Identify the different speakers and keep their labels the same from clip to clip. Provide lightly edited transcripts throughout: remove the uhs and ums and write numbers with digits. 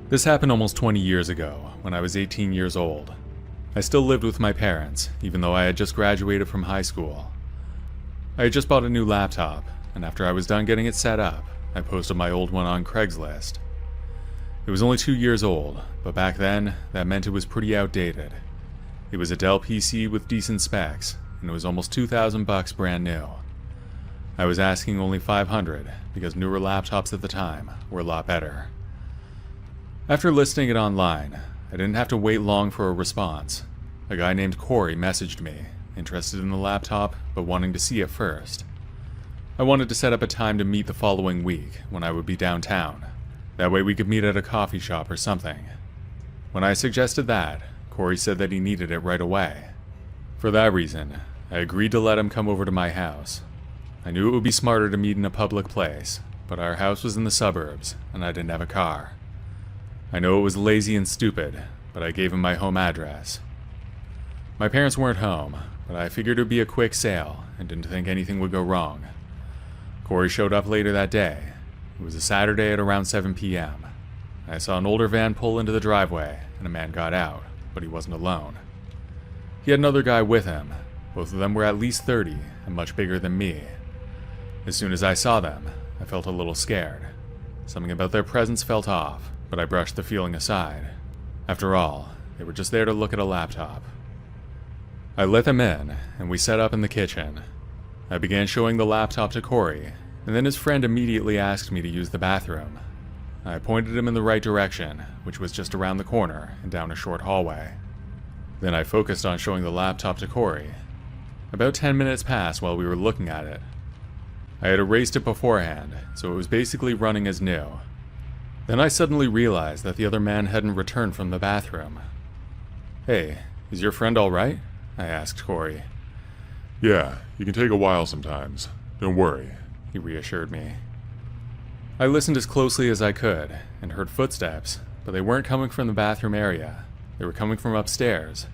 Speaker 1: This happened almost 20 years ago, when I was 18 years old. I still lived with my parents, even though I had just graduated from high school. I had just bought a new laptop, and after I was done getting it set up, I posted my old one on Craigslist. It was only 2 years old, but back then, that meant it was pretty outdated. It was a Dell PC with decent specs, and it was almost $2,000 brand new. I was asking only $500, because newer laptops at the time were a lot better. After listing it online, I didn't have to wait long for a response. A guy named Corey messaged me, interested in the laptop, but wanting to see it first. I wanted to set up a time to meet the following week, when I would be downtown. That way we could meet at a coffee shop or something. When I suggested that, Corey said that he needed it right away. For that reason, I agreed to let him come over to my house. I knew it would be smarter to meet in a public place, but our house was in the suburbs, and I didn't have a car. I know it was lazy and stupid, but I gave him my home address. My parents weren't home, but I figured it would be a quick sale, and didn't think anything would go wrong. Corey showed up later that day. It was a Saturday at around 7 p.m. I saw an older van pull into the driveway, and a man got out, but he wasn't alone. He had another guy with him. Both of them were at least 30, and much bigger than me. As soon as I saw them, I felt a little scared. Something about their presence felt off, but I brushed the feeling aside. After all, they were just there to look at a laptop. I let them in, and we set up in the kitchen. I began showing the laptop to Corey, and then his friend immediately asked me to use the bathroom. I pointed him in the right direction, which was just around the corner and down a short hallway. Then I focused on showing the laptop to Corey. About 10 minutes passed while we were looking at it. I had erased it beforehand, so it was basically running as new. Then I suddenly realized that the other man hadn't returned from the bathroom. "Hey, is your friend all right?" I asked Corey.
Speaker 2: "Yeah, it can take a while sometimes. Don't worry,"
Speaker 1: he reassured me. I listened as closely as I could, and heard footsteps, but they weren't coming from the bathroom area. They were coming from upstairs.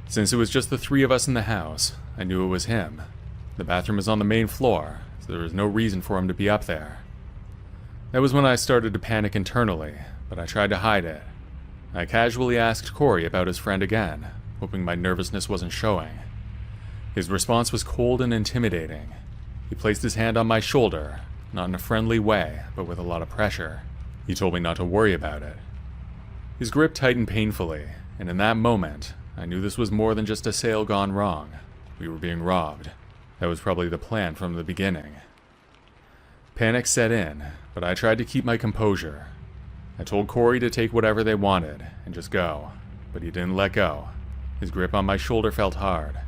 Speaker 1: Since it was just the three of us in the house, I knew it was him. The bathroom is on the main floor, so there was no reason for him to be up there. That was when I started to panic internally, but I tried to hide it. I casually asked Corey about his friend again, hoping my nervousness wasn't showing. His response was cold and intimidating. He placed his hand on my shoulder, not in a friendly way, but with a lot of pressure. He told me not to worry about it. His grip tightened painfully, and in that moment, I knew this was more than just a sale gone wrong. We were being robbed. That was probably the plan from the beginning. Panic set in, but I tried to keep my composure. I told Corey to take whatever they wanted and just go, but he didn't let go. His grip on my shoulder felt hard.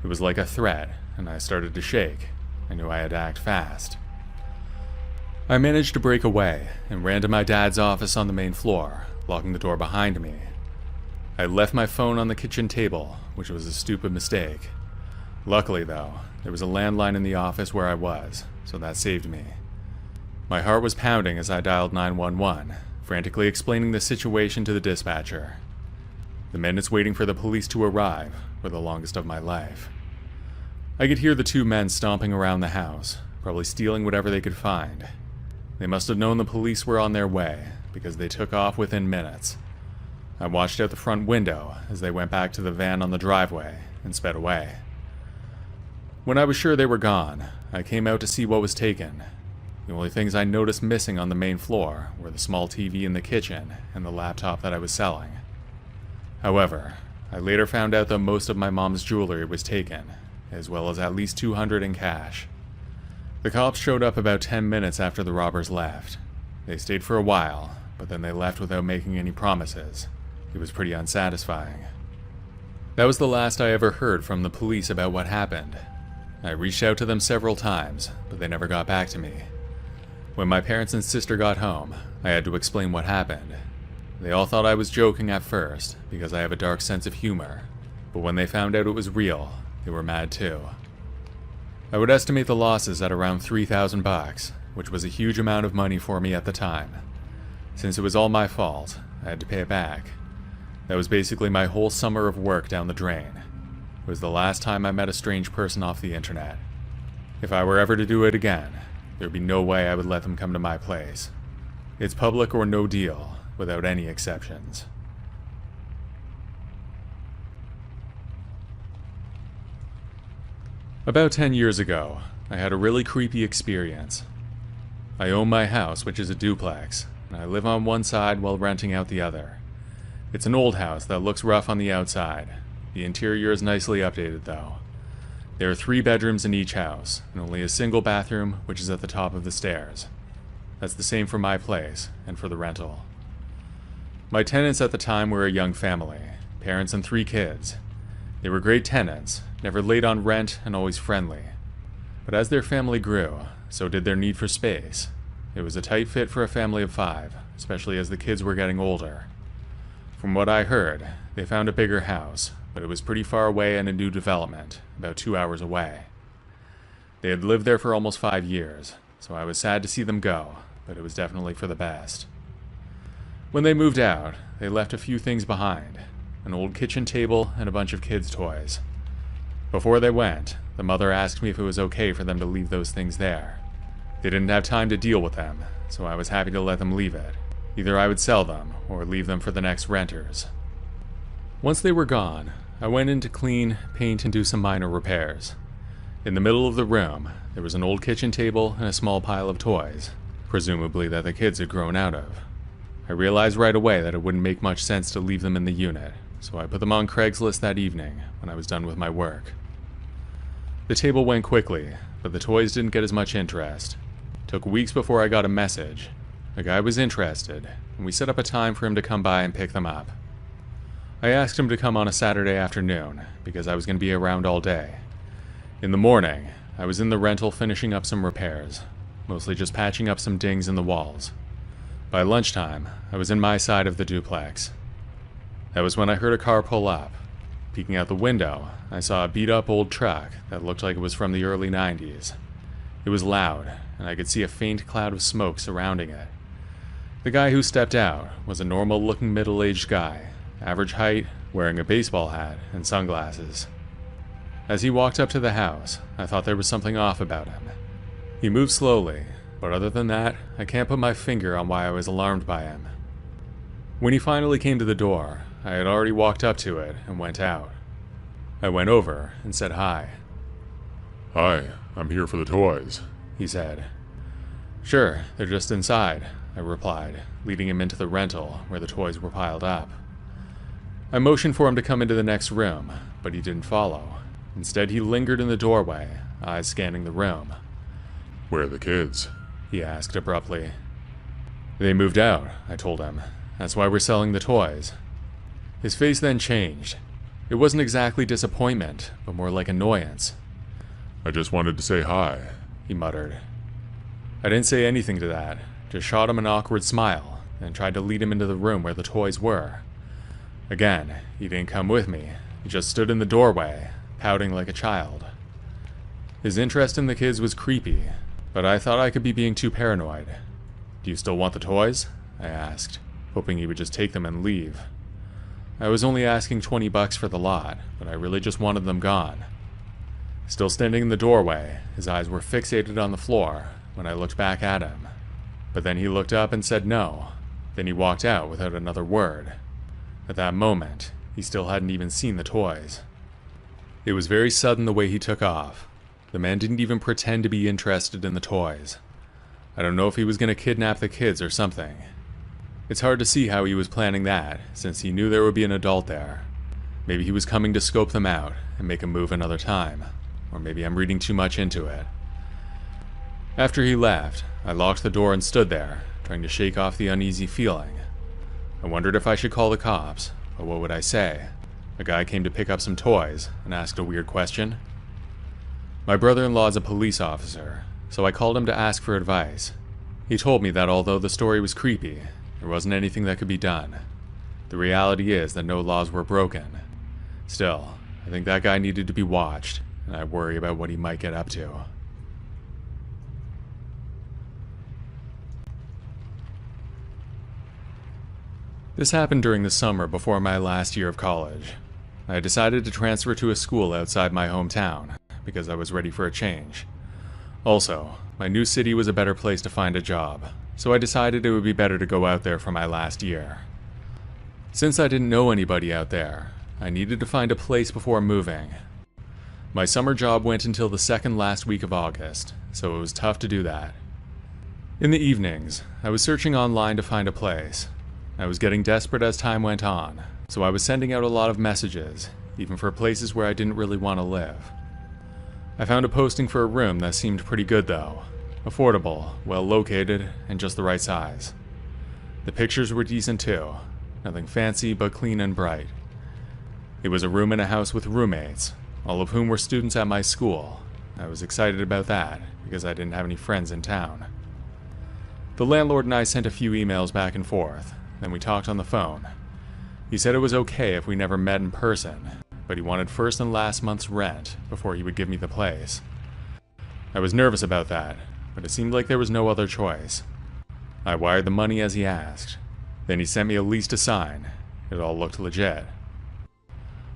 Speaker 1: It was like a threat, and I started to shake. I knew I had to act fast. I managed to break away and ran to my dad's office on the main floor, locking the door behind me. I left my phone on the kitchen table, which was a stupid mistake. Luckily, though, there was a landline in the office where I was, so that saved me. My heart was pounding as I dialed 911, frantically explaining the situation to the dispatcher. The minutes waiting for the police to arrive were the longest of my life. I could hear the two men stomping around the house, probably stealing whatever they could find. They must have known the police were on their way, because they took off within minutes. I watched out the front window as they went back to the van on the driveway and sped away. When I was sure they were gone, I came out to see what was taken. The only things I noticed missing on the main floor were the small TV in the kitchen and the laptop that I was selling. However, I later found out that most of my mom's jewelry was taken, as well as at least $200 in cash. The cops showed up about 10 minutes after the robbers left. They stayed for a while, but then they left without making any promises. It was pretty unsatisfying. That was the last I ever heard from the police about what happened. I reached out to them several times, but they never got back to me. When my parents and sister got home, I had to explain what happened. They all thought I was joking at first, because I have a dark sense of humor, but when they found out it was real, they were mad too. I would estimate the losses at around $3,000, which was a huge amount of money for me at the time. Since it was all my fault, I had to pay it back. That was basically my whole summer of work down the drain. It was the last time I met a strange person off the internet. If I were ever to do it again, there'd be no way I would let them come to my place. It's public or no deal, without any exceptions. About 10 years ago, I had a really creepy experience. I own my house, which is a duplex, and I live on one side while renting out the other. It's an old house that looks rough on the outside. The interior is nicely updated, though. There are 3 bedrooms in each house, and only a single bathroom, which is at the top of the stairs. That's the same for my place, and for the rental. My tenants at the time were a young family, parents and 3 kids. They were great tenants, never late on rent, and always friendly. But as their family grew, so did their need for space. It was a tight fit for a family of 5, especially as the kids were getting older. From what I heard, they found a bigger house, but it was pretty far away in a new development, about 2 hours away. They had lived there for almost 5 years, so I was sad to see them go, but it was definitely for the best. When they moved out, they left a few things behind, an old kitchen table and a bunch of kids' toys. Before they went, the mother asked me if it was okay for them to leave those things there. They didn't have time to deal with them, so I was happy to let them leave it. Either I would sell them, or leave them for the next renters. Once they were gone, I went in to clean, paint, and do some minor repairs. In the middle of the room, there was an old kitchen table and a small pile of toys, presumably that the kids had grown out of. I realized right away that it wouldn't make much sense to leave them in the unit, so I put them on Craigslist that evening when I was done with my work. The table went quickly, but the toys didn't get as much interest. It took weeks before I got a message. A guy was interested, and we set up a time for him to come by and pick them up. I asked him to come on a Saturday afternoon, because I was going to be around all day. In the morning, I was in the rental finishing up some repairs, mostly just patching up some dings in the walls. By lunchtime, I was in my side of the duplex. That was when I heard a car pull up. Peeking out the window, I saw a beat-up old truck that looked like it was from the early 90s. It was loud, and I could see a faint cloud of smoke surrounding it. The guy who stepped out was a normal-looking middle-aged guy, average height, wearing a baseball hat and sunglasses. As he walked up to the house, I thought there was something off about him. He moved slowly, but other than that, I can't put my finger on why I was alarmed by him. When he finally came to the door, I had already walked up to it and went out. I went over and said hi.
Speaker 2: "Hi, I'm here for the toys,"
Speaker 1: he said. "Sure, they're just inside," I replied, leading him into the rental where the toys were piled up. I motioned for him to come into the next room, but he didn't follow. Instead, he lingered in the doorway, eyes scanning the room.
Speaker 2: "Where are the kids?"
Speaker 1: he asked abruptly. "They moved out," I told him. "That's why we're selling the toys." His face then changed. It wasn't exactly disappointment, but more like annoyance.
Speaker 2: "I just wanted to say hi,"
Speaker 1: he muttered. I didn't say anything to that, just shot him an awkward smile, and tried to lead him into the room where the toys were. Again, he didn't come with me. He just stood in the doorway, pouting like a child. His interest in the kids was creepy, but I thought I could be being too paranoid. "Do you still want the toys?" I asked, hoping he would just take them and leave. I was only asking $20 for the lot, but I really just wanted them gone. Still standing in the doorway, his eyes were fixated on the floor when I looked back at him. But then he looked up and said no. Then he walked out without another word. At that moment, he still hadn't even seen the toys. It was very sudden the way he took off. The man didn't even pretend to be interested in the toys. I don't know if he was going to kidnap the kids or something. It's hard to see how he was planning that, since he knew there would be an adult there. Maybe he was coming to scope them out and make a move another time. Or maybe I'm reading too much into it. After he left, I locked the door and stood there, trying to shake off the uneasy feeling. I wondered if I should call the cops, but what would I say? A guy came to pick up some toys and asked a weird question. My brother-in-law is a police officer, so I called him to ask for advice. He told me that although the story was creepy, there wasn't anything that could be done. The reality is that no laws were broken. Still, I think that guy needed to be watched, and I worry about what he might get up to. This happened during the summer before my last year of college. I decided to transfer to a school outside my hometown, because I was ready for a change. Also, my new city was a better place to find a job, so I decided it would be better to go out there for my last year. Since I didn't know anybody out there, I needed to find a place before moving. My summer job went until the second last week of August, so it was tough to do that. In the evenings, I was searching online to find a place. I was getting desperate as time went on, so I was sending out a lot of messages, even for places where I didn't really want to live. I found a posting for a room that seemed pretty good though. Affordable, well located, and just the right size. The pictures were decent too. Nothing fancy, but clean and bright. It was a room in a house with roommates, all of whom were students at my school. I was excited about that, because I didn't have any friends in town. The landlord and I sent a few emails back and forth, then we talked on the phone. He said it was okay if we never met in person, but he wanted first and last month's rent before he would give me the place. I was nervous about that, but it seemed like there was no other choice. I wired the money as he asked. Then he sent me a lease to sign. It all looked legit.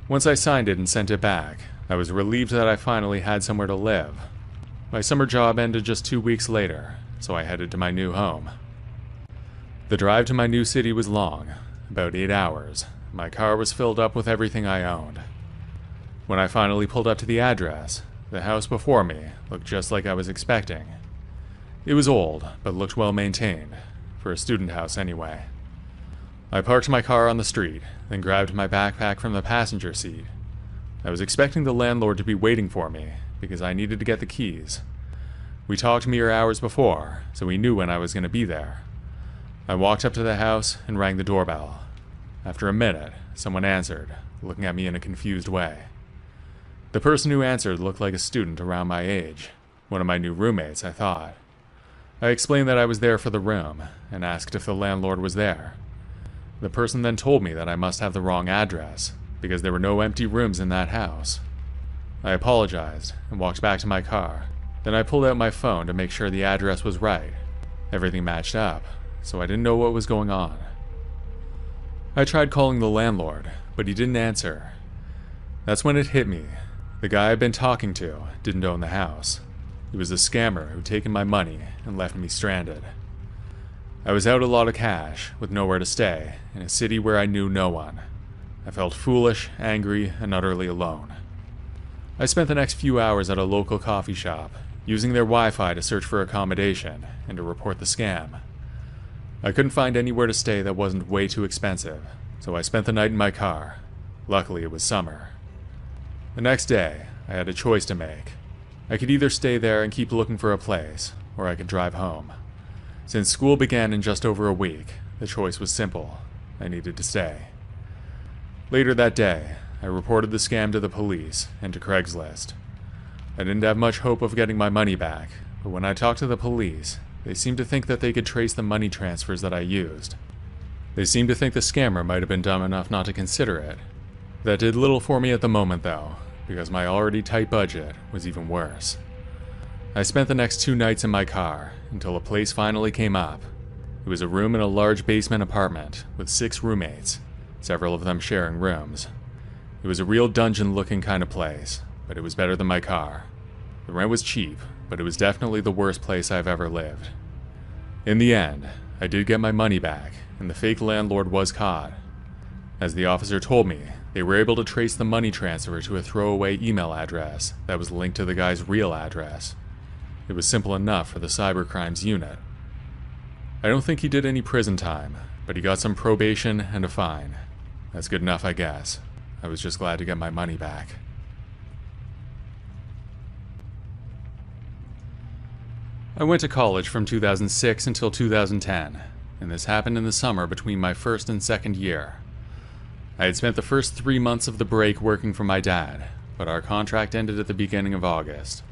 Speaker 1: Once I signed it and sent it back, I was relieved that I finally had somewhere to live. My summer job ended just 2 weeks later, so I headed to my new home. The drive to my new city was long, about 8 hours. My car was filled up with everything I owned. When I finally pulled up to the address, the house before me looked just like I was expecting. It was old, but looked well maintained, for a student house anyway. I parked my car on the street, then grabbed my backpack from the passenger seat. I was expecting the landlord to be waiting for me, because I needed to get the keys. We talked mere hours before, so he knew when I was going to be there. I walked up to the house and rang the doorbell. After a minute, someone answered, looking at me in a confused way. The person who answered looked like a student around my age, one of my new roommates, I thought. I explained that I was there for the room, and asked if the landlord was there. The person then told me that I must have the wrong address, because there were no empty rooms in that house. I apologized, and walked back to my car. Then I pulled out my phone to make sure the address was right. Everything matched up, so I didn't know what was going on. I tried calling the landlord, but he didn't answer. That's when it hit me. The guy I'd been talking to didn't own the house. He was a scammer who'd taken my money and left me stranded. I was out a lot of cash, with nowhere to stay, in a city where I knew no one. I felt foolish, angry, and utterly alone. I spent the next few hours at a local coffee shop, using their Wi-Fi to search for accommodation and to report the scam. I couldn't find anywhere to stay that wasn't way too expensive, so I spent the night in my car. Luckily, it was summer. The next day, I had a choice to make. I could either stay there and keep looking for a place, or I could drive home. Since school began in just over a week, the choice was simple. I needed to stay. Later that day, I reported the scam to the police and to Craigslist. I didn't have much hope of getting my money back, but when I talked to the police, they seemed to think that they could trace the money transfers that I used. They seemed to think the scammer might have been dumb enough not to consider it. That did little for me at the moment though, because my already tight budget was even worse. I spent the next 2 nights in my car, until a place finally came up. It was a room in a large basement apartment, with 6 roommates, several of them sharing rooms. It was a real dungeon-looking kind of place, but it was better than my car. The rent was cheap, but it was definitely the worst place I've ever lived. In the end, I did get my money back, and the fake landlord was caught. As the officer told me, they were able to trace the money transfer to a throwaway email address that was linked to the guy's real address. It was simple enough for the cybercrimes unit. I don't think he did any prison time, but he got some probation and a fine. That's good enough, I guess. I was just glad to get my money back. I went to college from 2006 until 2010, and this happened in the summer between my first and second year. I had spent the first 3 months of the break working for my dad, but our contract ended at the beginning of August.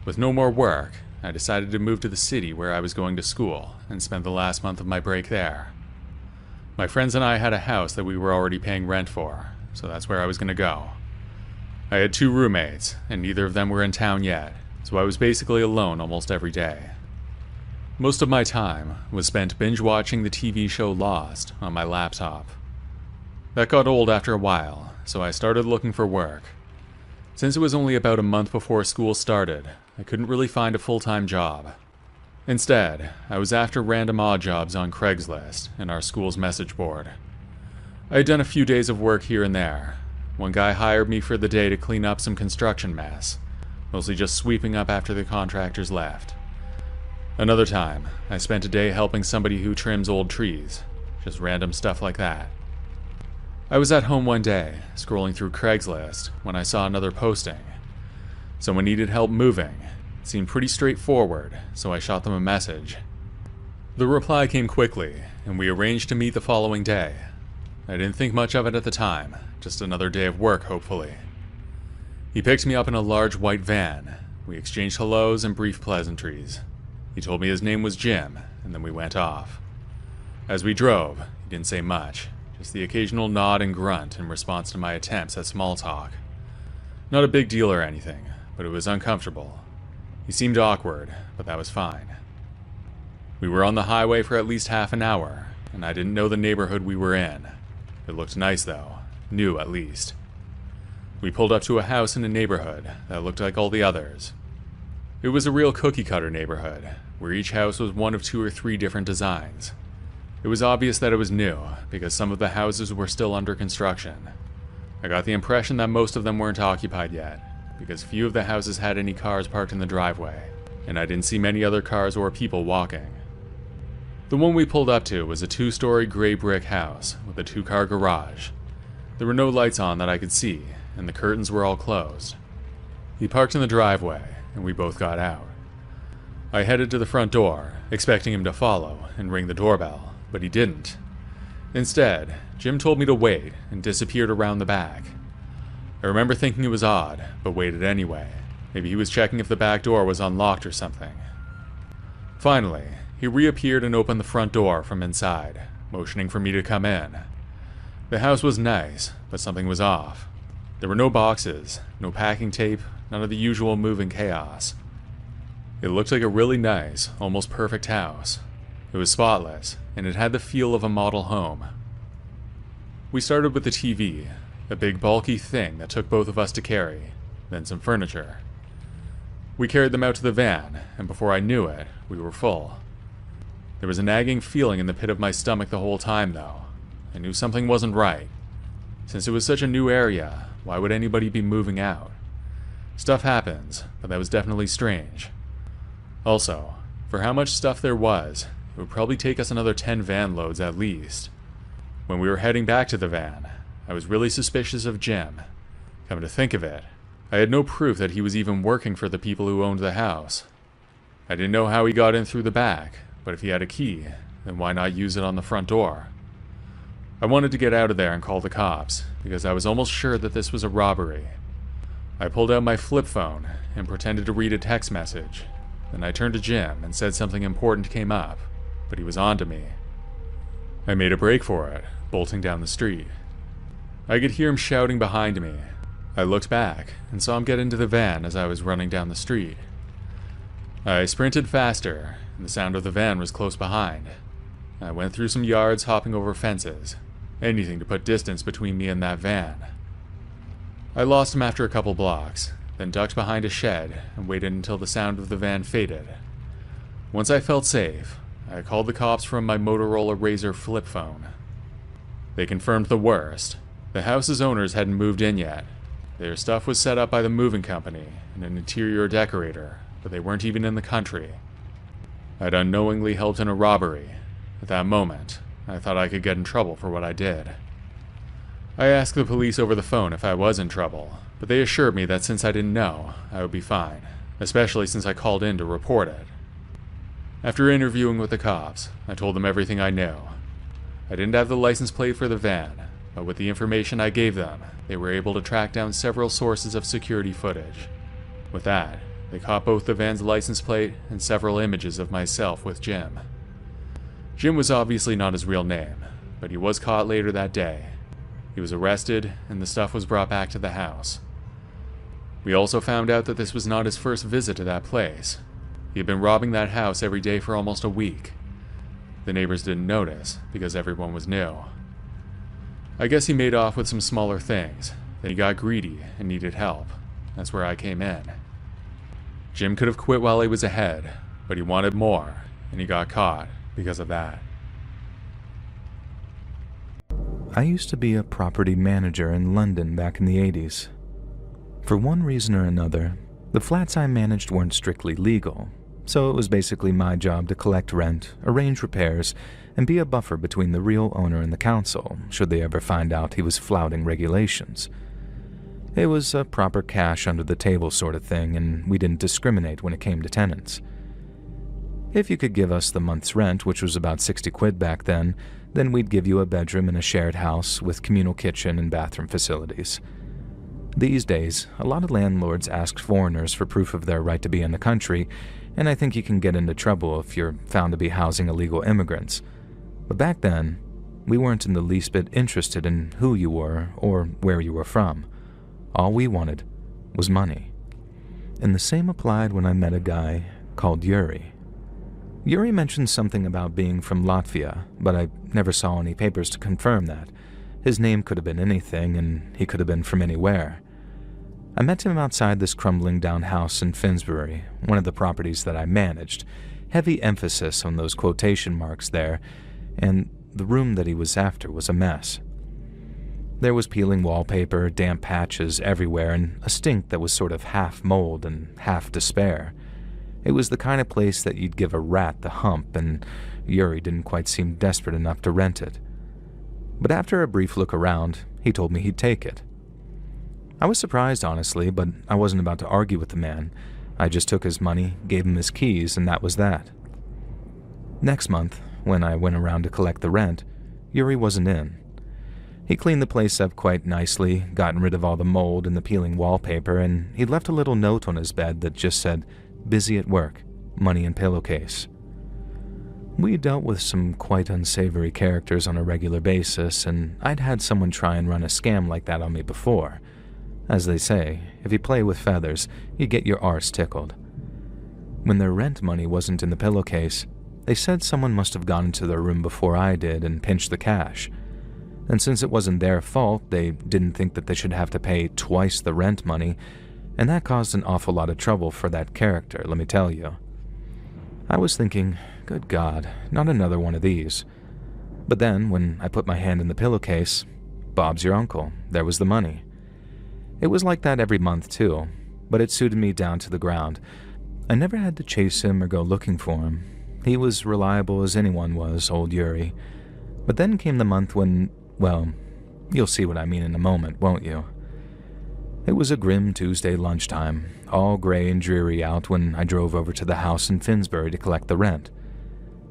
Speaker 1: With no more work, I decided to move to the city where I was going to school and spend the last month of my break there. My friends and I had a house that we were already paying rent for, so that's where I was going to go. I had 2 roommates, and neither of them were in town yet, so I was basically alone almost every day. Most of my time was spent binge-watching the TV show Lost on my laptop. That got old after a while, so I started looking for work. Since it was only about a month before school started, I couldn't really find a full-time job. Instead, I was after random odd jobs on Craigslist and our school's message board. I had done a few days of work here and there. One guy hired me for the day to clean up some construction mess, mostly just sweeping up after the contractors left. Another time, I spent a day helping somebody who trims old trees, just random stuff like that. I was at home one day, scrolling through Craigslist, when I saw another posting. Someone needed help moving. It seemed pretty straightforward, so I shot them a message. The reply came quickly, and we arranged to meet the following day. I didn't think much of it at the time, just another day of work, hopefully. He picked me up in a large white van. We exchanged hellos and brief pleasantries. He told me his name was Jim, and then we went off. As we drove, he didn't say much, just the occasional nod and grunt in response to my attempts at small talk. Not a big deal or anything, but it was uncomfortable. He seemed awkward, but that was fine. We were on the highway for at least half an hour, and I didn't know the neighborhood we were in. It looked nice though, new at least. We pulled up to a house in a neighborhood that looked like all the others. It was a real cookie-cutter neighborhood, where each house was one of 2 or 3 different designs. It was obvious that it was new, because some of the houses were still under construction. I got the impression that most of them weren't occupied yet, because few of the houses had any cars parked in the driveway, and I didn't see many other cars or people walking. The one we pulled up to was a 2-story gray brick house with a 2-car garage. There were no lights on that I could see, and the curtains were all closed. He parked in the driveway, and we both got out. I headed to the front door, expecting him to follow and ring the doorbell, but he didn't. Instead, Jim told me to wait and disappeared around the back. I remember thinking it was odd, but waited anyway. Maybe he was checking if the back door was unlocked or something. Finally, he reappeared and opened the front door from inside, motioning for me to come in. The house was nice, but something was off. There were no boxes, no packing tape, none of the usual moving chaos. It looked like a really nice, almost perfect house. It was spotless, and it had the feel of a model home. We started with the TV, a big bulky thing that took both of us to carry, then some furniture. We carried them out to the van, and before I knew it, we were full. There was a nagging feeling in the pit of my stomach the whole time, though. I knew something wasn't right. Since it was such a new area, why would anybody be moving out? Stuff happens, but that was definitely strange. Also, for how much stuff there was, it would probably take us another 10 van loads at least. When we were heading back to the van, I was really suspicious of Jim. Come to think of it, I had no proof that he was even working for the people who owned the house. I didn't know how he got in through the back, but if he had a key, then why not use it on the front door? I wanted to get out of there and call the cops, because I was almost sure that this was a robbery. I pulled out my flip phone and pretended to read a text message. Then I turned to Jim and said something important came up, but he was on to me. I made a break for it, bolting down the street. I could hear him shouting behind me. I looked back and saw him get into the van as I was running down the street. I sprinted faster, and the sound of the van was close behind. I went through some yards, hopping over fences. Anything to put distance between me and that van. I lost him after a couple blocks, then ducked behind a shed and waited until the sound of the van faded. Once I felt safe, I called the cops from my Motorola Razr flip phone. They confirmed the worst. The house's owners hadn't moved in yet. Their stuff was set up by the moving company and an interior decorator, but they weren't even in the country. I'd unknowingly helped in a robbery. At that moment, I thought I could get in trouble for what I did. I asked the police over the phone if I was in trouble, but they assured me that since I didn't know, I would be fine, especially since I called in to report it. After interviewing with the cops, I told them everything I knew. I didn't have the license plate for the van, but with the information I gave them, they were able to track down several sources of security footage. With that, they caught both the van's license plate and several images of myself with Jim. Jim was obviously not his real name, but he was caught later that day. He was arrested, and the stuff was brought back to the house. We also found out that this was not his first visit to that place. He had been robbing that house every day for almost a week. The neighbors didn't notice, because everyone was new. I guess he made off with some smaller things, then he got greedy and needed help. That's where I came in. Jim could have quit while he was ahead, but he wanted more, and he got caught because of that.
Speaker 3: I used to be a property manager in London back in the 80s. For one reason or another, the flats I managed weren't strictly legal, so it was basically my job to collect rent, arrange repairs, and be a buffer between the real owner and the council, should they ever find out he was flouting regulations. It was a proper cash under the table sort of thing, and we didn't discriminate when it came to tenants. If you could give us the month's rent, which was about 60 quid back then we'd give you a bedroom in a shared house with communal kitchen and bathroom facilities. These days, a lot of landlords ask foreigners for proof of their right to be in the country, and I think you can get into trouble if you're found to be housing illegal immigrants. But back then, we weren't in the least bit interested in who you were or where you were from. All we wanted was money. And the same applied when I met a guy called Yuri. Yuri mentioned something about being from Latvia, but I never saw any papers to confirm that. His name could have been anything, and he could have been from anywhere. I met him outside this crumbling down house in Finsbury, one of the properties that I managed. Heavy emphasis on those quotation marks there, and the room that he was after was a mess. There was peeling wallpaper, damp patches everywhere, and a stink that was sort of half mold and half despair. It was the kind of place that you'd give a rat the hump, and Yuri didn't quite seem desperate enough to rent it. But after a brief look around, he told me he'd take it. I was surprised, honestly, but I wasn't about to argue with the man. I just took his money, gave him his keys, and that was that. Next month, when I went around to collect the rent, Yuri wasn't in. He cleaned the place up quite nicely, gotten rid of all the mold and the peeling wallpaper, and he left a little note on his bed that just said, "Busy at work, money in pillowcase." We dealt with some quite unsavory characters on a regular basis, and I'd had someone try and run a scam like that on me before. As they say, if you play with feathers, you get your arse tickled. When their rent money wasn't in the pillowcase, they said someone must have gone into their room before I did and pinched the cash. And since it wasn't their fault, they didn't think that they should have to pay twice the rent money, and that caused an awful lot of trouble for that character, let me tell you. I was thinking, good God, not another one of these. But then, when I put my hand in the pillowcase, Bob's your uncle, there was the money. It was like that every month, too, but it suited me down to the ground. I never had to chase him or go looking for him. He was reliable as anyone was, old Yuri. But then came the month when, well, you'll see what I mean in a moment, won't you? It was a grim Tuesday lunchtime, all gray and dreary out when I drove over to the house in Finsbury to collect the rent.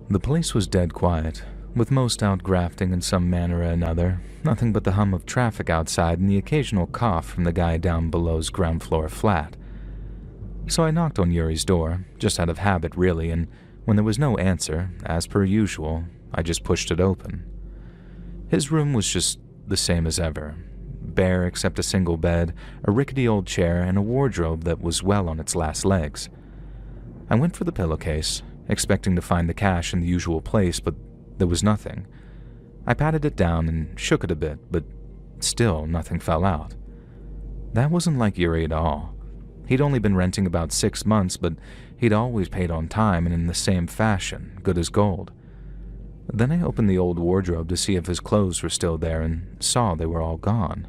Speaker 3: The place was dead quiet, with most out grafting in some manner or another, nothing but the hum of traffic outside and the occasional cough from the guy down below's ground floor flat. So I knocked on Yuri's door, just out of habit really, and when there was no answer, as per usual, I just pushed it open. His room was just the same as ever. Bare except a single bed, a rickety old chair, and a wardrobe that was well on its last legs. I went for the pillowcase, expecting to find the cash in the usual place, but there was nothing. I patted it down and shook it a bit, but still nothing fell out. That wasn't like Yuri at all. He'd only been renting about 6 months, but he'd always paid on time and in the same fashion, good as gold. Then I opened the old wardrobe to see if his clothes were still there and saw they were all gone.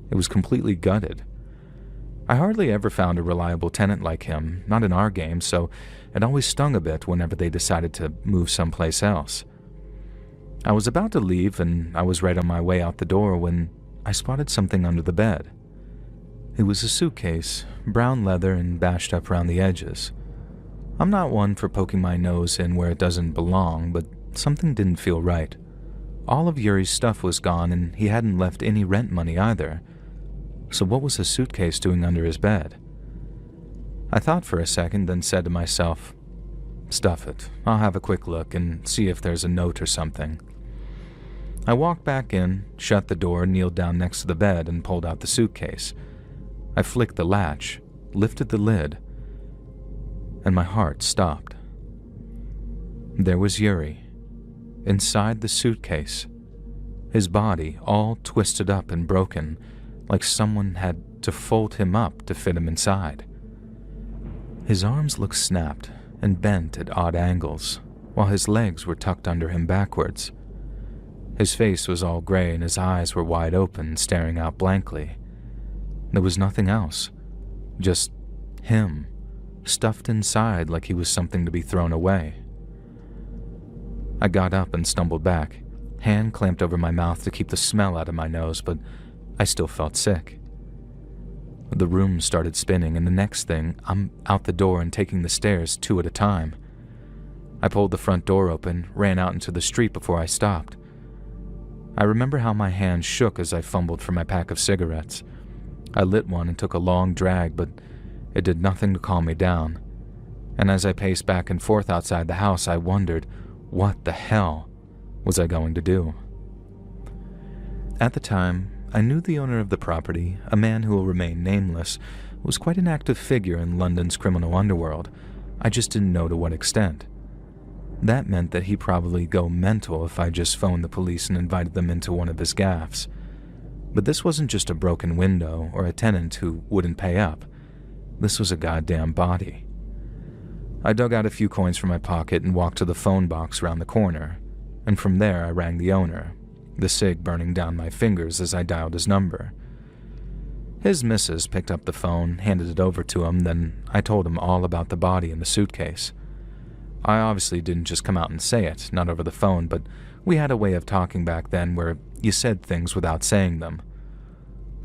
Speaker 3: It was completely gutted. I hardly ever found a reliable tenant like him, not in our game, so it always stung a bit whenever they decided to move someplace else. I was about to leave and I was right on my way out the door when I spotted something under the bed. It was a suitcase, brown leather and bashed up around the edges. I'm not one for poking my nose in where it doesn't belong, but something didn't feel right. All of Yuri's stuff was gone and he hadn't left any rent money either. So what was his suitcase doing under his bed? I thought for a second, then said to myself, "Stuff it. I'll have a quick look and see if there's a note or something." I walked back in, shut the door, kneeled down next to the bed, and pulled out the suitcase. I flicked the latch, lifted the lid, and my heart stopped. There was Yuri, inside the suitcase, his body all twisted up and broken, like someone had to fold him up to fit him inside. His arms looked snapped and bent at odd angles, while his legs were tucked under him backwards. His face was all gray and his eyes were wide open, staring out blankly. There was nothing else, just him, stuffed inside like he was something to be thrown away. I got up and stumbled back, hand clamped over my mouth to keep the smell out of my nose, but I still felt sick. The room started spinning, and the next thing, I'm out the door and taking the stairs 2 at a time. I pulled the front door open, ran out into the street before I stopped. I remember how my hand shook as I fumbled for my pack of cigarettes. I lit one and took a long drag, but it did nothing to calm me down. And as I paced back and forth outside the house, I wondered, what the hell was I going to do? At the time, I knew the owner of the property, a man who will remain nameless, was quite an active figure in London's criminal underworld. I just didn't know to what extent. That meant that he'd probably go mental if I just phoned the police and invited them into one of his gaffes. But this wasn't just a broken window or a tenant who wouldn't pay up. This was a goddamn body. I dug out a few coins from my pocket and walked to the phone box around the corner, and from there I rang the owner, the cig burning down my fingers as I dialed his number. His missus picked up the phone, handed it over to him, then I told him all about the body in the suitcase. I obviously didn't just come out and say it, not over the phone, but we had a way of talking back then where you said things without saying them.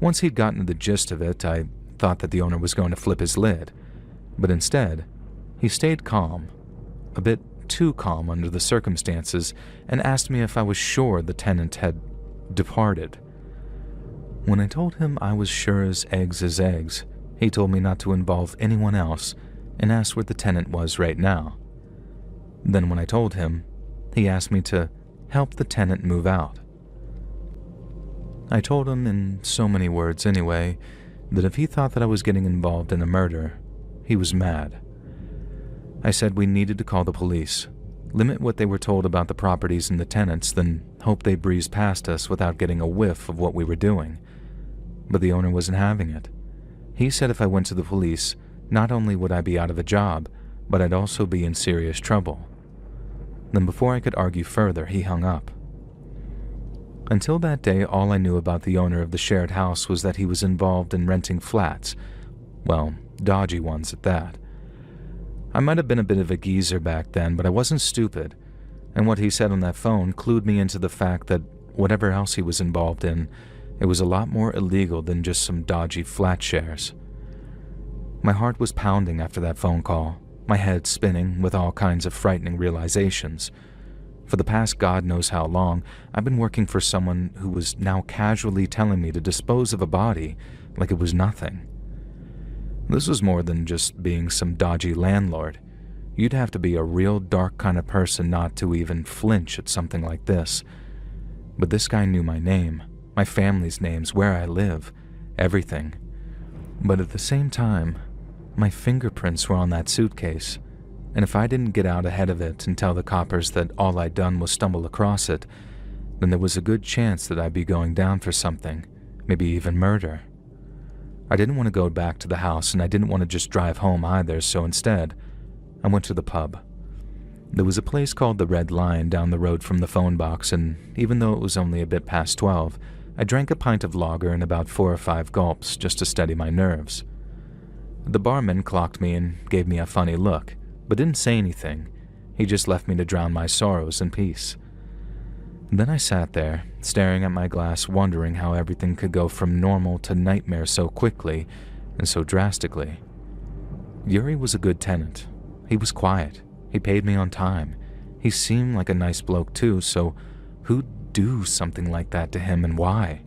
Speaker 3: Once he'd gotten the gist of it, I thought that the owner was going to flip his lid, but instead, he stayed calm, a bit too calm under the circumstances, and asked me if I was sure the tenant had departed. When I told him I was sure as eggs, he told me not to involve anyone else and asked where the tenant was right now. Then when I told him, he asked me to help the tenant move out. I told him in so many words anyway, that if he thought that I was getting involved in a murder, he was mad. I said we needed to call the police, limit what they were told about the properties and the tenants, then hope they breezed past us without getting a whiff of what we were doing. But the owner wasn't having it. He said if I went to the police, not only would I be out of a job, but I'd also be in serious trouble. Then before I could argue further, he hung up. Until that day, all I knew about the owner of the shared house was that he was involved in renting flats. Well, dodgy ones at that. I might have been a bit of a geezer back then, but I wasn't stupid, and what he said on that phone clued me into the fact that whatever else he was involved in, it was a lot more illegal than just some dodgy flat shares. My heart was pounding after that phone call, my head spinning with all kinds of frightening realizations. For the past God knows how long, I've been working for someone who was now casually telling me to dispose of a body like it was nothing. This was more than just being some dodgy landlord. You'd have to be a real dark kind of person not to even flinch at something like this. But this guy knew my name, my family's names, where I live, everything. But at the same time, my fingerprints were on that suitcase, and if I didn't get out ahead of it and tell the coppers that all I'd done was stumble across it, then there was a good chance that I'd be going down for something, maybe even murder. I didn't want to go back to the house, and I didn't want to just drive home either, so instead, I went to the pub. There was a place called the Red Lion down the road from the phone box, and even though it was only a bit past 12, I drank a pint of lager in about 4 or 5 gulps just to steady my nerves. The barman clocked me and gave me a funny look, but didn't say anything. He just left me to drown my sorrows in peace. Then I sat there, staring at my glass, wondering how everything could go from normal to nightmare so quickly and so drastically. Yuri was a good tenant. He was quiet. He paid me on time. He seemed like a nice bloke too, so who'd do something like that to him and why?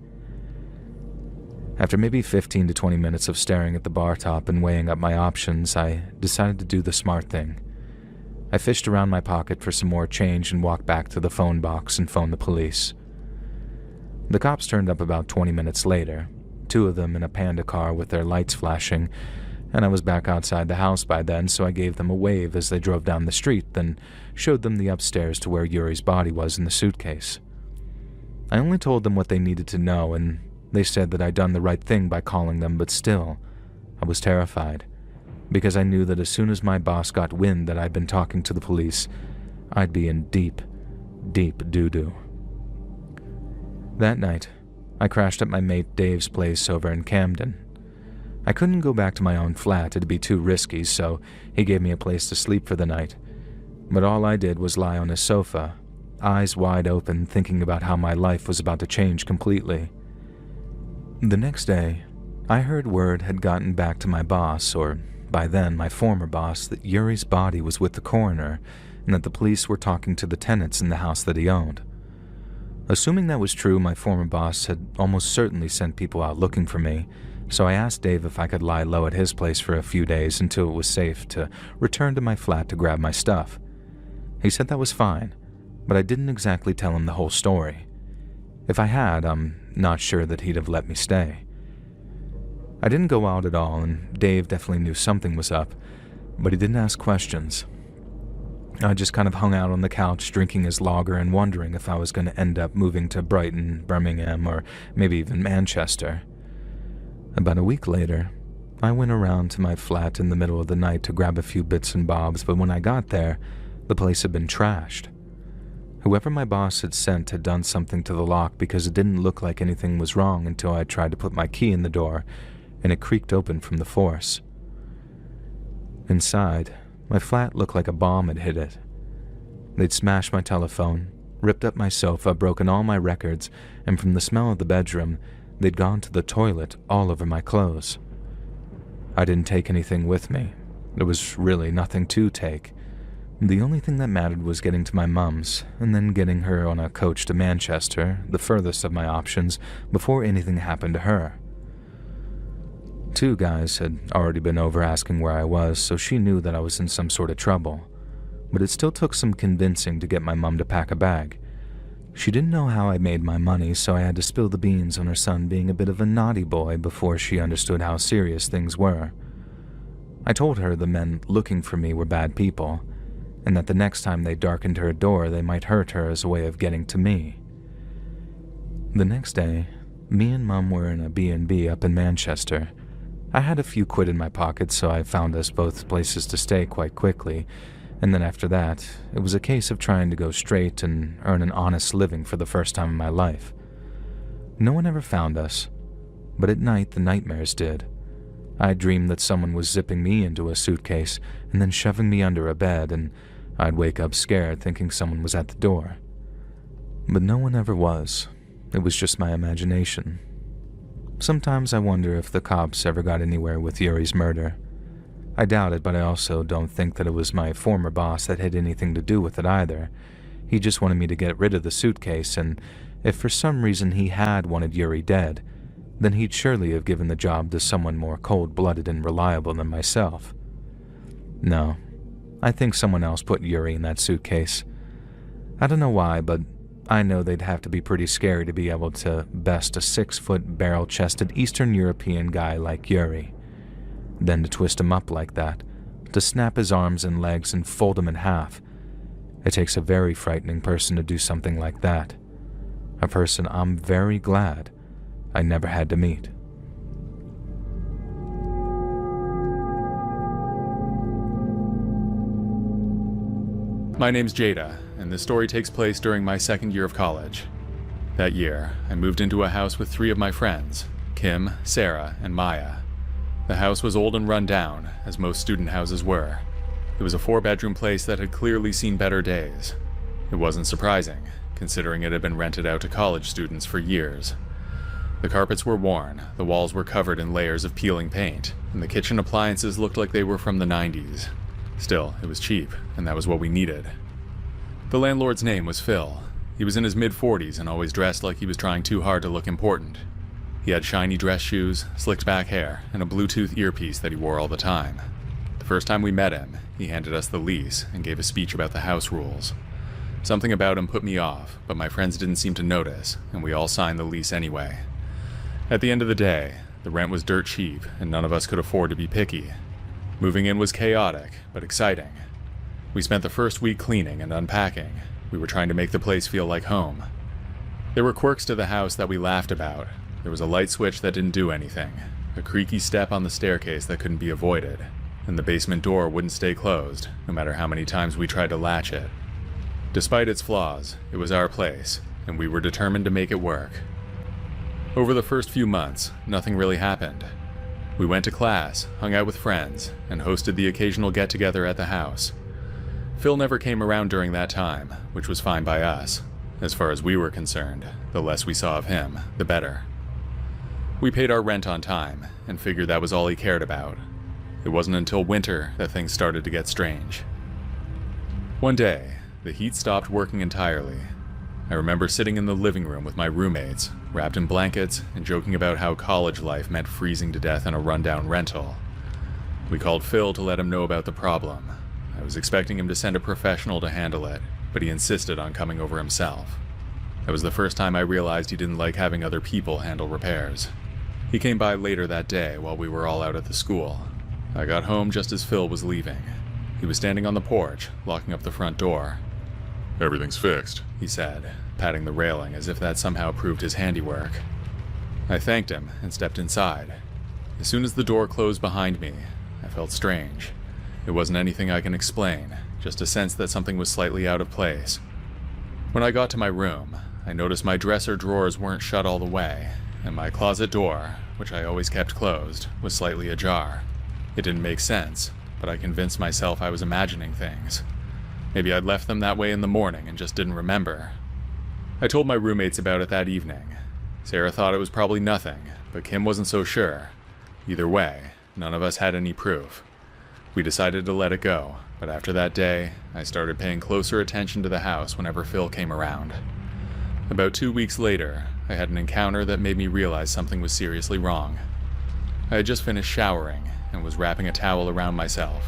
Speaker 3: After maybe 15 to 20 minutes of staring at the bar top and weighing up my options, I decided to do the smart thing. I fished around my pocket for some more change and walked back to the phone box and phoned the police. The cops turned up about 20 minutes later, 2 of them in a Panda car with their lights flashing, and I was back outside the house by then, so I gave them a wave as they drove down the street, then showed them the upstairs to where Yuri's body was in the suitcase. I only told them what they needed to know, and they said that I'd done the right thing by calling them, but still, I was terrified. because I knew that as soon as my boss got wind that I'd been talking to the police, I'd be in deep, deep doo-doo. That night, I crashed at my mate Dave's place over in Camden. I couldn't go back to my own flat, it'd be too risky, so he gave me a place to sleep for the night. But all I did was lie on his sofa, eyes wide open, thinking about how my life was about to change completely. The next day, I heard word had gotten back to my boss, or by then my former boss, that Yuri's body was with the coroner and that the police were talking to the tenants in the house that he owned. Assuming that was true, my former boss had almost certainly sent people out looking for me, so I asked Dave if I could lie low at his place for a few days until it was safe to return to my flat to grab my stuff. He said that was fine, but I didn't exactly tell him the whole story. If I had, I'm not sure that he'd have let me stay. I didn't go out at all, and Dave definitely knew something was up, but he didn't ask questions. I just kind of hung out on the couch drinking his lager and wondering if I was going to end up moving to Brighton, Birmingham, or maybe even Manchester. About a week later, I went around to my flat in the middle of the night to grab a few bits and bobs, but when I got there, the place had been trashed. Whoever my boss had sent had done something to the lock because it didn't look like anything was wrong until I tried to put my key in the door, and it creaked open from the force. Inside, my flat looked like a bomb had hit it. They'd smashed my telephone, ripped up my sofa, broken all my records, and from the smell of the bedroom, they'd gone to the toilet all over my clothes. I didn't take anything with me. There was really nothing to take. The only thing that mattered was getting to my mum's, and then getting her on a coach to Manchester, the furthest of my options, before anything happened to her. 2 guys had already been over asking where I was, so she knew that I was in some sort of trouble. But it still took some convincing to get my mum to pack a bag. She didn't know how I made my money, so I had to spill the beans on her son being a bit of a naughty boy before she understood how serious things were. I told her the men looking for me were bad people, and that the next time they darkened her door, they might hurt her as a way of getting to me. The next day, me and Mum were in a B&B up in Manchester. I had a few quid in my pocket, so I found us both places to stay quite quickly, and then after that, it was a case of trying to go straight and earn an honest living for the first time in my life. No one ever found us, but at night the nightmares did. I dreamed that someone was zipping me into a suitcase and then shoving me under a bed, and I'd wake up scared thinking someone was at the door. But no one ever was. It was just my imagination. Sometimes I wonder if the cops ever got anywhere with Yuri's murder. I doubt it, but I also don't think that it was my former boss that had anything to do with it either. He just wanted me to get rid of the suitcase, and if for some reason he had wanted Yuri dead, then he'd surely have given the job to someone more cold-blooded and reliable than myself. No, I think someone else put Yuri in that suitcase. I don't know why, but I know they'd have to be pretty scary to be able to best a 6-foot barrel-chested Eastern European guy like Yuri. Then to twist him up like that, to snap his arms and legs and fold him in half. It takes a very frightening person to do something like that. A person I'm very glad I never had to meet.
Speaker 1: My name's Jada, and this story takes place during my second year of college. That year, I moved into a house with 3 of my friends, Kim, Sarah, and Maya. The house was old and run down, as most student houses were. It was a 4-bedroom place that had clearly seen better days. It wasn't surprising, considering it had been rented out to college students for years. The carpets were worn, the walls were covered in layers of peeling paint, and the kitchen appliances looked like they were from the 90s. Still, it was cheap, and that was what we needed. The landlord's name was Phil. He was in his mid-40s and always dressed like he was trying too hard to look important. He had shiny dress shoes, slicked back hair, and a Bluetooth earpiece that he wore all the time. The first time we met him, he handed us the lease and gave a speech about the house rules. Something about him put me off, but my friends didn't seem to notice, and we all signed the lease anyway. At the end of the day, the rent was dirt cheap, and none of us could afford to be picky. Moving in was chaotic, but exciting. We spent the first week cleaning and unpacking. We were trying to make the place feel like home. There were quirks to the house that we laughed about. There was a light switch that didn't do anything, a creaky step on the staircase that couldn't be avoided, and the basement door wouldn't stay closed, no matter how many times we tried to latch it. Despite its flaws, it was our place, and we were determined to make it work. Over the first few months, nothing really happened. We went to class, hung out with friends, and hosted the occasional get-together at the house. Phil never came around during that time, which was fine by us. As far as we were concerned, the less we saw of him, the better. We paid our rent on time, and figured that was all he cared about. It wasn't until winter that things started to get strange. One day, the heat stopped working entirely. I remember sitting in the living room with my roommates, wrapped in blankets, and joking about how college life meant freezing to death in a rundown rental. We called Phil to let him know about the problem. I was expecting him to send a professional to handle it, but he insisted on coming over himself. That was the first time I realized he didn't like having other people handle repairs. He came by later that day while we were all out at the school. I got home just as Phil was leaving. He was standing on the porch, locking up the front door.
Speaker 2: Everything's fixed,
Speaker 1: He said, patting the railing as if that somehow proved his handiwork. I thanked him and stepped inside. As soon as the door closed behind me, I felt strange. It wasn't anything I can explain, just a sense that something was slightly out of place. When I got to my room, I noticed my dresser drawers weren't shut all the way, and my closet door, which I always kept closed, was slightly ajar. It didn't make sense, but I convinced myself I was imagining things. Maybe I'd left them that way in the morning and just didn't remember. I told my roommates about it that evening. Sarah thought it was probably nothing, but Kim wasn't so sure. Either way, none of us had any proof. We decided to let it go, but after that day, I started paying closer attention to the house whenever Phil came around. About 2 weeks later, I had an encounter that made me realize something was seriously wrong. I had just finished showering and was wrapping a towel around myself.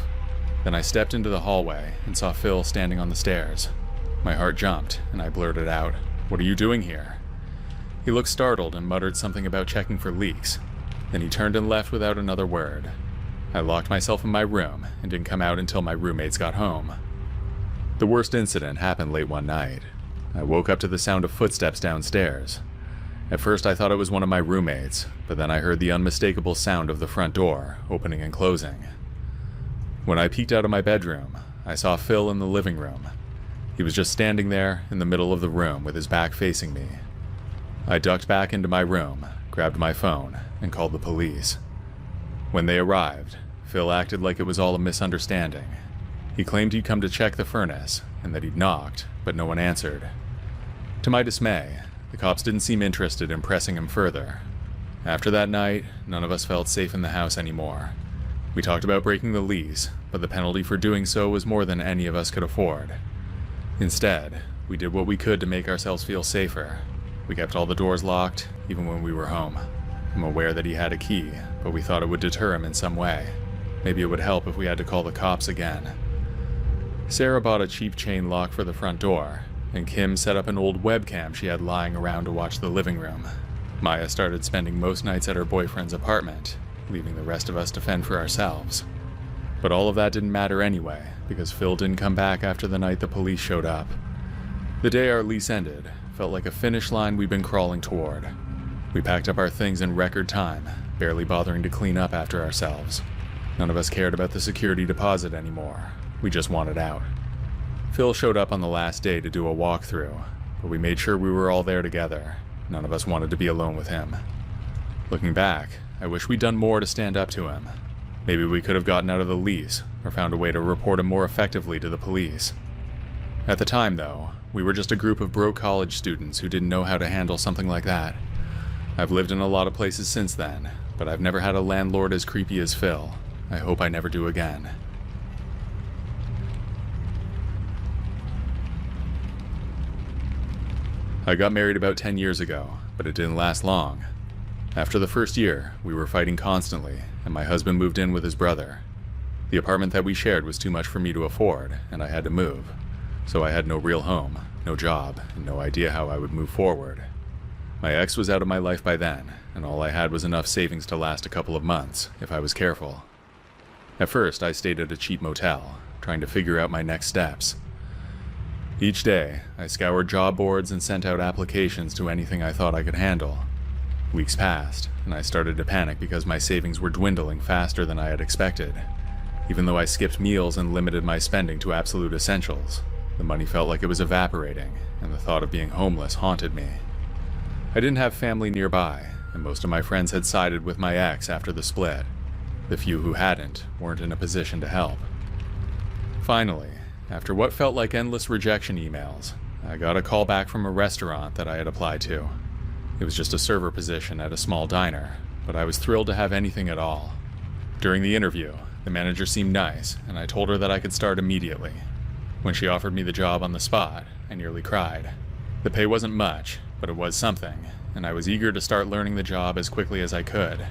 Speaker 1: Then I stepped into the hallway and saw Phil standing on the stairs. My heart jumped, and I blurted out, "What are you doing here?" He looked startled and muttered something about checking for leaks. Then he turned and left without another word. I locked myself in my room and didn't come out until my roommates got home. The worst incident happened late one night. I woke up to the sound of footsteps downstairs. At first I thought it was one of my roommates, but then I heard the unmistakable sound of the front door opening and closing. When I peeked out of my bedroom, I saw Phil in the living room. He was just standing there in the middle of the room with his back facing me. I ducked back into my room, grabbed my phone, and called the police. When they arrived, Phil acted like it was all a misunderstanding. He claimed he'd come to check the furnace, and that he'd knocked, but no one answered. To my dismay, the cops didn't seem interested in pressing him further. After that night, none of us felt safe in the house anymore. We talked about breaking the lease, but the penalty for doing so was more than any of us could afford. Instead, we did what we could to make ourselves feel safer. We kept all the doors locked, even when we were home. I'm aware that he had a key, but we thought it would deter him in some way. Maybe it would help if we had to call the cops again. Sarah bought a cheap chain lock for the front door, and Kim set up an old webcam she had lying around to watch the living room. Maya started spending most nights at her boyfriend's apartment, leaving the rest of us to fend for ourselves. But all of that didn't matter anyway, because Phil didn't come back after the night the police showed up. The day our lease ended felt like a finish line we'd been crawling toward. We packed up our things in record time, barely bothering to clean up after ourselves. None of us cared about the security deposit anymore. We just wanted out. Phil showed up on the last day to do a walkthrough, but we made sure we were all there together. None of us wanted to be alone with him. Looking back, I wish we'd done more to stand up to him. Maybe we could have gotten out of the lease, or found a way to report him more effectively to the police. At the time, though, we were just a group of broke college students who didn't know how to handle something like that. I've lived in a lot of places since then, but I've never had a landlord as creepy as Phil. I hope I never do again. I got married about 10 years ago, but it didn't last long. After the first year, we were fighting constantly, and my husband moved in with his brother. The apartment that we shared was too much for me to afford, and I had to move. So I had no real home, no job, and no idea how I would move forward. My ex was out of my life by then, and all I had was enough savings to last a couple of months, if I was careful. At first, I stayed at a cheap motel, trying to figure out my next steps. Each day, I scoured job boards and sent out applications to anything I thought I could handle. Weeks passed, and I started to panic because my savings were dwindling faster than I had expected. Even though I skipped meals and limited my spending to absolute essentials, the money felt like it was evaporating, and the thought of being homeless haunted me. I didn't have family nearby, and most of my friends had sided with my ex after the split. The few who hadn't weren't in a position to help. Finally, after what felt like endless rejection emails, I got a call back from a restaurant that I had applied to. It was just a server position at a small diner, but I was thrilled to have anything at all. During the interview, the manager seemed nice, and I told her that I could start immediately. When she offered me the job on the spot, I nearly cried. The pay wasn't much, but it was something, and I was eager to start learning the job as quickly as I could.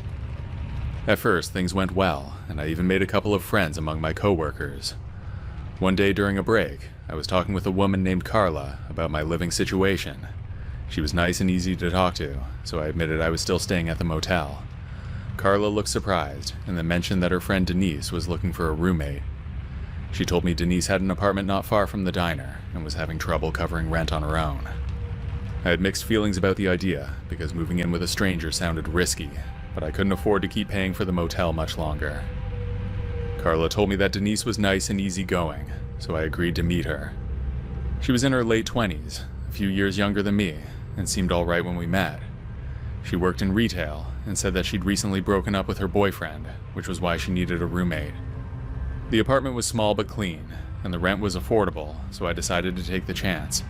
Speaker 1: At first, things went well, and I even made a couple of friends among my coworkers. One day during a break, I was talking with a woman named Carla about my living situation. She was nice and easy to talk to, so I admitted I was still staying at the motel. Carla looked surprised, and then mentioned that her friend Denise was looking for a roommate. She told me Denise had an apartment not far from the diner, and was having trouble covering rent on her own. I had mixed feelings about the idea, because moving in with a stranger sounded risky, but I couldn't afford to keep paying for the motel much longer. Carla told me that Denise was nice and easygoing, so I agreed to meet her. She was in her late 20s, a few years younger than me, and seemed alright when we met. She worked in retail, and said that she'd recently broken up with her boyfriend, which was why she needed a roommate. The apartment was small but clean, and the rent was affordable, so I decided to take the chance.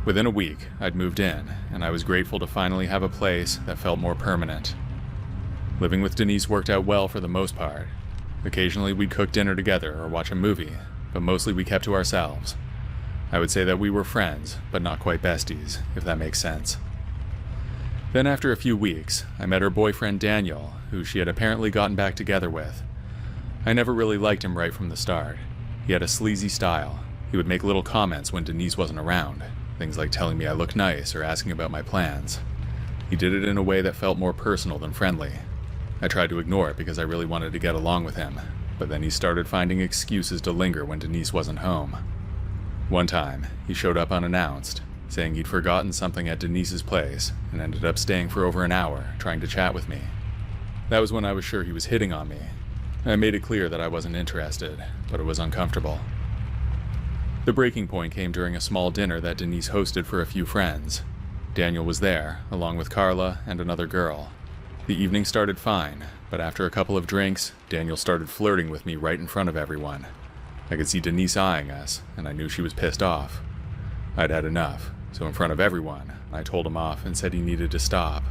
Speaker 1: Within a week, I'd moved in, and I was grateful to finally have a place that felt more permanent. Living with Denise worked out well for the most part. Occasionally we'd cook dinner together or watch a movie, but mostly we kept to ourselves. I would say that we were friends, but not quite besties, if that makes sense. Then after a few weeks, I met her boyfriend Daniel, who she had apparently gotten back together with. I never really liked him right from the start. He had a sleazy style. He would make little comments when Denise wasn't around, things like telling me I looked nice or asking about my plans. He did it in a way that felt more personal than friendly. I tried to ignore it because I really wanted to get along with him, but then he started finding excuses to linger when Denise wasn't home. One time, he showed up unannounced, saying he'd forgotten something at Denise's place and ended up staying for over an hour trying to chat with me. That was when I was sure he was hitting on me. I made it clear that I wasn't interested, but it was uncomfortable. The breaking point came during a small dinner that Denise hosted for a few friends. Daniel was there, along with Carla and another girl. The evening started fine, but after a couple of drinks, Daniel started flirting with me right in front of everyone. I could see Denise eyeing us, and I knew she was pissed off. I'd had enough, so in front of everyone, I told him off and said he needed to stop.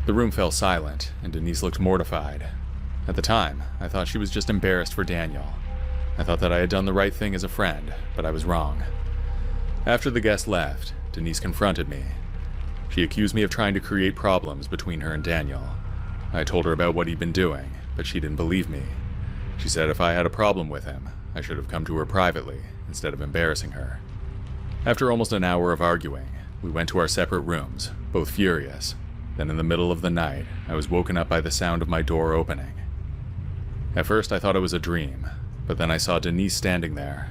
Speaker 1: The room fell silent, and Denise looked mortified. At the time, I thought she was just embarrassed for Daniel. I thought that I had done the right thing as a friend, but I was wrong. After the guest left, Denise confronted me. She accused me of trying to create problems between her and Daniel. I told her about what he'd been doing, but she didn't believe me. She said if I had a problem with him, I should have come to her privately, instead of embarrassing her. After almost an hour of arguing, we went to our separate rooms, both furious. Then in the middle of the night, I was woken up by the sound of my door opening. At first I thought it was a dream, but then I saw Denise standing there.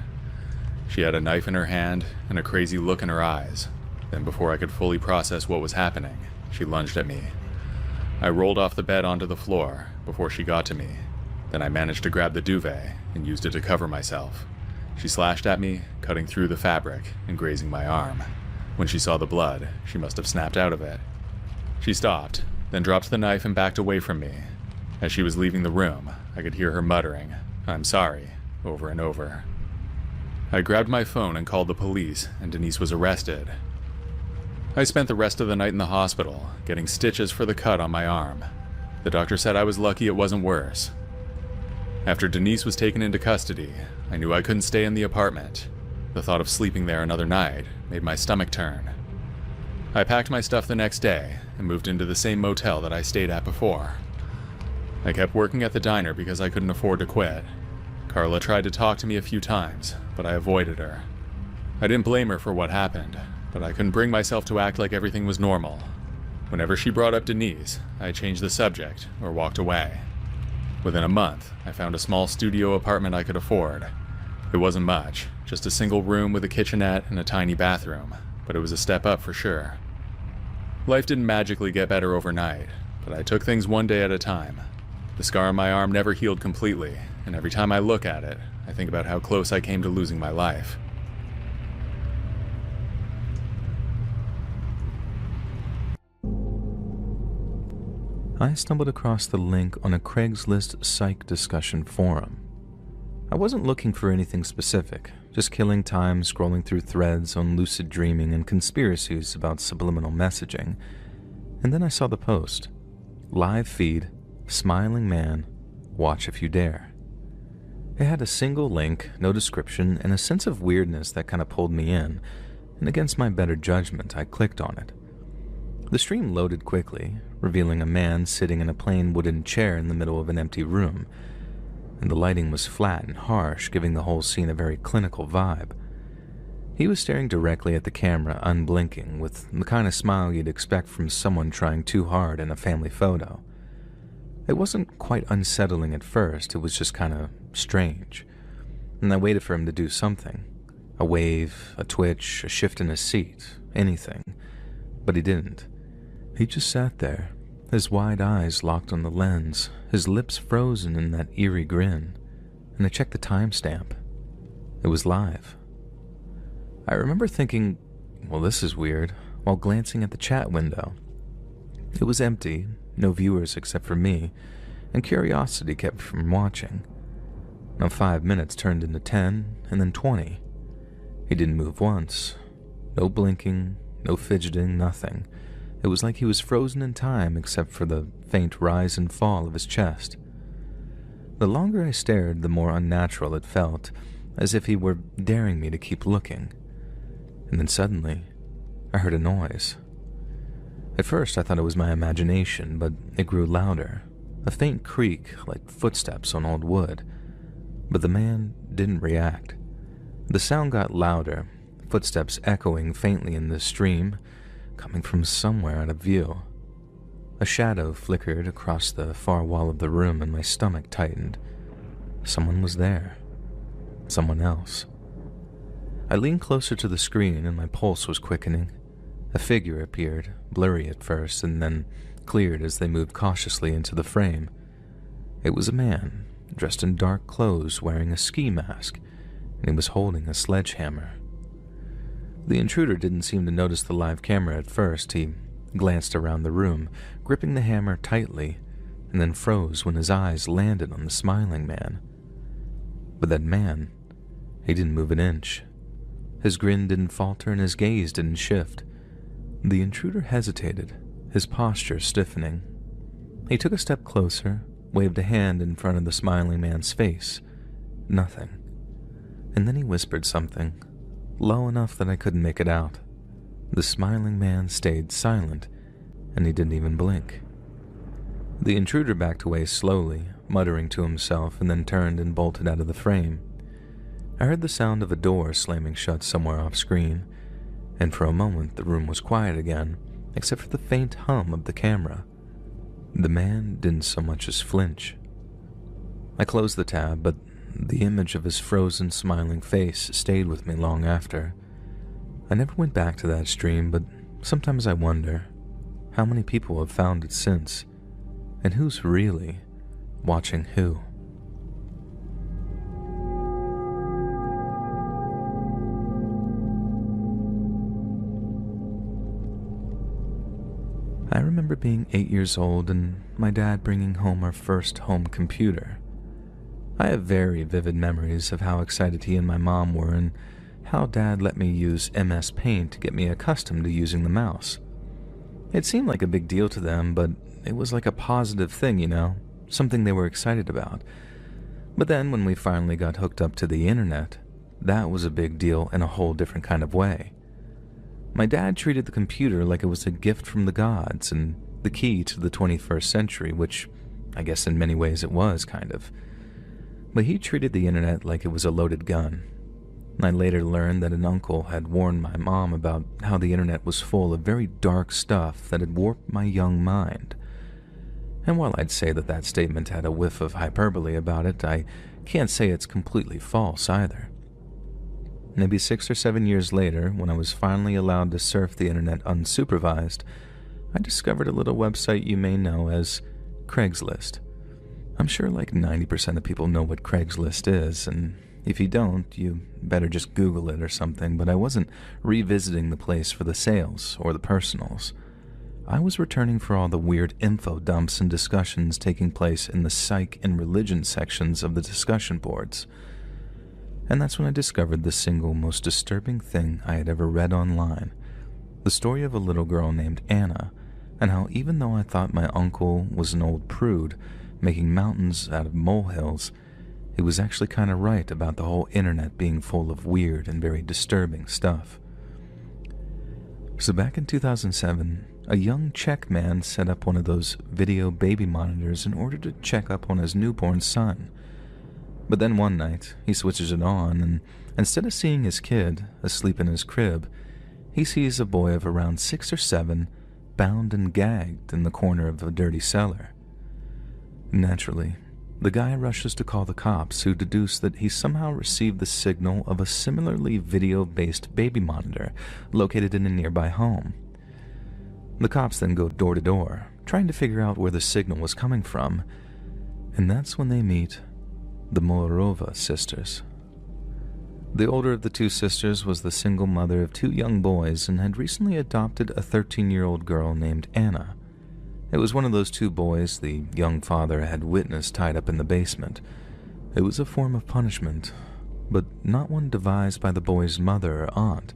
Speaker 1: She had a knife in her hand and a crazy look in her eyes. Then before I could fully process what was happening, she lunged at me. I rolled off the bed onto the floor before she got to me. Then I managed to grab the duvet and used it to cover myself. She slashed at me, cutting through the fabric and grazing my arm. When she saw the blood, she must have snapped out of it. She stopped, then dropped the knife and backed away from me. As she was leaving the room, I could hear her muttering, "I'm sorry," over and over. I grabbed my phone and called the police, and Denise was arrested. I spent the rest of the night in the hospital, getting stitches for the cut on my arm. The doctor said I was lucky it wasn't worse. After Denise was taken into custody, I knew I couldn't stay in the apartment. The thought of sleeping there another night made my stomach turn. I packed my stuff the next day and moved into the same motel that I stayed at before. I kept working at the diner because I couldn't afford to quit. Carla tried to talk to me a few times, but I avoided her. I didn't blame her for what happened, but I couldn't bring myself to act like everything was normal. Whenever she brought up Denise, I changed the subject or walked away. Within a month, I found a small studio apartment I could afford. It wasn't much, just a single room with a kitchenette and a tiny bathroom, but it was a step up for sure. Life didn't magically get better overnight, but I took things one day at a time. The scar on my arm never healed completely, and every time I look at it, I think about how close I came to losing my life.
Speaker 3: I stumbled across the link on a Craigslist psych discussion forum. I wasn't looking for anything specific, just killing time scrolling through threads on lucid dreaming and conspiracies about subliminal messaging. And then I saw the post. Live feed, smiling man, watch if you dare. It had a single link, no description, and a sense of weirdness that kind of pulled me in, and against my better judgment, I clicked on it. The stream loaded quickly, revealing a man sitting in a plain wooden chair in the middle of an empty room, and the lighting was flat and harsh, giving the whole scene a very clinical vibe. He was staring directly at the camera, unblinking, with the kind of smile you'd expect from someone trying too hard in a family photo. It wasn't quite unsettling at first, it was just kind of strange, and I waited for him to do something. A wave, a twitch, a shift in his seat, anything. But he didn't. He just sat there, his wide eyes locked on the lens, his lips frozen in that eerie grin, and I checked the timestamp. It was live. I remember thinking, well, this is weird, while glancing at the chat window. It was empty, no viewers except for me, and curiosity kept me from watching. Now 5 minutes turned into 10, and then 20. He didn't move once. No blinking, no fidgeting, nothing. It was like he was frozen in time except for the faint rise and fall of his chest. The longer I stared, the more unnatural it felt, as if he were daring me to keep looking. And then suddenly, I heard a noise. At first I thought it was my imagination, but it grew louder, a faint creak like footsteps on old wood. But the man didn't react. The sound got louder, footsteps echoing faintly in the stream, coming from somewhere out of view. A shadow flickered across the far wall of the room and my stomach tightened. Someone was there. Someone else. I leaned closer to the screen and my pulse was quickening. A figure appeared, blurry at first, and then cleared as they moved cautiously into the frame. It was a man, dressed in dark clothes, wearing a ski mask, and he was holding a sledgehammer. The intruder didn't seem to notice the live camera at first. He glanced around the room, gripping the hammer tightly, and then froze when his eyes landed on the smiling man. But that man, he didn't move an inch. His grin didn't falter and his gaze didn't shift. The intruder hesitated, his posture stiffening. He took a step closer, waved a hand in front of the smiling man's face. Nothing. And then he whispered something, low enough that I couldn't make it out. The smiling man stayed silent, and he didn't even blink. The intruder backed away slowly, muttering to himself, and then turned and bolted out of the frame. I heard the sound of a door slamming shut somewhere off-screen, and for a moment the room was quiet again, except for the faint hum of the camera. The man didn't so much as flinch. I closed the tab, but the image of his frozen, smiling face stayed with me long after. I never went back to that stream, but sometimes I wonder how many people have found it since, and who's really watching who. I remember being 8 years old and my dad bringing home our first home computer. I have very vivid memories of how excited he and my mom were and how Dad let me use MS Paint to get me accustomed to using the mouse. It seemed like a big deal to them, but it was like a positive thing, you know, something they were excited about. But then when we finally got hooked up to the internet, that was a big deal in a whole different kind of way. My dad treated the computer like it was a gift from the gods and the key to the 21st century, which I guess in many ways it was, kind of. But he treated the internet like it was a loaded gun. I later learned that an uncle had warned my mom about how the internet was full of very dark stuff that had warped my young mind. And while I'd say that that statement had a whiff of hyperbole about it, I can't say it's completely false either. Maybe 6 or 7 years later, when I was finally allowed to surf the internet unsupervised, I discovered a little website you may know as Craigslist. I'm sure like 90% of people know what Craigslist is, and if you don't, you better just Google it or something, but I wasn't revisiting the place for the sales or the personals. I was returning for all the weird info dumps and discussions taking place in the psych and religion sections of the discussion boards. And that's when I discovered the single most disturbing thing I had ever read online. The story of a little girl named Anna, and how even though I thought my uncle was an old prude making mountains out of molehills, he was actually kind of right about the whole internet being full of weird and very disturbing stuff. So back in 2007, a young Czech man set up one of those video baby monitors in order to check up on his newborn son. But then one night, he switches it on, and instead of seeing his kid asleep in his crib, he sees a boy of around 6 or 7 bound and gagged in the corner of a dirty cellar. Naturally, the guy rushes to call the cops, who deduce that he somehow received the signal of a similarly video-based baby monitor located in a nearby home. The cops then go door to door, trying to figure out where the signal was coming from, and that's when they meet the Moorova sisters. The older of the two sisters was the single mother of 2 young boys and had recently adopted a 13-year-old girl named Anna. It was one of those 2 boys the young father had witnessed tied up in the basement. It was a form of punishment, but not one devised by the boy's mother or aunt.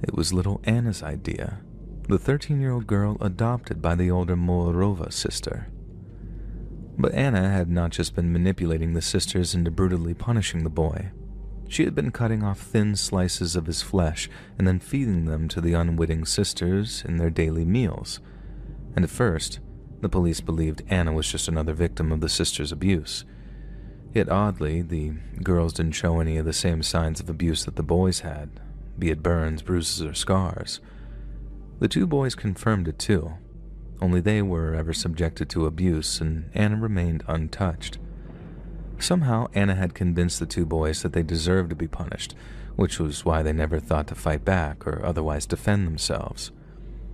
Speaker 3: It was little Anna's idea, the 13-year-old girl adopted by the older Moorova sister. But Anna had not just been manipulating the sisters into brutally punishing the boy. She had been cutting off thin slices of his flesh and then feeding them to the unwitting sisters in their daily meals. And at first, the police believed Anna was just another victim of the sisters' abuse. Yet oddly, the girls didn't show any of the same signs of abuse that the boys had, be it burns, bruises, or scars. The 2 boys confirmed it too, only they were ever subjected to abuse and Anna remained untouched. Somehow, Anna had convinced the 2 boys that they deserved to be punished, which was why they never thought to fight back or otherwise defend themselves.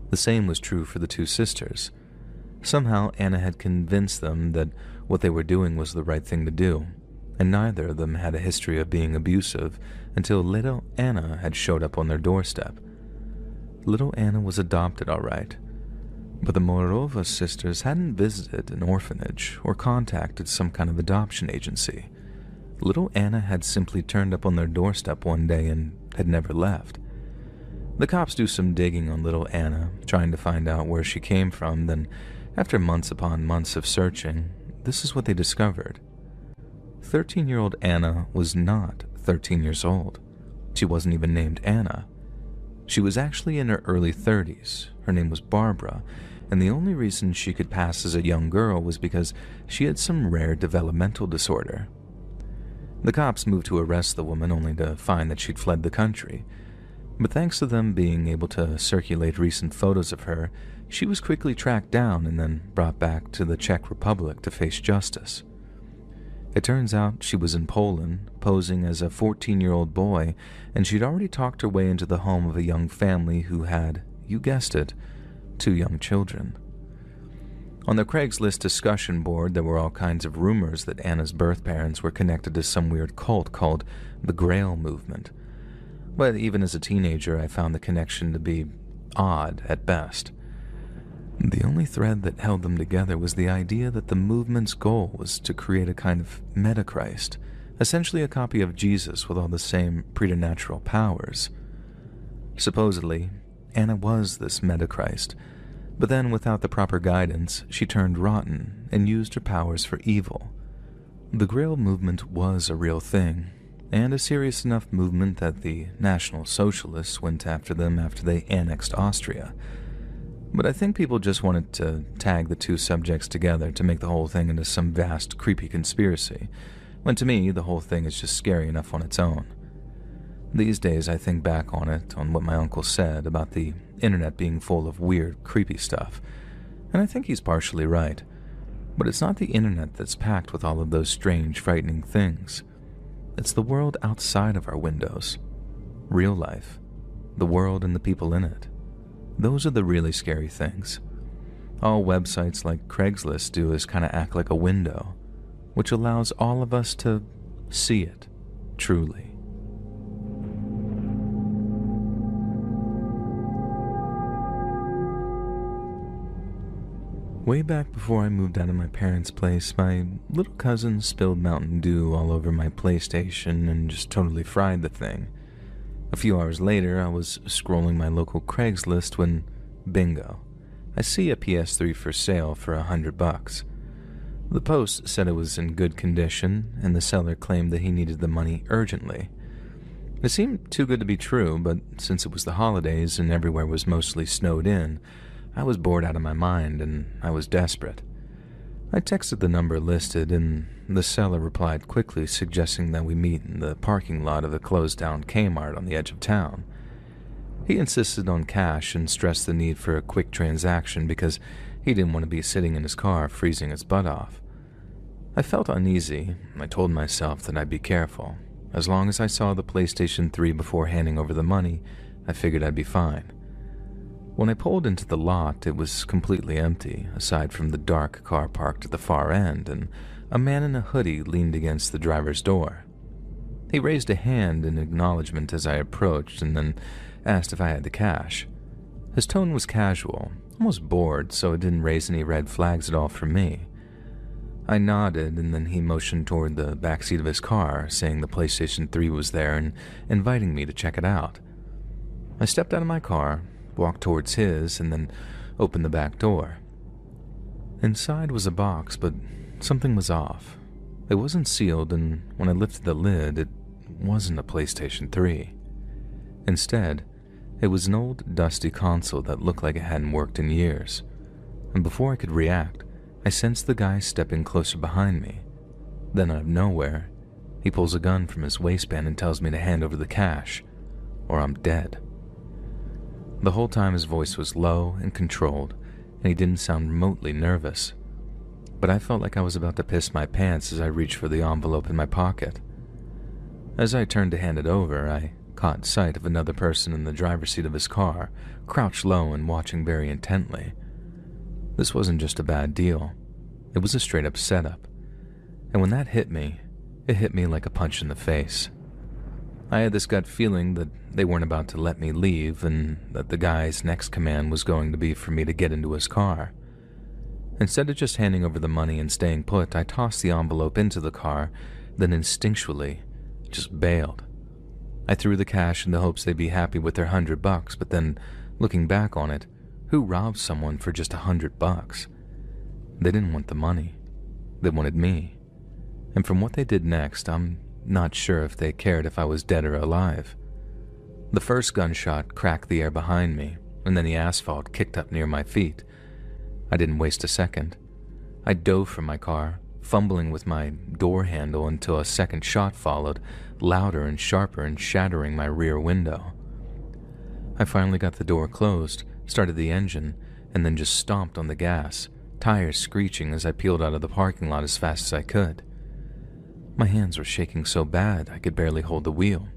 Speaker 3: The same was true for the 2 sisters. Somehow, Anna had convinced them that what they were doing was the right thing to do, and neither of them had a history of being abusive until little Anna had showed up on their doorstep. Little Anna was adopted, all right, but the Moorova sisters hadn't visited an orphanage or contacted some kind of adoption agency. Little Anna had simply turned up on their doorstep one day and had never left. The cops do some digging on little Anna, trying to find out where she came from, then after months upon months of searching, this is what they discovered. 13-year-old Anna was not 13 years old. She wasn't even named Anna. She was actually in her early 30s. Her name was Barbara, and the only reason she could pass as a young girl was because she had some rare developmental disorder. The cops moved to arrest the woman only to find that she'd fled the country. But thanks to them being able to circulate recent photos of her, she was quickly tracked down and then brought back to the Czech Republic to face justice. It turns out she was in Poland, posing as a 14-year-old boy, and she'd already talked her way into the home of a young family who had, you guessed it, 2 young children. On the Craigslist discussion board, there were all kinds of rumors that Anna's birth parents were connected to some weird cult called the Grail Movement. But even as a teenager, I found the connection to be odd at best. The only thread that held them together was the idea that the movement's goal was to create a kind of meta-Christ, essentially a copy of Jesus with all the same preternatural powers. Supposedly, Anna was this meta-Christ, but then without the proper guidance, she turned rotten and used her powers for evil. The Grail movement was a real thing, and a serious enough movement that the National Socialists went after them after they annexed Austria. But I think people just wanted to tag the 2 subjects together to make the whole thing into some vast, creepy conspiracy, when to me, the whole thing is just scary enough on its own. These days, I think back on it, on what my uncle said about the internet being full of weird, creepy stuff, and I think he's partially right. But it's not the internet that's packed with all of those strange, frightening things. It's the world outside of our windows. Real life. The world and the people in it. Those are the really scary things. All websites like Craigslist do is kind of act like a window. which allows all of us to see it truly. Way back before I moved out of my parents' place, my little cousin spilled Mountain Dew all over my PlayStation and just totally fried the thing. A few hours later, I was scrolling my local Craigslist when, bingo, I see a PS3 for sale for $100. The post said it was in good condition, and the seller claimed that he needed the money urgently. It seemed too good to be true, but since it was the holidays and everywhere was mostly snowed in, I was bored out of my mind, and I was desperate. I texted the number listed, and the seller replied quickly, suggesting that we meet in the parking lot of a closed-down Kmart on the edge of town. He insisted on cash and stressed the need for a quick transaction because he didn't want to be sitting in his car freezing his butt off. I felt uneasy. I told myself that I'd be careful. As long as I saw the PlayStation 3 before handing over the money, I figured I'd be fine. When I pulled into the lot, it was completely empty, aside from the dark car parked at the far end, and a man in a hoodie leaned against the driver's door. He raised a hand in acknowledgement as I approached, and then asked if I had the cash. His tone was casual, almost bored, so it didn't raise any red flags at all for me. I nodded, and then he motioned toward the backseat of his car, saying the PlayStation 3 was there and inviting me to check it out. I stepped out of my car, walked towards his, and then opened the back door. Inside was a box, but something was off. It wasn't sealed, and when I lifted the lid, it wasn't a PlayStation 3. Instead, it was an old, dusty console that looked like it hadn't worked in years. And before I could react, I sensed the guy stepping closer behind me. Then out of nowhere, he pulls a gun from his waistband and tells me to hand over the cash, or I'm dead. The whole time his voice was low and controlled, and he didn't sound remotely nervous. But I felt like I was about to piss my pants as I reached for the envelope in my pocket. As I turned to hand it over, I caught sight of another person in the driver's seat of his car, crouched low and watching very intently. This wasn't just a bad deal. It was a straight-up setup. And when that hit me, it hit me like a punch in the face. I had this gut feeling that they weren't about to let me leave and that the guy's next command was going to be for me to get into his car. Instead of just handing over the money and staying put, I tossed the envelope into the car, then instinctually just bailed. I threw the cash in the hopes they'd be happy with their $100, but then, looking back on it, who robbed someone for just $100? They didn't want the money. They wanted me. And from what they did next, I'm not sure if they cared if I was dead or alive. The first gunshot cracked the air behind me, and then the asphalt kicked up near my feet. I didn't waste a second. I dove from my car, fumbling with my door handle until a second shot followed, louder and sharper and shattering my rear window. I finally got the door closed, started the engine, and then just stomped on the gas, tires screeching as I peeled out of the parking lot as fast as I could. My hands were shaking so bad I could barely hold the wheel.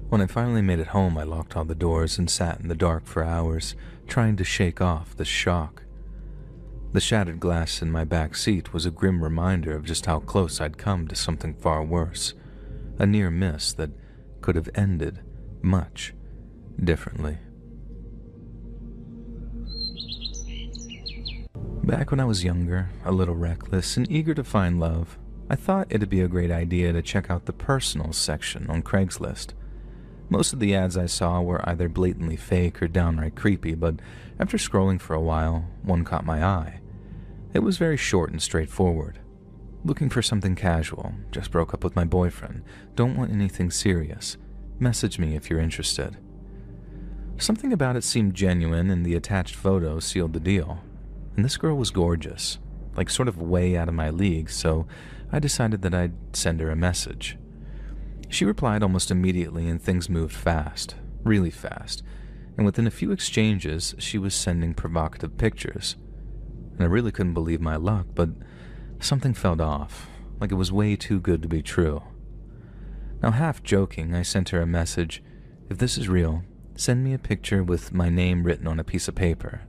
Speaker 3: When I finally made it home, I locked all the doors and sat in the dark for hours, trying to shake off the shock. The shattered glass in my back seat was a grim reminder of just how close I'd come to something far worse, a near miss that could have ended much differently. Back when I was younger, a little reckless, and eager to find love, I thought it'd be a great idea to check out the personal section on Craigslist. Most of the ads I saw were either blatantly fake or downright creepy, but after scrolling for a while, one caught my eye. It was very short and straightforward. Looking for something casual, just broke up with my boyfriend, don't want anything serious, message me if you're interested. Something about it seemed genuine, and the attached photo sealed the deal. And this girl was gorgeous, like sort of way out of my league, so I decided that I'd send her a message. She replied almost immediately, and things moved fast, really fast, and within a few exchanges, she was sending provocative pictures. And I really couldn't believe my luck, but something felt off, like it was way too good to be true. Now, half joking, I sent her a message, "If this is real, send me a picture with my name written on a piece of paper."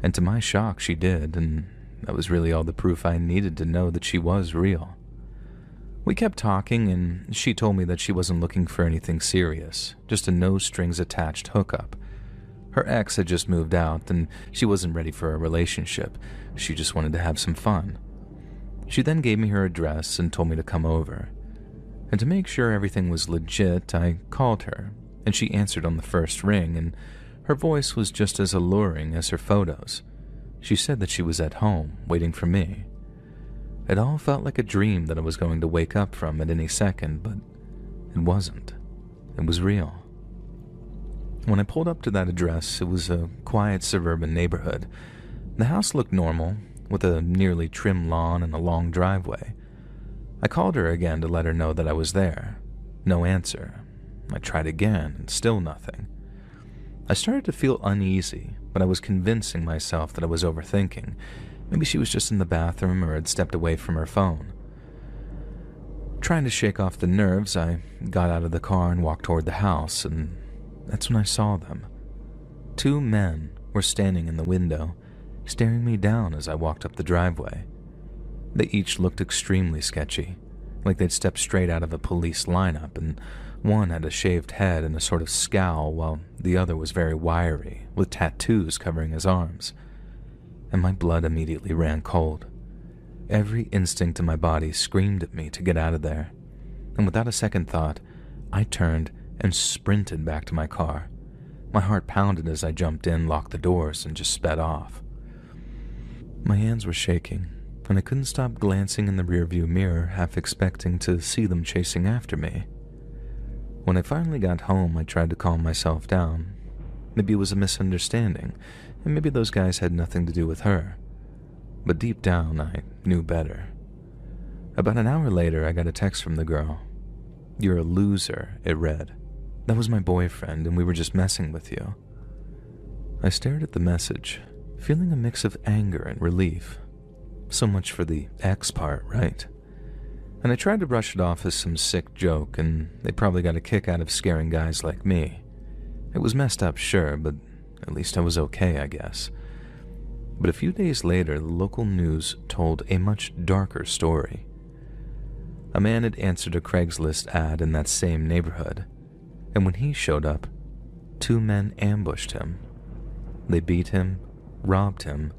Speaker 3: And to my shock, she did, and that was really all the proof I needed to know that she was real. We kept talking, and she told me that she wasn't looking for anything serious, just a no-strings-attached hookup. Her ex had just moved out, and she wasn't ready for a relationship. She just wanted to have some fun. She then gave me her address and told me to come over. And to make sure everything was legit, I called her, and she answered on the first ring, and her voice was just as alluring as her photos. She said that she was at home, waiting for me. It all felt like a dream that I was going to wake up from at any second, but it wasn't. It was real. When I pulled up to that address, it was a quiet suburban neighborhood. The house looked normal, with a nearly trim lawn and a long driveway. I called her again to let her know that I was there. No answer. I tried again, and still nothing. I started to feel uneasy, but I was convincing myself that I was overthinking. Maybe she was just in the bathroom or had stepped away from her phone. Trying to shake off the nerves, I got out of the car and walked toward the house, and that's when I saw them. 2 men were standing in the window, staring me down as I walked up the driveway. They each looked extremely sketchy, like they'd stepped straight out of a police lineup, and one had a shaved head and a sort of scowl, while the other was very wiry, with tattoos covering his arms. And my blood immediately ran cold. Every instinct in my body screamed at me to get out of there, and without a second thought, I turned and sprinted back to my car. My heart pounded as I jumped in, locked the doors, and just sped off. My hands were shaking, and I couldn't stop glancing in the rearview mirror, half expecting to see them chasing after me. When I finally got home, I tried to calm myself down. Maybe it was a misunderstanding, and maybe those guys had nothing to do with her. But deep down, I knew better. About an hour later, I got a text from the girl. "You're a loser," it read. "That was my boyfriend, and we were just messing with you." I stared at the message, feeling a mix of anger and relief. So much for the ex part, right? And I tried to brush it off as some sick joke, and they probably got a kick out of scaring guys like me. It was messed up, sure, but at least I was okay, I guess. But a few days later, the local news told a much darker story. A man had answered a Craigslist ad in that same neighborhood, and when he showed up, 2 men ambushed him. They beat him, robbed him,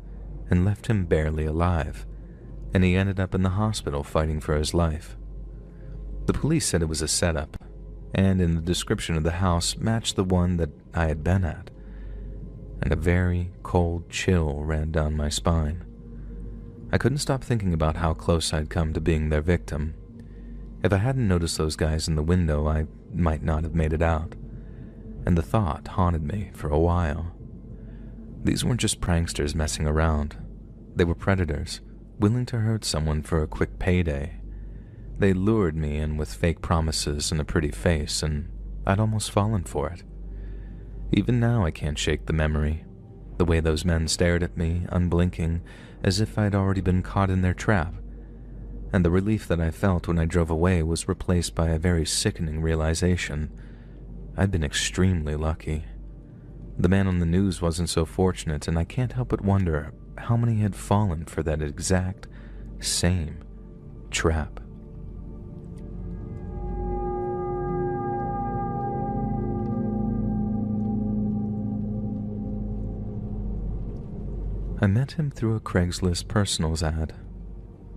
Speaker 3: and left him barely alive, and he ended up in the hospital fighting for his life. The police said it was a setup, and in the description of the house matched the one that I had been at, and a very cold chill ran down my spine. I couldn't stop thinking about how close I'd come to being their victim. If I hadn't noticed those guys in the window, I might not have made it out, and the thought haunted me for a while. These weren't just pranksters messing around. They were predators, willing to hurt someone for a quick payday. They lured me in with fake promises and a pretty face, and I'd almost fallen for it. Even now I can't shake the memory. The way those men stared at me, unblinking, as if I'd already been caught in their trap. And the relief that I felt when I drove away was replaced by a very sickening realization. I'd been extremely lucky. The man on the news wasn't so fortunate, and I can't help but wonder how many had fallen for that exact same trap. I met him through a Craigslist personals ad.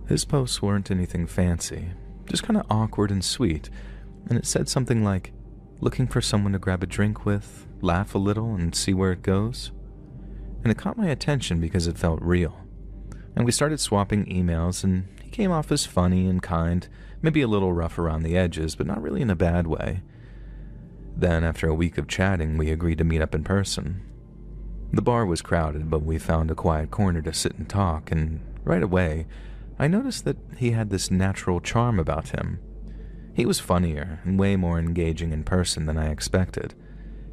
Speaker 3: His posts weren't anything fancy, just kind of awkward and sweet, and it said something like, "Looking for someone to grab a drink with, laugh a little, and see where it goes?" And it caught my attention because it felt real. And we started swapping emails, and he came off as funny and kind, maybe a little rough around the edges, but not really in a bad way. Then, after a week of chatting, we agreed to meet up in person. The bar was crowded, but we found a quiet corner to sit and talk, and right away, I noticed that he had this natural charm about him. He was funnier and way more engaging in person than I expected.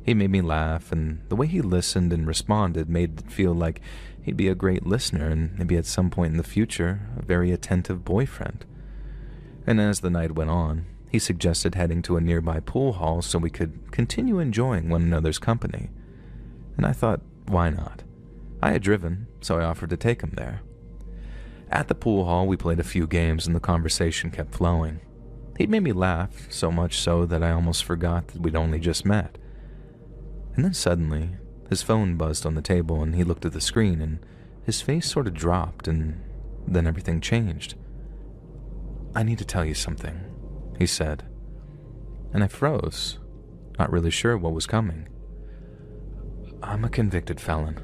Speaker 3: He made me laugh, and the way he listened and responded made it feel like he'd be a great listener and maybe at some point in the future, a very attentive boyfriend. And as the night went on, he suggested heading to a nearby pool hall so we could continue enjoying one another's company. And I thought, why not? I had driven, so I offered to take him there. At the pool hall, we played a few games and the conversation kept flowing. He'd made me laugh, so much so that I almost forgot that we'd only just met. And then suddenly, his phone buzzed on the table and he looked at the screen and his face sort of dropped and then everything changed. "I need to tell you something," he said. And I froze, not really sure what was coming. "I'm a convicted felon,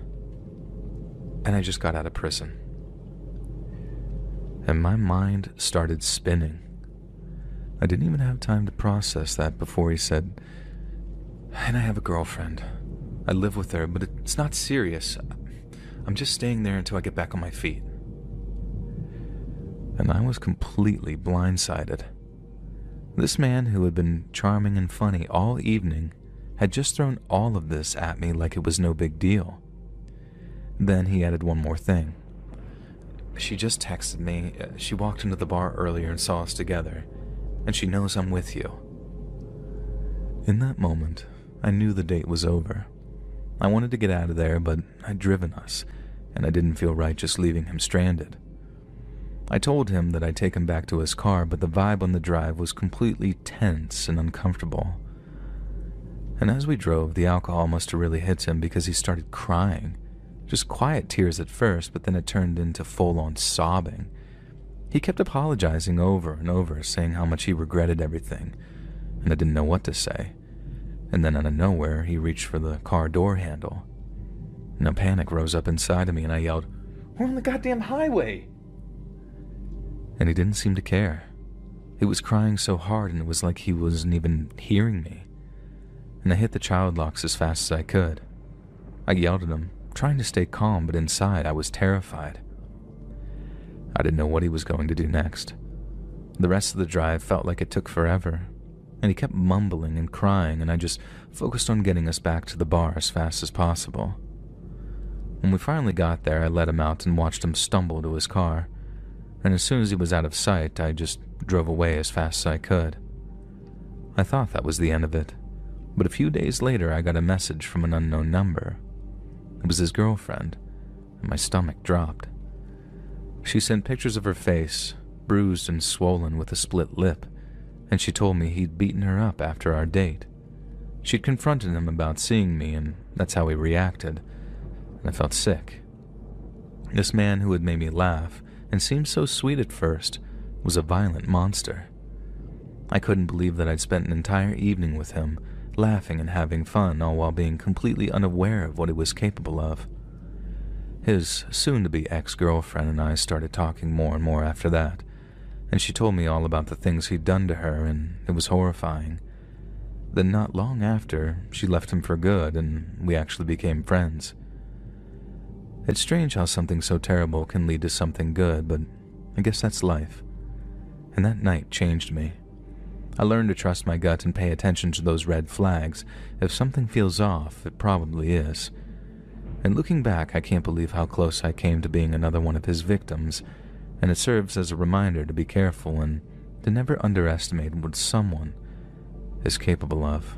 Speaker 3: and I just got out of prison." And my mind started spinning. I didn't even have time to process that before he said, "And I have a girlfriend. I live with her, but it's not serious. I'm just staying there until I get back on my feet." And I was completely blindsided. This man who had been charming and funny all evening had just thrown all of this at me like it was no big deal. Then he added one more thing. "She just texted me. She walked into the bar earlier and saw us together, and she knows I'm with you." In that moment, I knew the date was over. I wanted to get out of there, but I'd driven us, and I didn't feel right just leaving him stranded. I told him that I'd take him back to his car, but the vibe on the drive was completely tense and uncomfortable. And as we drove, the alcohol must have really hit him because he started crying. Just quiet tears at first, but then it turned into full-on sobbing. He kept apologizing over and over, saying how much he regretted everything, and I didn't know what to say. And then out of nowhere, he reached for the car door handle. And a panic rose up inside of me, and I yelled, "We're on the goddamn highway!" And he didn't seem to care. He was crying so hard, and it was like he wasn't even hearing me. And I hit the child locks as fast as I could. I yelled at him, trying to stay calm, but inside I was terrified. I didn't know what he was going to do next. The rest of the drive felt like it took forever, and he kept mumbling and crying, and I just focused on getting us back to the bar as fast as possible. When we finally got there, I let him out and watched him stumble to his car, and as soon as he was out of sight, I just drove away as fast as I could. I thought that was the end of it, but a few days later I got a message from an unknown number. It was his girlfriend, and my stomach dropped. She sent pictures of her face, bruised and swollen with a split lip, and she told me he'd beaten her up after our date. She'd confronted him about seeing me, and that's how he reacted, and I felt sick. This man who had made me laugh and seemed so sweet at first was a violent monster. I couldn't believe that I'd spent an entire evening with him, laughing and having fun, all while being completely unaware of what he was capable of. His soon-to-be ex-girlfriend and I started talking more and more after that, and she told me all about the things he'd done to her, and it was horrifying. Then not long after, she left him for good, and we actually became friends. It's strange how something so terrible can lead to something good, but I guess that's life. And that night changed me. I learned to trust my gut and pay attention to those red flags. If something feels off, it probably is. And looking back, I can't believe how close I came to being another one of his victims, and it serves as a reminder to be careful and to never underestimate what someone is capable of.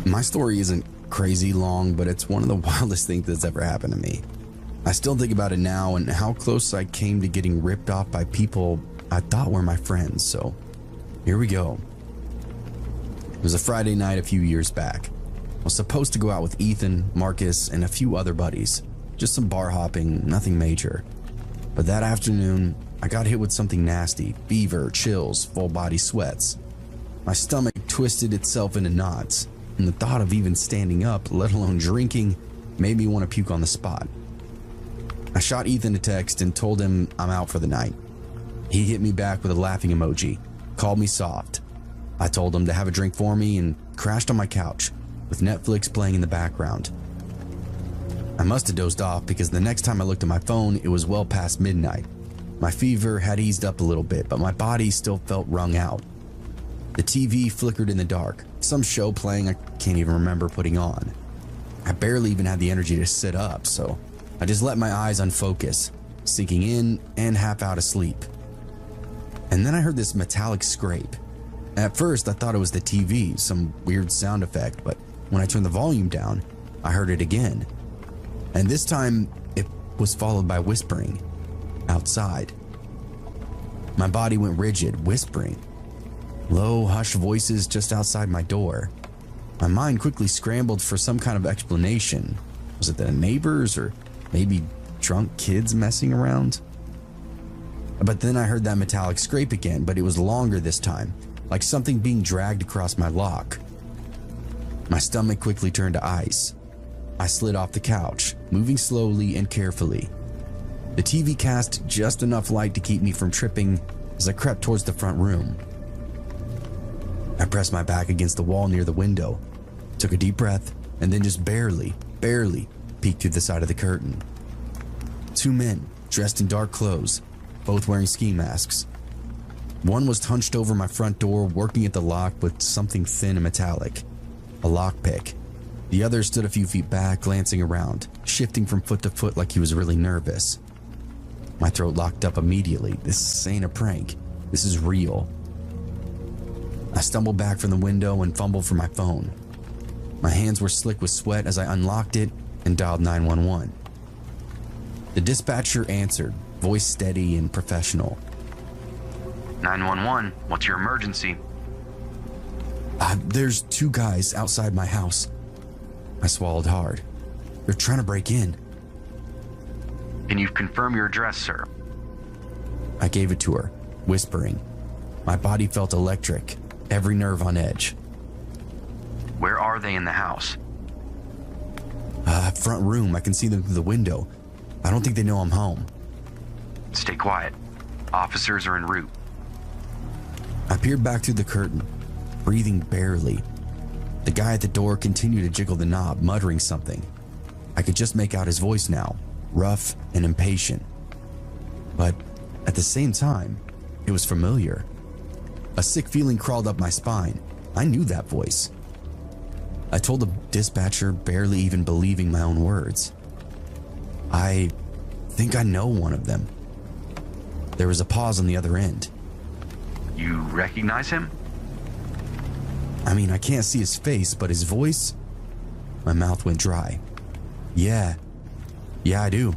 Speaker 4: My story isn't crazy long, but it's one of the wildest things that's ever happened to me. I still think about it now and how close I came to getting ripped off by people I thought were my friends, so here we go. It was a Friday night a few years back. I was supposed to go out with Ethan, Marcus, and a few other buddies. Just some bar hopping, nothing major. But that afternoon, I got hit with something nasty, fever, chills, full body sweats. My stomach twisted itself into knots, and the thought of even standing up, let alone drinking, made me want to puke on the spot. I shot Ethan a text and told him I'm out for the night. He hit me back with a laughing emoji, called me soft. I told him to have a drink for me and crashed on my couch, with Netflix playing in the background. I must have dozed off because the next time I looked at my phone, it was well past midnight. My fever had eased up a little bit, but my body still felt wrung out. The TV flickered in the dark, some show playing I can't even remember putting on. I barely even had the energy to sit up, so I just let my eyes unfocus, sinking in and half out of sleep. And then I heard this metallic scrape. At first, I thought it was the TV, some weird sound effect, but when I turned the volume down, I heard it again. And this time, it was followed by whispering outside. My body went rigid, whispering. Low, hushed voices just outside my door. My mind quickly scrambled for some kind of explanation. Was it the neighbors or maybe drunk kids messing around? But then I heard that metallic scrape again, but it was longer this time, like something being dragged across my lock. My stomach quickly turned to ice. I slid off the couch, moving slowly and carefully. The TV cast just enough light to keep me from tripping as I crept towards the front room. I pressed my back against the wall near the window, took a deep breath, and then just barely peeked through the side of the curtain. Two men, dressed in dark clothes, both wearing ski masks. One was hunched over my front door, working at the lock with something thin and metallic, a lockpick. The other stood a few feet back, glancing around, shifting from foot to foot like he was really nervous. My throat locked up immediately. This ain't a prank. This is real. I stumbled back from the window and fumbled for my phone. My hands were slick with sweat as I unlocked it and dialed 911. The dispatcher answered, voice steady and professional.
Speaker 5: 911, what's your emergency?
Speaker 4: There's two guys outside my house. I swallowed hard. They're trying to break in.
Speaker 5: Can you confirm your address, sir?
Speaker 4: I gave it to her, whispering. My body felt electric, every nerve on edge.
Speaker 5: Where are they in the house?
Speaker 4: Front room. I can see them through the window. I don't think they know I'm home.
Speaker 5: Stay quiet. Officers are en route.
Speaker 4: I peered back through the curtain, breathing barely. The guy at the door continued to jiggle the knob, muttering something. I could just make out his voice now, rough and impatient. But at the same time, it was familiar. A sick feeling crawled up my spine. I knew that voice. I told the dispatcher, barely even believing my own words. I think I know one of them. There was a pause on the other end.
Speaker 5: You recognize him?
Speaker 4: I mean, I can't see his face, but his voice? My mouth went dry. Yeah, I do.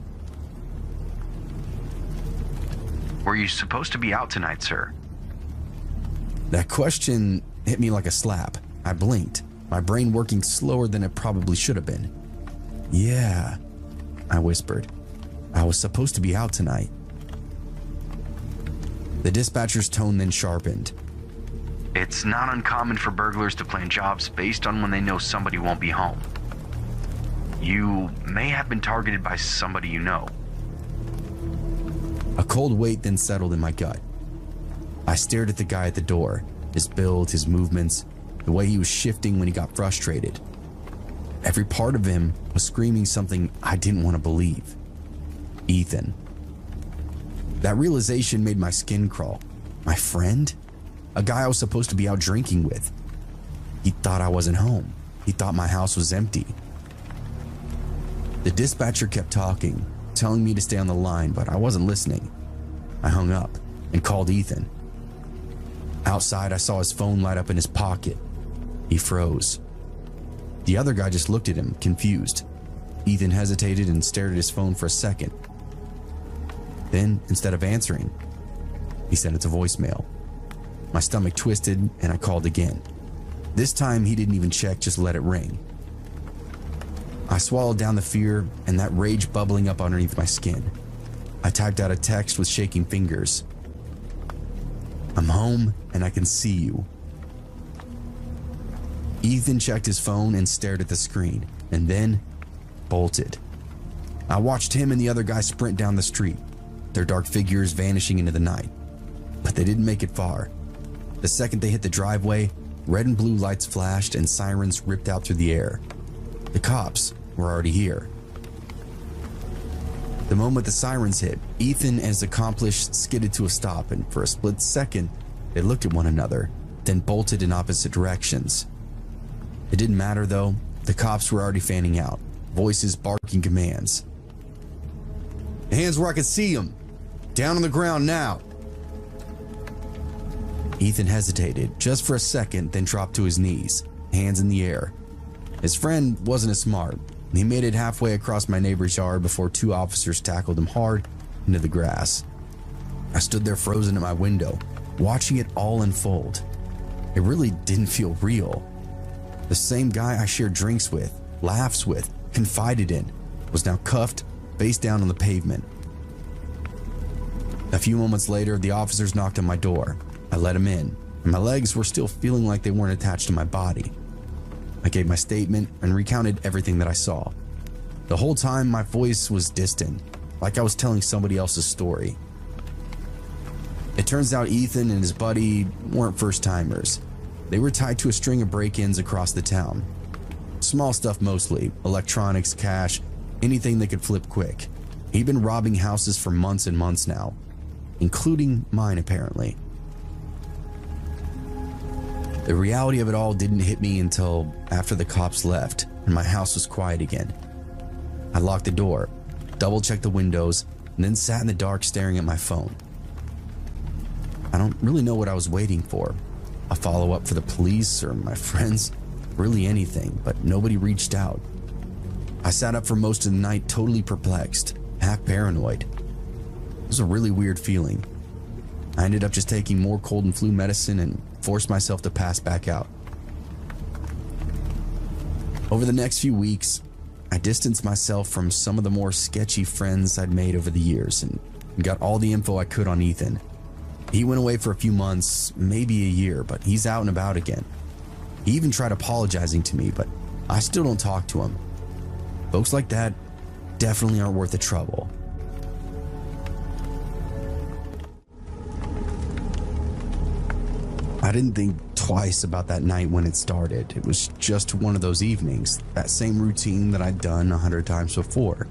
Speaker 5: Were you supposed to be out tonight, sir?
Speaker 4: That question hit me like a slap. I blinked, my brain working slower than it probably should have been. Yeah, I whispered. I was supposed to be out tonight. The dispatcher's tone then sharpened.
Speaker 5: It's not uncommon for burglars to plan jobs based on when they know somebody won't be home. You may have been targeted by somebody you know.
Speaker 4: A cold weight then settled in my gut. I stared at the guy at the door, his build, his movements, the way he was shifting when he got frustrated. Every part of him was screaming something I didn't want to believe. Ethan. That realization made my skin crawl. My friend? A guy I was supposed to be out drinking with. He thought I wasn't home. He thought my house was empty. The dispatcher kept talking, telling me to stay on the line, but I wasn't listening. I hung up and called Ethan. Outside, I saw his phone light up in his pocket. He froze. The other guy just looked at him, confused. Ethan hesitated and stared at his phone for a second. Then, instead of answering, he sent it to voicemail. My stomach twisted and I called again. This time, he didn't even check, just let it ring. I swallowed down the fear and that rage bubbling up underneath my skin. I typed out a text with shaking fingers. I'm home and I can see you. Ethan checked his phone and stared at the screen, and then bolted. I watched him and the other guy sprint down the street, their dark figures vanishing into the night. But they didn't make it far. The second they hit the driveway, red and blue lights flashed and sirens ripped out through the air. The cops were already here. The moment the sirens hit, Ethan and his accomplice skidded to a stop, and for a split second, they looked at one another, then bolted in opposite directions. It didn't matter though, the cops were already fanning out, voices barking commands. Hands where I can see them! Down on the ground now! Ethan hesitated just for a second, then dropped to his knees, hands in the air. His friend wasn't as smart. He made it halfway across my neighbor's yard before 2 officers tackled him hard into the grass. I stood there frozen at my window, watching it all unfold. It really didn't feel real. The same guy I shared drinks with, laughs with, confided in, was now cuffed, face down on the pavement. A few moments later, the officers knocked on my door. I let him in, and my legs were still feeling like they weren't attached to my body. I gave my statement and recounted everything that I saw. The whole time, my voice was distant, like I was telling somebody else's story. It turns out Ethan and his buddy weren't first-timers. They were tied to a string of break-ins across the town. Small stuff mostly, electronics, cash, anything that could flip quick. He'd been robbing houses for months and months now, including mine apparently. The reality of it all didn't hit me until after the cops left and my house was quiet again. I locked the door, double-checked the windows, and then sat in the dark staring at my phone. I don't really know what I was waiting for. A follow-up for the police or my friends, really anything, but nobody reached out. I sat up for most of the night totally perplexed, half paranoid. It was a really weird feeling. I ended up just taking more cold and flu medicine and forced myself to pass back out. Over the next few weeks, I distanced myself from some of the more sketchy friends I'd made over the years and got all the info I could on Ethan. He went away for a few months, maybe a year, but he's out and about again. He even tried apologizing to me, but I still don't talk to him. Folks like that definitely aren't worth the trouble. I didn't think twice about that night when it started. It was just one of those evenings, that same routine that I'd done 100 times before.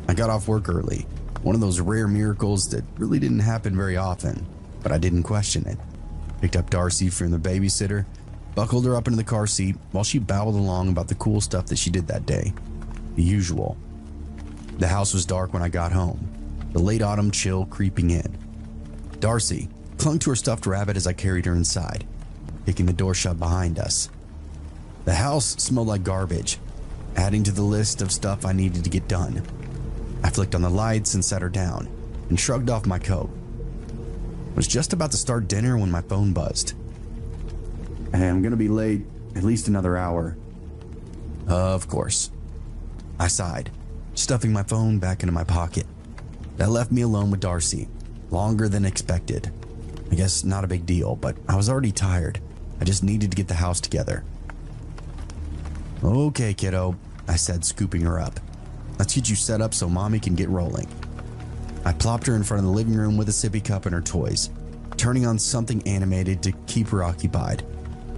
Speaker 4: I got off work early, one of those rare miracles that really didn't happen very often, but I didn't question it. Picked up Darcy from the babysitter, buckled her up into the car seat while she babbled along about the cool stuff that she did that day. The usual. The house was dark when I got home, the late autumn chill creeping in. Darcy clung to her stuffed rabbit as I carried her inside, kicking the door shut behind us. The house smelled like garbage, adding to the list of stuff I needed to get done. I flicked on the lights and set her down, and shrugged off my coat. I was just about to start dinner when my phone buzzed. Hey, I'm gonna be late, at least another hour. Of course. I sighed, stuffing my phone back into my pocket. That left me alone with Darcy, longer than expected. I guess not a big deal, but I was already tired. I just needed to get the house together. Okay, kiddo, I said, scooping her up. Let's get you set up so mommy can get rolling. I plopped her in front of the living room with a sippy cup and her toys, turning on something animated to keep her occupied.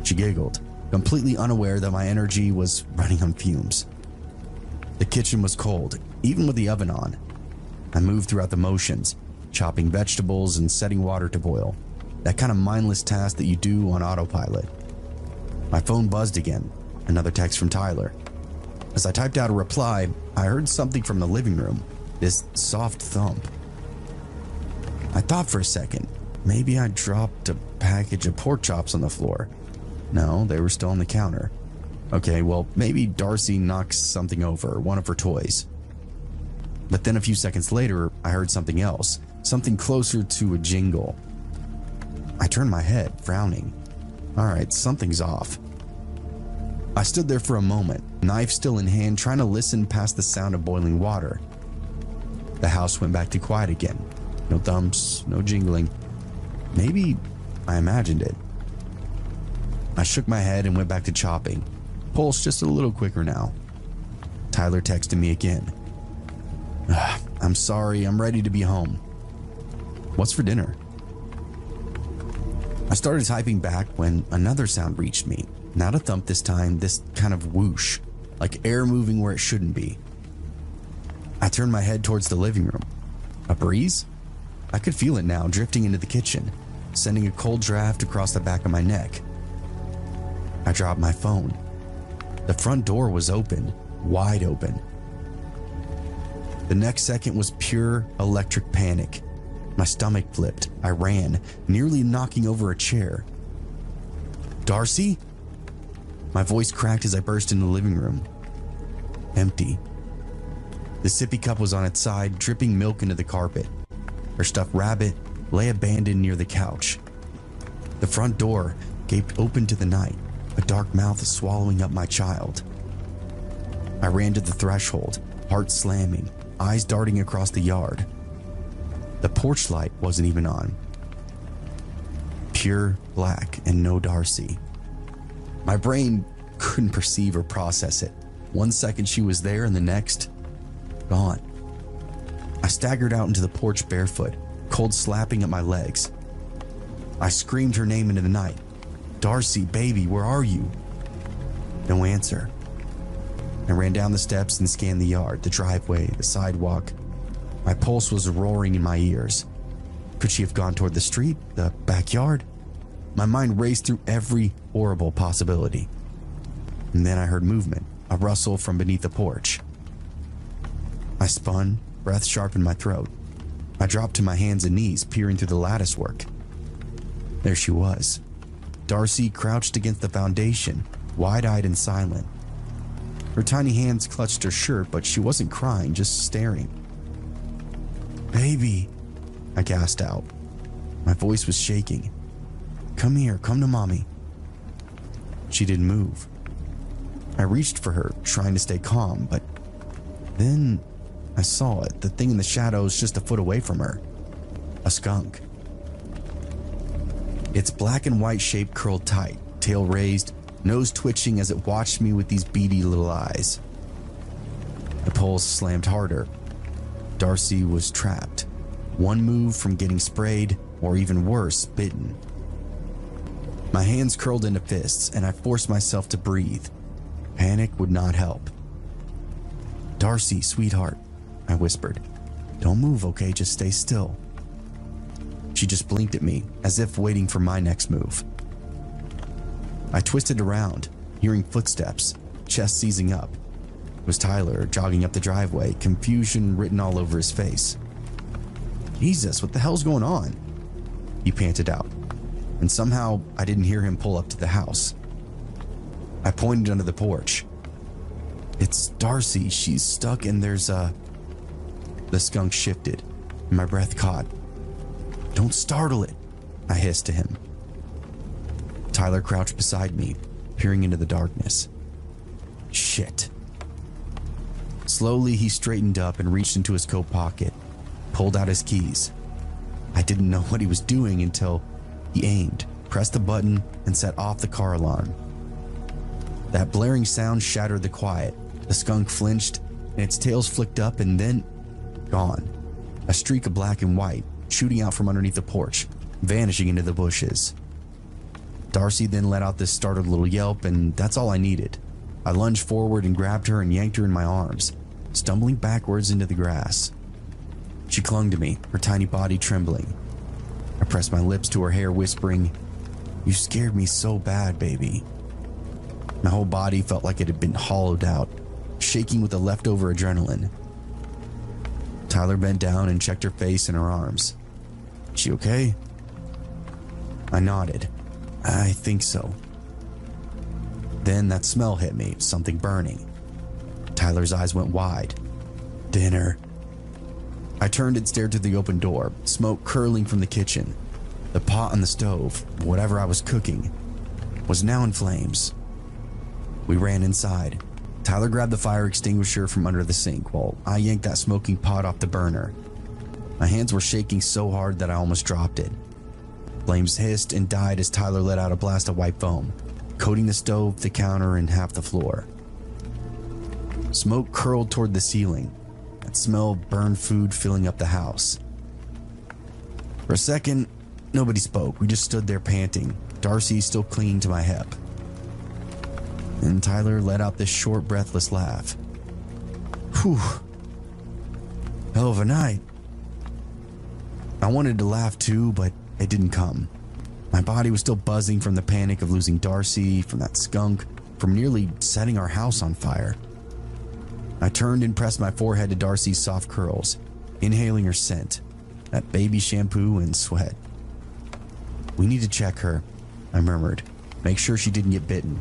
Speaker 4: She giggled, completely unaware that my energy was running on fumes. The kitchen was cold, even with the oven on. I moved throughout the motions, chopping vegetables and setting water to boil. That kind of mindless task that you do on autopilot. My phone buzzed again, another text from Tyler. As I typed out a reply, I heard something from the living room, this soft thump. I thought for a second, maybe I dropped a package of pork chops on the floor. No, they were still on the counter. Okay, well, maybe Darcy knocked something over, one of her toys. But then a few seconds later, I heard something else, something closer to a jingle. I turned my head, frowning. All right, something's off. I stood there for a moment, knife still in hand, trying to listen past the sound of boiling water. The house went back to quiet again. No thumps, no jingling. Maybe I imagined it. I shook my head and went back to chopping. Pulse just a little quicker now. Tyler texted me again. I'm sorry, I'm ready to be home. What's for dinner? I started typing back when another sound reached me. Not a thump this time, this kind of whoosh, like air moving where it shouldn't be. I turned my head towards the living room. A breeze? I could feel it now, drifting into the kitchen, sending a cold draft across the back of my neck. I dropped my phone. The front door was open, wide open. The next second was pure electric panic. My stomach flipped. I ran, nearly knocking over a chair. "Darcy?" My voice cracked as I burst into the living room. Empty. The sippy cup was on its side, dripping milk into the carpet. Her stuffed rabbit lay abandoned near the couch. The front door gaped open to the night, a dark mouth swallowing up my child. I ran to the threshold, heart slamming, eyes darting across the yard. The porch light wasn't even on. Pure black and no Darcy. My brain couldn't perceive or process it. 1 second she was there and the next, gone. I staggered out into the porch barefoot, cold slapping at my legs. I screamed her name into the night. "Darcy, baby, where are you?" No answer. I ran down the steps and scanned the yard, the driveway, the sidewalk. My pulse was roaring in my ears. Could she have gone toward the street, the backyard? My mind raced through every horrible possibility. And then I heard movement, a rustle from beneath the porch. I spun, breath sharp in my throat. I dropped to my hands and knees, peering through the lattice work. There she was. Darcy crouched against the foundation, wide-eyed and silent. Her tiny hands clutched her shirt, but she wasn't crying, just staring. "Baby," I gasped out. My voice was shaking. "Come here, come to mommy." She didn't move. I reached for her, trying to stay calm, but then I saw it, the thing in the shadows just a foot away from her. A skunk. Its black and white shape curled tight, tail raised, nose twitching as it watched me with these beady little eyes. The pulse slammed harder. Darcy was trapped. One move from getting sprayed, or even worse, bitten. My hands curled into fists, and I forced myself to breathe. Panic would not help. "Darcy, sweetheart," I whispered. "Don't move, okay? Just stay still." She just blinked at me, as if waiting for my next move. I twisted around, hearing footsteps, chest seizing up. It was Tyler jogging up the driveway, confusion written all over his face. "Jesus, what the hell's going on?" he panted out, and somehow I didn't hear him pull up to the house. I pointed under the porch. "It's Darcy. She's stuck and there's a..." The skunk shifted, and my breath caught. "Don't startle it," I hissed to him. Tyler crouched beside me, peering into the darkness. Shit. Slowly, he straightened up and reached into his coat pocket, pulled out his keys. I didn't know what he was doing until he aimed, pressed the button, and set off the car alarm. That blaring sound shattered the quiet. The skunk flinched, and its tails flicked up and then gone. A streak of black and white shooting out from underneath the porch, vanishing into the bushes. Darcy then let out this startled little yelp, and that's all I needed. I lunged forward and grabbed her and yanked her in my arms, stumbling backwards into the grass. She clung to me, her tiny body trembling. I pressed my lips to her hair, whispering, "You scared me so bad, baby." My whole body felt like it had been hollowed out, shaking with the leftover adrenaline. Tyler bent down and checked her face and her arms. "She okay?" I nodded. "I think so." Then that smell hit me, something burning. Tyler's eyes went wide. "Dinner." I turned and stared through the open door, smoke curling from the kitchen. The pot on the stove, whatever I was cooking, was now in flames. We ran inside. Tyler grabbed the fire extinguisher from under the sink while I yanked that smoking pot off the burner. My hands were shaking so hard that I almost dropped it. Flames hissed and died as Tyler let out a blast of white foam, coating the stove, the counter, and half the floor. Smoke curled toward the ceiling. That smell of burned food filling up the house. For a second, nobody spoke. We just stood there panting, Darcy still clinging to my hip. And Tyler let out this short, breathless laugh. "Whew. Hell of a night." I wanted to laugh too, but it didn't come. My body was still buzzing from the panic of losing Darcy, from that skunk, from nearly setting our house on fire. I turned and pressed my forehead to Darcy's soft curls, inhaling her scent. that baby shampoo and sweat. "We need to check her," I murmured. "Make sure she didn't get bitten."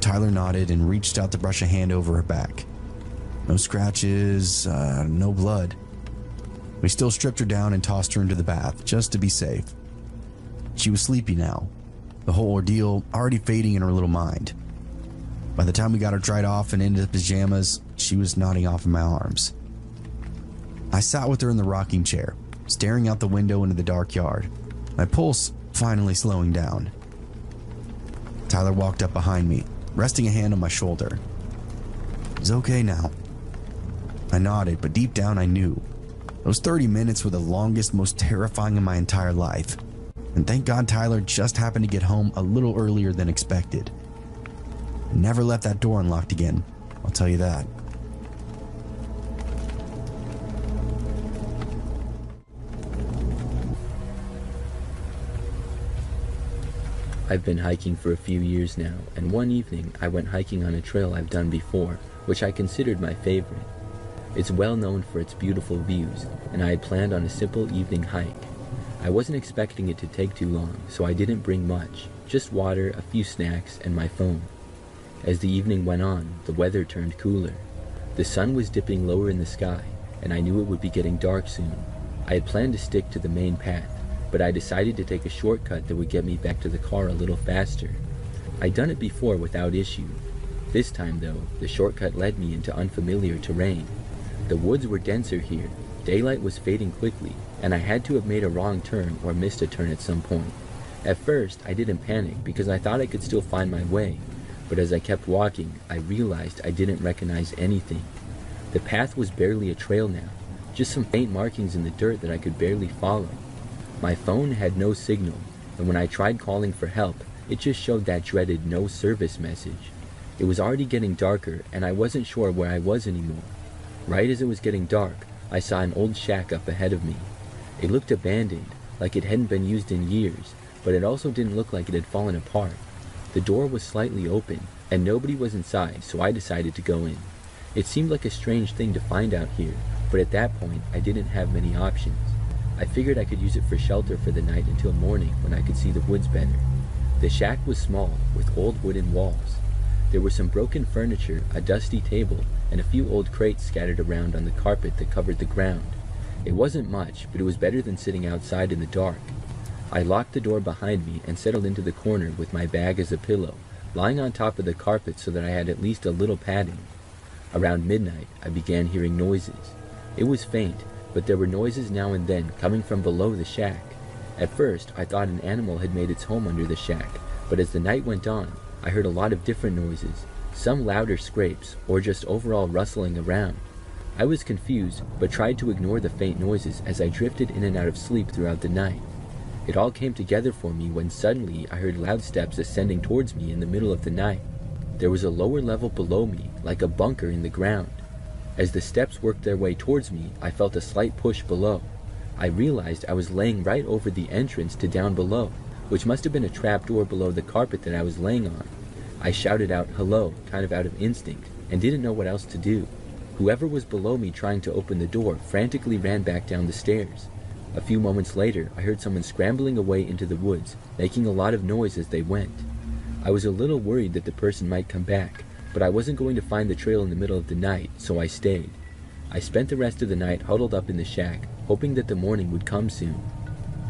Speaker 4: Tyler nodded and reached out to brush a hand over her back. No scratches, no blood. We still stripped her down and tossed her into the bath, just to be safe. She was sleepy now, the whole ordeal already fading in her little mind. By the time we got her dried off and into the pajamas, she was nodding off in my arms. I sat with her in the rocking chair, staring out the window into the dark yard, my pulse finally slowing down. Tyler walked up behind me, resting a hand on my shoulder. "It's okay now." I nodded, but deep down I knew. Those 30 minutes were the longest, most terrifying in my entire life. And thank God Tyler just happened to get home a little earlier than expected. I never left that door unlocked again, I'll tell you that.
Speaker 6: I've been hiking for a few years now, and one evening I went hiking on a trail I've done before, which I considered my favorite. It's well known for its beautiful views, and I had planned on a simple evening hike. I wasn't expecting it to take too long, so I didn't bring much, just water, a few snacks, and my phone. As the evening went on, the weather turned cooler. The sun was dipping lower in the sky, and I knew it would be getting dark soon. I had planned to stick to the main path, but I decided to take a shortcut that would get me back to the car a little faster. I'd done it before without issue. This time, though, the shortcut led me into unfamiliar terrain. The woods were denser here, daylight was fading quickly, and I had to have made a wrong turn or missed a turn at some point. At first, I didn't panic because I thought I could still find my way, but as I kept walking, I realized I didn't recognize anything. The path was barely a trail now, just some faint markings in the dirt that I could barely follow. My phone had no signal, and when I tried calling for help, it just showed that dreaded no service message. It was already getting darker, and I wasn't sure where I was anymore. Right as it was getting dark, I saw an old shack up ahead of me. It looked abandoned, like it hadn't been used in years, but it also didn't look like it had fallen apart. The door was slightly open, and nobody was inside, so I decided to go in. It seemed like a strange thing to find out here, but at that point, I didn't have many options. I figured I could use it for shelter for the night until morning when I could see the woods better. The shack was small, with old wooden walls. There was some broken furniture, a dusty table, and a few old crates scattered around on the carpet that covered the ground. It wasn't much, but it was better than sitting outside in the dark. I locked the door behind me and settled into the corner with my bag as a pillow, lying on top of the carpet so that I had at least a little padding. Around midnight, I began hearing noises. It was faint, but there were noises now and then coming from below the shack. At first, I thought an animal had made its home under the shack, but as the night went on, I heard a lot of different noises, some louder scrapes, or just overall rustling around. I was confused, but tried to ignore the faint noises as I drifted in and out of sleep throughout the night. It all came together for me when suddenly I heard loud steps ascending towards me in the middle of the night. There was a lower level below me, like a bunker in the ground. As the steps worked their way towards me, I felt a slight push below. I realized I was laying right over the entrance to down below, which must have been a trapdoor below the carpet that I was laying on. I shouted out hello, kind of out of instinct, and didn't know what else to do. Whoever was below me trying to open the door frantically ran back down the stairs. A few moments later, I heard someone scrambling away into the woods, making a lot of noise as they went. I was a little worried that the person might come back, but I wasn't going to find the trail in the middle of the night, so I stayed. I spent the rest of the night huddled up in the shack, hoping that the morning would come soon.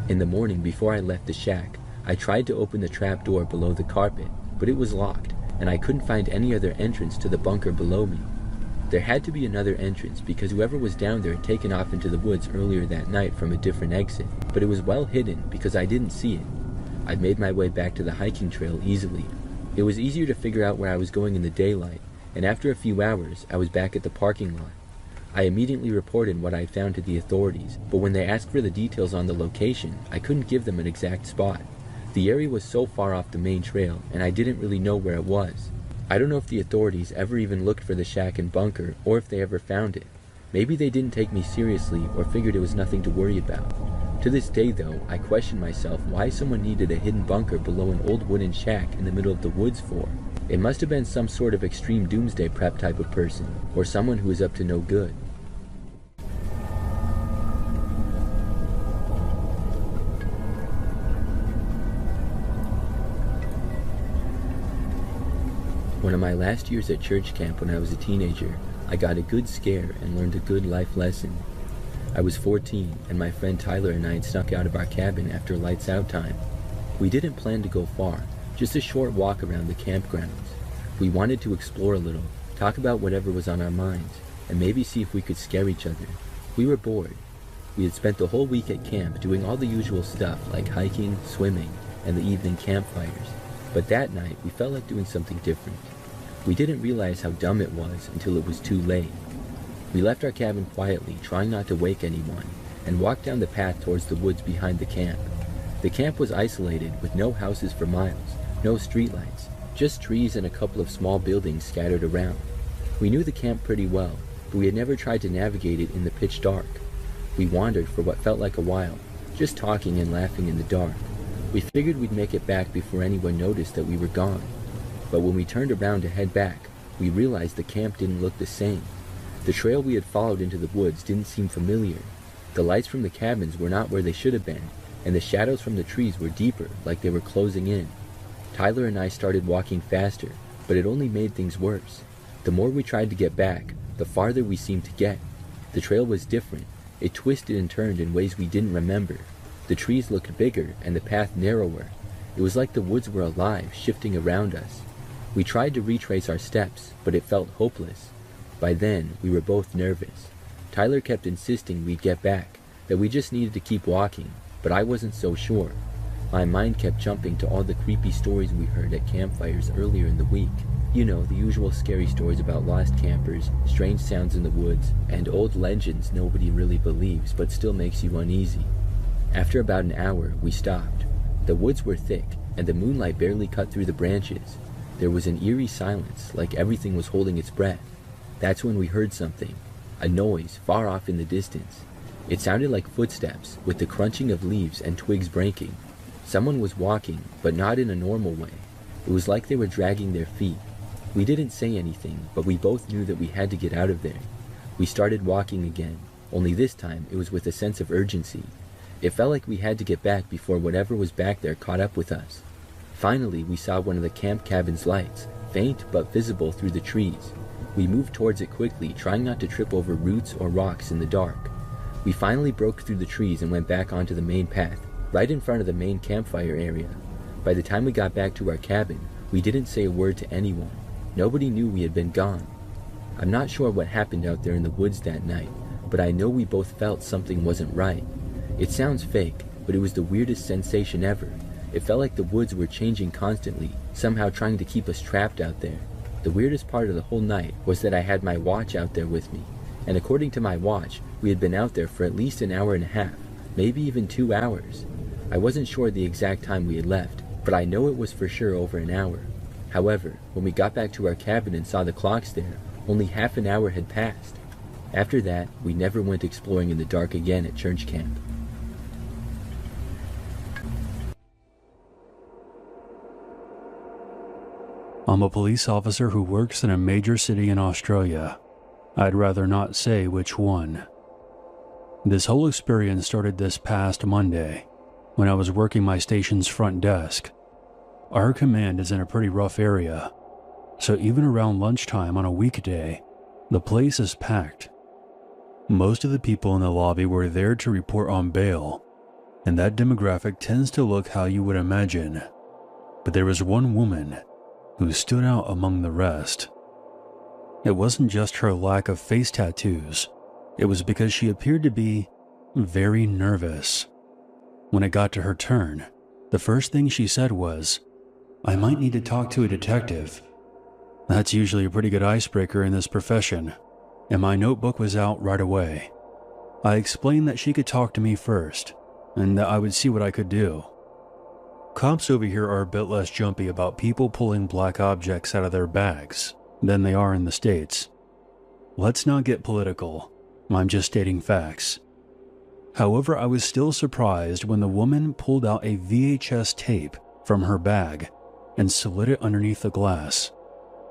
Speaker 6: In the morning, before I left the shack, I tried to open the trap door below the carpet, but it was locked, and I couldn't find any other entrance to the bunker below me. There had to be another entrance because whoever was down there had taken off into the woods earlier that night from a different exit, but it was well hidden because I didn't see it. I made my way back to the hiking trail easily. It was easier to figure out where I was going in the daylight, and after a few hours, I was back at the parking lot. I immediately reported what I had found to the authorities, but when they asked for the details on the location, I couldn't give them an exact spot. The area was so far off the main trail, and I didn't really know where it was. I don't know if the authorities ever even looked for the shack and bunker, or if they ever found it. Maybe they didn't take me seriously, or figured it was nothing to worry about. To this day, though, I question myself why someone needed a hidden bunker below an old wooden shack in the middle of the woods for. It must have been some sort of extreme doomsday prep type of person, or someone who was up to no good. One of my last years at church camp when I was a teenager, I got a good scare and learned a good life lesson. I was 14, and my friend Tyler and I had snuck out of our cabin after lights out time. We didn't plan to go far, just a short walk around the campgrounds. We wanted to explore a little, talk about whatever was on our minds, and maybe see if we could scare each other. We were bored. We had spent the whole week at camp doing all the usual stuff like hiking, swimming, and the evening campfires. But that night, we felt like doing something different. We didn't realize how dumb it was until it was too late. We left our cabin quietly, trying not to wake anyone, and walked down the path towards the woods behind the camp. The camp was isolated, with no houses for miles, no streetlights, just trees and a couple of small buildings scattered around. We knew the camp pretty well, but we had never tried to navigate it in the pitch dark. We wandered for what felt like a while, just talking and laughing in the dark. We figured we'd make it back before anyone noticed that we were gone. But when we turned around to head back, we realized the camp didn't look the same. The trail we had followed into the woods didn't seem familiar. The lights from the cabins were not where they should have been, and the shadows from the trees were deeper, like they were closing in. Tyler and I started walking faster, but it only made things worse. The more we tried to get back, the farther we seemed to get. The trail was different. It twisted and turned in ways we didn't remember. The trees looked bigger and the path narrower. It was like the woods were alive, shifting around us. We tried to retrace our steps, but it felt hopeless. By then, we were both nervous. Tyler kept insisting we'd get back, that we just needed to keep walking, but I wasn't so sure. My mind kept jumping to all the creepy stories we heard at campfires earlier in the week. You know, the usual scary stories about lost campers, strange sounds in the woods, and old legends nobody really believes but still makes you uneasy. After about an hour, we stopped. The woods were thick, and the moonlight barely cut through the branches. There was an eerie silence, like everything was holding its breath. That's when we heard something, a noise far off in the distance. It sounded like footsteps, with the crunching of leaves and twigs breaking. Someone was walking, but not in a normal way. It was like they were dragging their feet. We didn't say anything, but we both knew that we had to get out of there. We started walking again, only this time it was with a sense of urgency. It felt like we had to get back before whatever was back there caught up with us. Finally, we saw one of the camp cabin's lights, faint but visible through the trees. We moved towards it quickly, trying not to trip over roots or rocks in the dark. We finally broke through the trees and went back onto the main path, right in front of the main campfire area. By the time we got back to our cabin, we didn't say a word to anyone. Nobody knew we had been gone. I'm not sure what happened out there in the woods that night, but I know we both felt something wasn't right. It sounds fake, but it was the weirdest sensation ever. It felt like the woods were changing constantly, somehow trying to keep us trapped out there. The weirdest part of the whole night was that I had my watch out there with me, and according to my watch, we had been out there for at least an hour and a half, maybe even 2 hours. I wasn't sure the exact time we had left, but I know it was for sure over an hour. However, when we got back to our cabin and saw the clocks there, only half an hour had passed. After that, we never went exploring in the dark again at church camp.
Speaker 7: I'm a police officer who works in a major city in Australia. I'd rather not say which one. This whole experience started this past Monday, when I was working my station's front desk. Our command is in a pretty rough area, so even around lunchtime on a weekday, the place is packed. Most of the people in the lobby were there to report on bail, and that demographic tends to look how you would imagine. But there was one woman who stood out among the rest. It wasn't just her lack of face tattoos, it was because she appeared to be very nervous. When it got to her turn, the first thing she said was, "I might need to talk to a detective." That's usually a pretty good icebreaker in this profession, and my notebook was out right away. I explained that she could talk to me first, and that I would see what I could do. Cops over here are a bit less jumpy about people pulling black objects out of their bags than they are in the States. Let's not get political, I'm just stating facts. However, I was still surprised when the woman pulled out a VHS tape from her bag and slid it underneath the glass.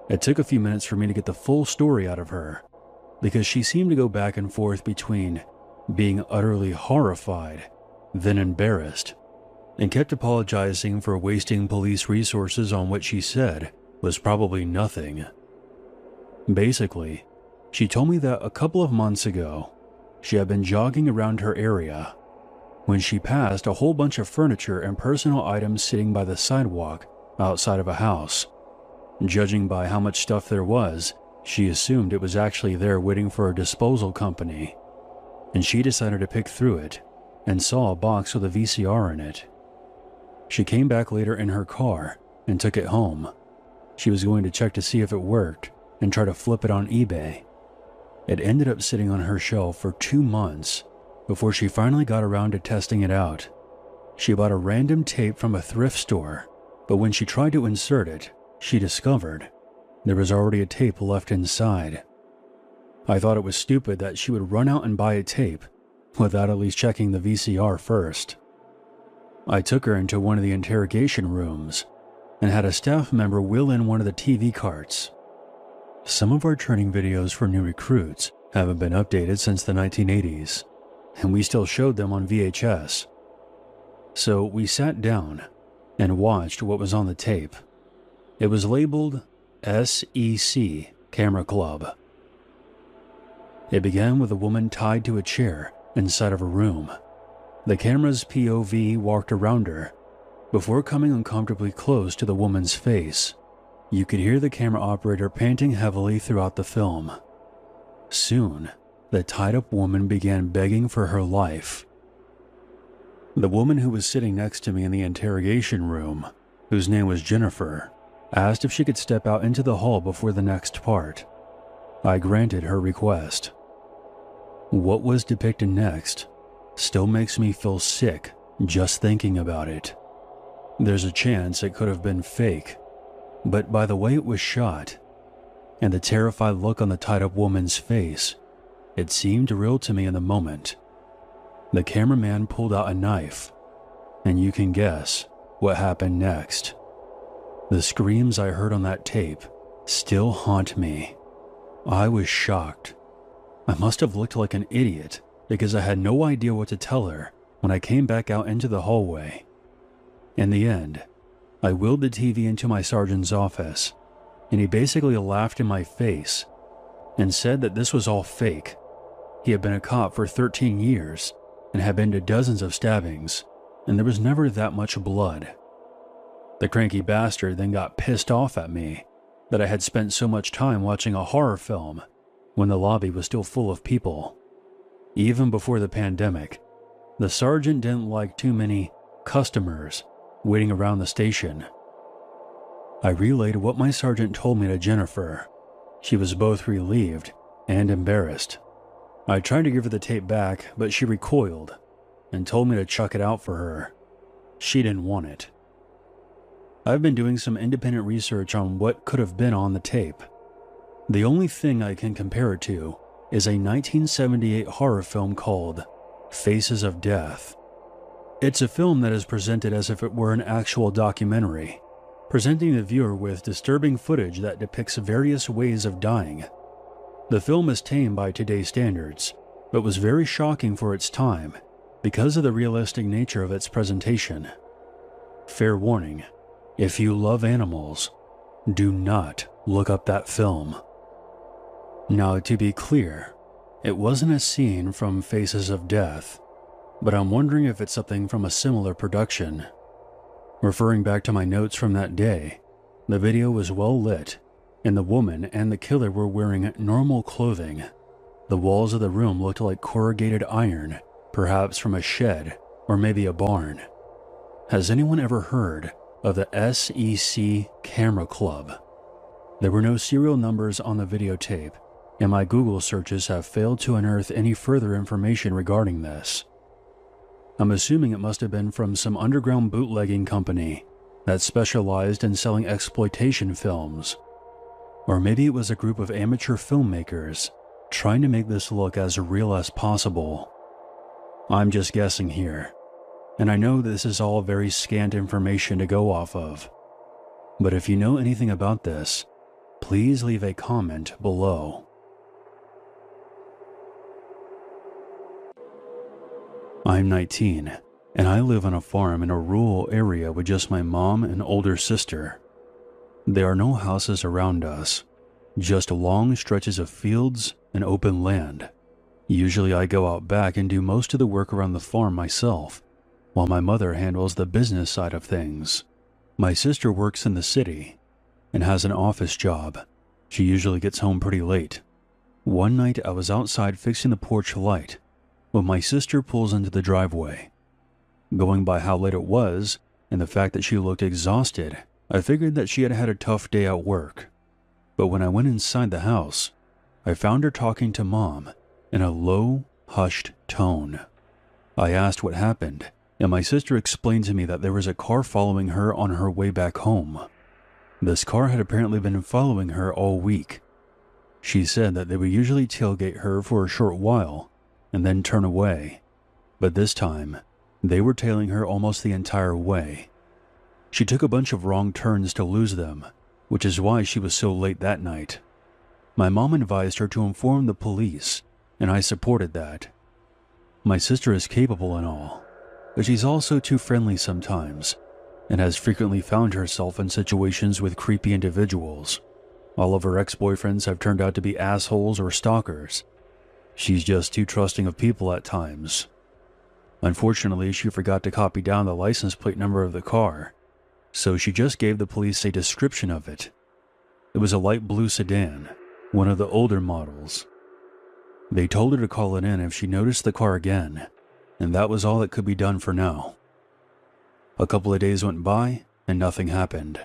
Speaker 7: It took a few minutes for me to get the full story out of her, because she seemed to go back and forth between being utterly horrified, then embarrassed, and kept apologizing for wasting police resources on what she said was probably nothing. Basically, she told me that a couple of months ago, she had been jogging around her area when she passed a whole bunch of furniture and personal items sitting by the sidewalk outside of a house. Judging by how much stuff there was, she assumed it was actually there waiting for a disposal company, and she decided to pick through it and saw a box with a VCR in it. She came back later in her car and took it home. She was going to check to see if it worked and try to flip it on eBay. It ended up sitting on her shelf for 2 months before she finally got around to testing it out. She bought a random tape from a thrift store, but when she tried to insert it, she discovered there was already a tape left inside. I thought it was stupid that she would run out and buy a tape without at least checking the VCR first. I took her into one of the interrogation rooms and had a staff member wheel in one of the TV carts. Some of our training videos for new recruits haven't been updated since the 1980s, and we still showed them on VHS. So we sat down and watched what was on the tape. It was labeled SEC Camera Club. It began with a woman tied to a chair inside of a room. The camera's POV walked around her before coming uncomfortably close to the woman's face. You could hear the camera operator panting heavily throughout the film. Soon, the tied-up woman began begging for her life. The woman who was sitting next to me in the interrogation room, whose name was Jennifer, asked if she could step out into the hall before the next part. I granted her request. What was depicted next still makes me feel sick just thinking about it. There's a chance it could have been fake, but by the way it was shot, and the terrified look on the tied-up woman's face, it seemed real to me in the moment. The cameraman pulled out a knife, and you can guess what happened next. The screams I heard on that tape still haunt me. I was shocked. I must have looked like an idiot because I had no idea what to tell her when I came back out into the hallway. In the end, I wheeled the TV into my sergeant's office, and he basically laughed in my face and said that this was all fake. He had been a cop for 13 years and had been to dozens of stabbings, and there was never that much blood. The cranky bastard then got pissed off at me that I had spent so much time watching a horror film when the lobby was still full of people. Even before the pandemic, the sergeant didn't like too many customers waiting around the station. I relayed what my sergeant told me to Jennifer. She was both relieved and embarrassed. I tried to give her the tape back, but she recoiled and told me to chuck it out for her. She didn't want it. I've been doing some independent research on what could have been on the tape. The only thing I can compare it to is a 1978 horror film called Faces of Death. It's a film that is presented as if it were an actual documentary, presenting the viewer with disturbing footage that depicts various ways of dying. The film is tame by today's standards, but was very shocking for its time because of the realistic nature of its presentation. Fair warning, if you love animals, do not look up that film. Now, to be clear, it wasn't a scene from Faces of Death, but I'm wondering if it's something from a similar production. Referring back to my notes from that day, the video was well lit, and the woman and the killer were wearing normal clothing. The walls of the room looked like corrugated iron, perhaps from a shed or maybe a barn. Has anyone ever heard of the SEC Camera Club? There were no serial numbers on the videotape, and my Google searches have failed to unearth any further information regarding this. I'm assuming it must have been from some underground bootlegging company that specialized in selling exploitation films. Or maybe it was a group of amateur filmmakers trying to make this look as real as possible. I'm just guessing here, and I know this is all very scant information to go off of. But if you know anything about this, please leave a comment below. I'm 19, and I live on a farm in a rural area with just my mom and older sister. There are no houses around us, just long stretches of fields and open land. Usually I go out back and do most of the work around the farm myself, while my mother handles the business side of things. My sister works in the city and has an office job. She usually gets home pretty late. One night I was outside fixing the porch light when my sister pulls into the driveway. Going by how late it was and the fact that she looked exhausted, I figured that she had had a tough day at work. But when I went inside the house, I found her talking to Mom in a low, hushed tone. I asked what happened, and my sister explained to me that there was a car following her on her way back home. This car had apparently been following her all week. She said that they would usually tailgate her for a short while and then turn away, but this time, they were tailing her almost the entire way. She took a bunch of wrong turns to lose them, which is why she was so late that night. My mom advised her to inform the police, and I supported that. My sister is capable and all, but she's also too friendly sometimes, and has frequently found herself in situations with creepy individuals. All of her ex-boyfriends have turned out to be assholes or stalkers. She's just too trusting of people at times. Unfortunately, she forgot to copy down the license plate number of the car, so she just gave the police a description of it. It was a light blue sedan, one of the older models. They told her to call it in if she noticed the car again, and that was all that could be done for now. A couple of days went by, and nothing happened.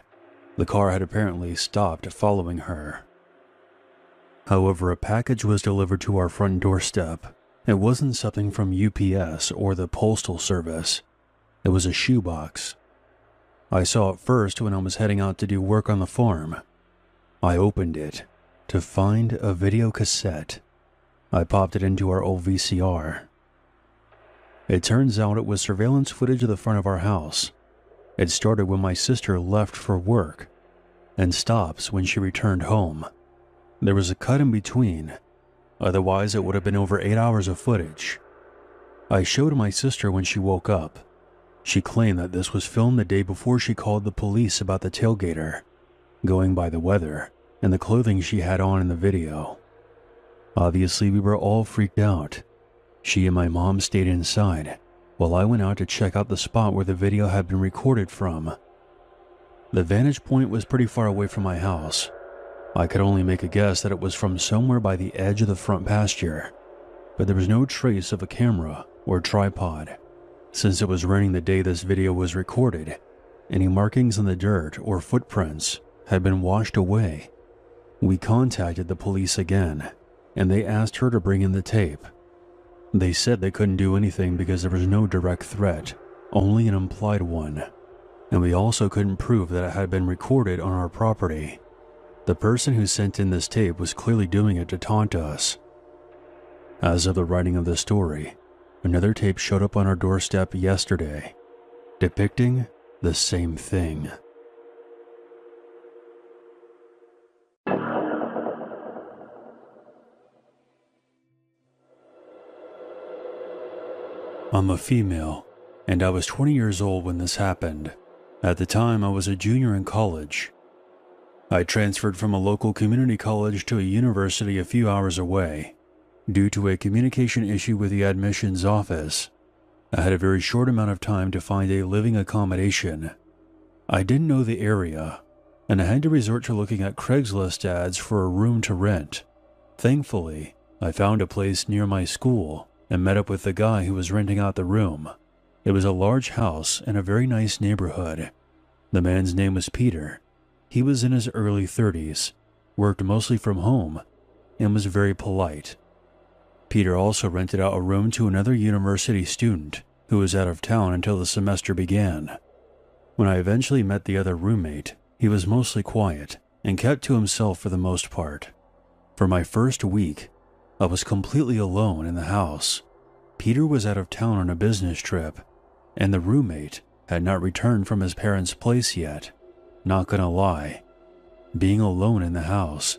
Speaker 7: The car had apparently stopped following her. However, a package was delivered to our front doorstep. It wasn't something from UPS or the Postal Service. It was a shoebox. I saw it first when I was heading out to do work on the farm. I opened it to find a video cassette. I popped it into our old VCR. It turns out it was surveillance footage of the front of our house. It started when my sister left for work and stops when she returned home. There was a cut in between, otherwise it would have been over 8 hours of footage. I showed my sister when she woke up. She claimed that this was filmed the day before she called the police about the tailgater, going by the weather and the clothing she had on in the video. Obviously, we were all freaked out. She and my mom stayed inside, while I went out to check out the spot where the video had been recorded from. The vantage point was pretty far away from my house. I could only make a guess that it was from somewhere by the edge of the front pasture, but there was no trace of a camera or tripod. Since it was raining the day this video was recorded, any markings in the dirt or footprints had been washed away. We contacted the police again, and they asked her to bring in the tape. They said they couldn't do anything because there was no direct threat, only an implied one, and we also couldn't prove that it had been recorded on our property. The person who sent in this tape was clearly doing it to taunt us. As of the writing of this story, another tape showed up on our doorstep yesterday, depicting the same thing. I'm a female, and I was 20 years old when this happened. At the time, I was a junior in college. I transferred from a local community college to a university a few hours away. Due to a communication issue with the admissions office, I had a very short amount of time to find a living accommodation. I didn't know the area, and I had to resort to looking at Craigslist ads for a room to rent. Thankfully, I found a place near my school and met up with the guy who was renting out the room. It was a large house in a very nice neighborhood. The man's name was Peter. He was in his early 30s, worked mostly from home, and was very polite. Peter also rented out a room to another university student who was out of town until the semester began. When I eventually met the other roommate, he was mostly quiet and kept to himself for the most part. For my first week, I was completely alone in the house. Peter was out of town on a business trip, and the roommate had not returned from his parents' place yet. Not gonna lie, being alone in the house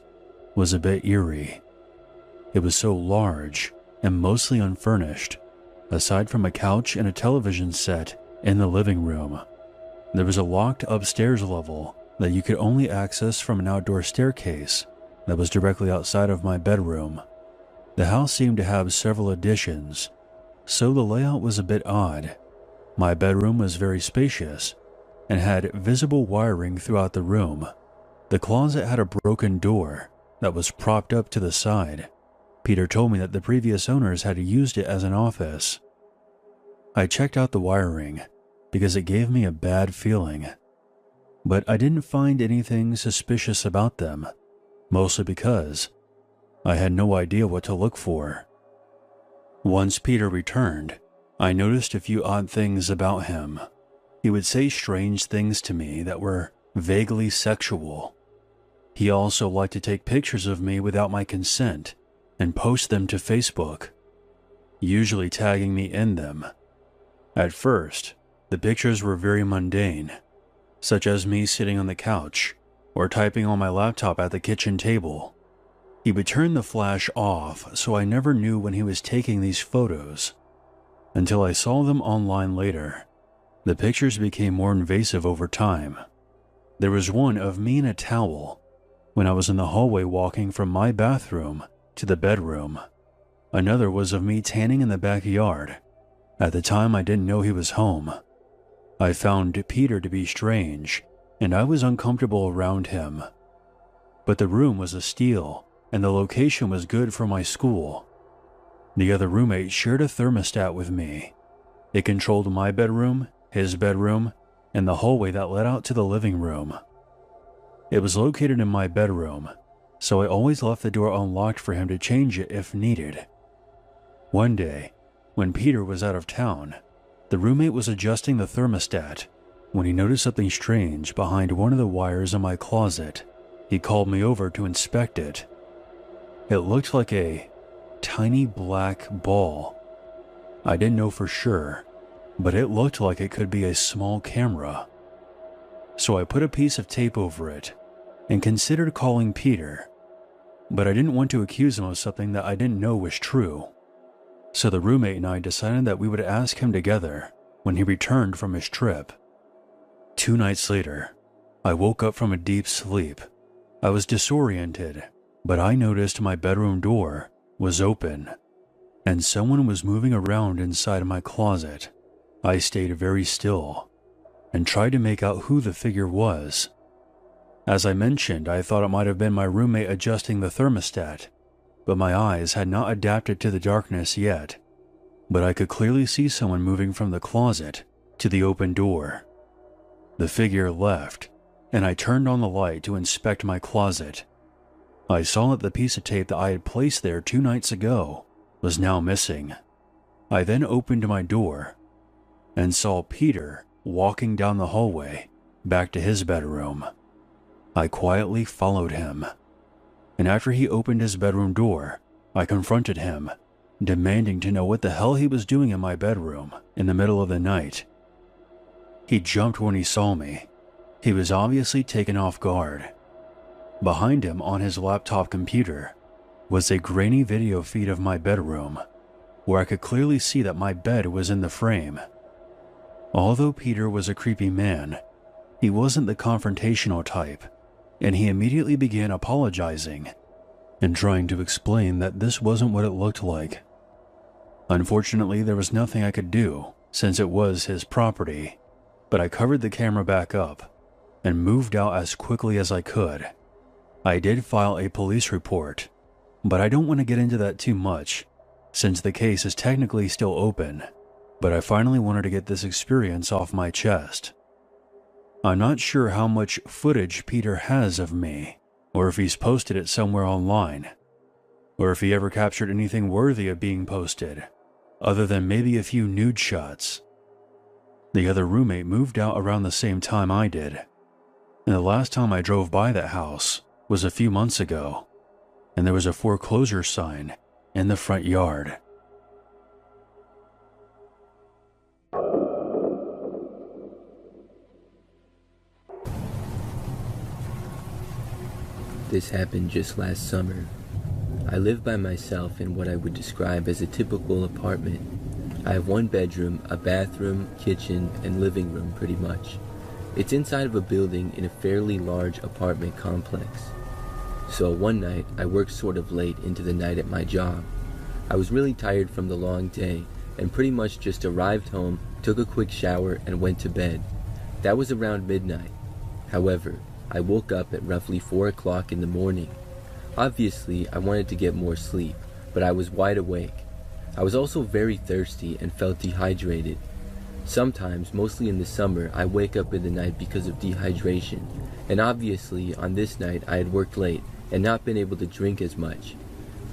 Speaker 7: was a bit eerie. It was so large and mostly unfurnished, aside from a couch and a television set in the living room. There was a locked upstairs level that you could only access from an outdoor staircase that was directly outside of my bedroom. The house seemed to have several additions, so the layout was a bit odd. My bedroom was very spacious and had visible wiring throughout the room. The closet had a broken door that was propped up to the side. Peter told me that the previous owners had used it as an office. I checked out the wiring because it gave me a bad feeling, but I didn't find anything suspicious about them, mostly because I had no idea what to look for. Once Peter returned, I noticed a few odd things about him. He would say strange things to me that were vaguely sexual. He also liked to take pictures of me without my consent and post them to Facebook, usually tagging me in them. At first, the pictures were very mundane, such as me sitting on the couch or typing on my laptop at the kitchen table. He would turn the flash off, so I never knew when he was taking these photos, until I saw them online later. The pictures became more invasive over time. There was one of me in a towel when I was in the hallway walking from my bathroom to the bedroom. Another was of me tanning in the backyard. At the time, I didn't know he was home. I found Peter to be strange, and I was uncomfortable around him. But the room was a steal, and the location was good for my school. The other roommate shared a thermostat with me. It controlled my bedroom, his bedroom, and the hallway that led out to the living room. It was located in my bedroom, so I always left the door unlocked for him to change it if needed. One day, when Peter was out of town, the roommate was adjusting the thermostat when he noticed something strange behind one of the wires in my closet. He called me over to inspect it. It looked like a tiny black ball. I didn't know for sure, but it looked like it could be a small camera. So I put a piece of tape over it and considered calling Peter, but I didn't want to accuse him of something that I didn't know was true. So the roommate and I decided that we would ask him together when he returned from his trip. 2 nights later, I woke up from a deep sleep. I was disoriented, but I noticed my bedroom door was open, and someone was moving around inside my closet. I stayed very still and tried to make out who the figure was. As I mentioned, I thought it might have been my roommate adjusting the thermostat, but my eyes had not adapted to the darkness yet. But I could clearly see someone moving from the closet to the open door. The figure left, and I turned on the light to inspect my closet. I saw that the piece of tape that I had placed there 2 nights ago was now missing. I then opened my door and saw Peter walking down the hallway back to his bedroom. I quietly followed him, and after he opened his bedroom door, I confronted him, demanding to know what the hell he was doing in my bedroom in the middle of the night. He jumped when he saw me. He was obviously taken off guard. Behind him on his laptop computer was a grainy video feed of my bedroom, where I could clearly see that my bed was in the frame. Although Peter was a creepy man, he wasn't the confrontational type, and he immediately began apologizing and trying to explain that this wasn't what it looked like. Unfortunately, there was nothing I could do since it was his property, but I covered the camera back up and moved out as quickly as I could. I did file a police report, but I don't want to get into that too much since the case is technically still open, but I finally wanted to get this experience off my chest. I'm not sure how much footage Peter has of me, or if he's posted it somewhere online, or if he ever captured anything worthy of being posted, other than maybe a few nude shots. The other roommate moved out around the same time I did, and the last time I drove by that house was a few months ago, and there was a foreclosure sign in the front yard.
Speaker 6: This happened just last summer. I live by myself in what I would describe as a typical apartment. I have 1 bedroom, a bathroom, kitchen, and living room pretty much. It's inside of a building in a fairly large apartment complex. So one night, I worked sort of late into the night at my job. I was really tired from the long day and pretty much just arrived home, took a quick shower, and went to bed. That was around midnight. However, I woke up at roughly 4 o'clock in the morning. Obviously, I wanted to get more sleep, but I was wide awake. I was also very thirsty and felt dehydrated. Sometimes, mostly in the summer, I wake up in the night because of dehydration, and obviously on this night I had worked late and not been able to drink as much.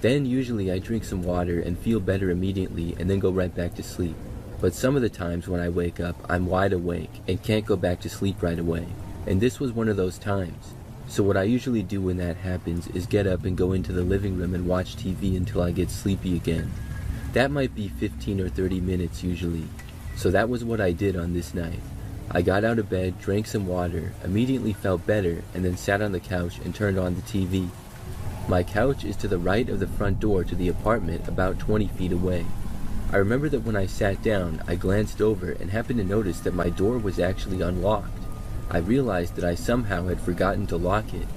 Speaker 6: Then usually I drink some water and feel better immediately and then go right back to sleep. But some of the times when I wake up, I'm wide awake and can't go back to sleep right away, and this was one of those times. So what I usually do when that happens is get up and go into the living room and watch TV until I get sleepy again. That might be 15 or 30 minutes usually. So that was what I did on this night. I got out of bed, drank some water, immediately felt better, and then sat on the couch and turned on the TV. My couch is to the right of the front door to the apartment, about 20 feet away. I remember that when I sat down, I glanced over and happened to notice that my door was actually unlocked. I realized that I somehow had forgotten to lock it.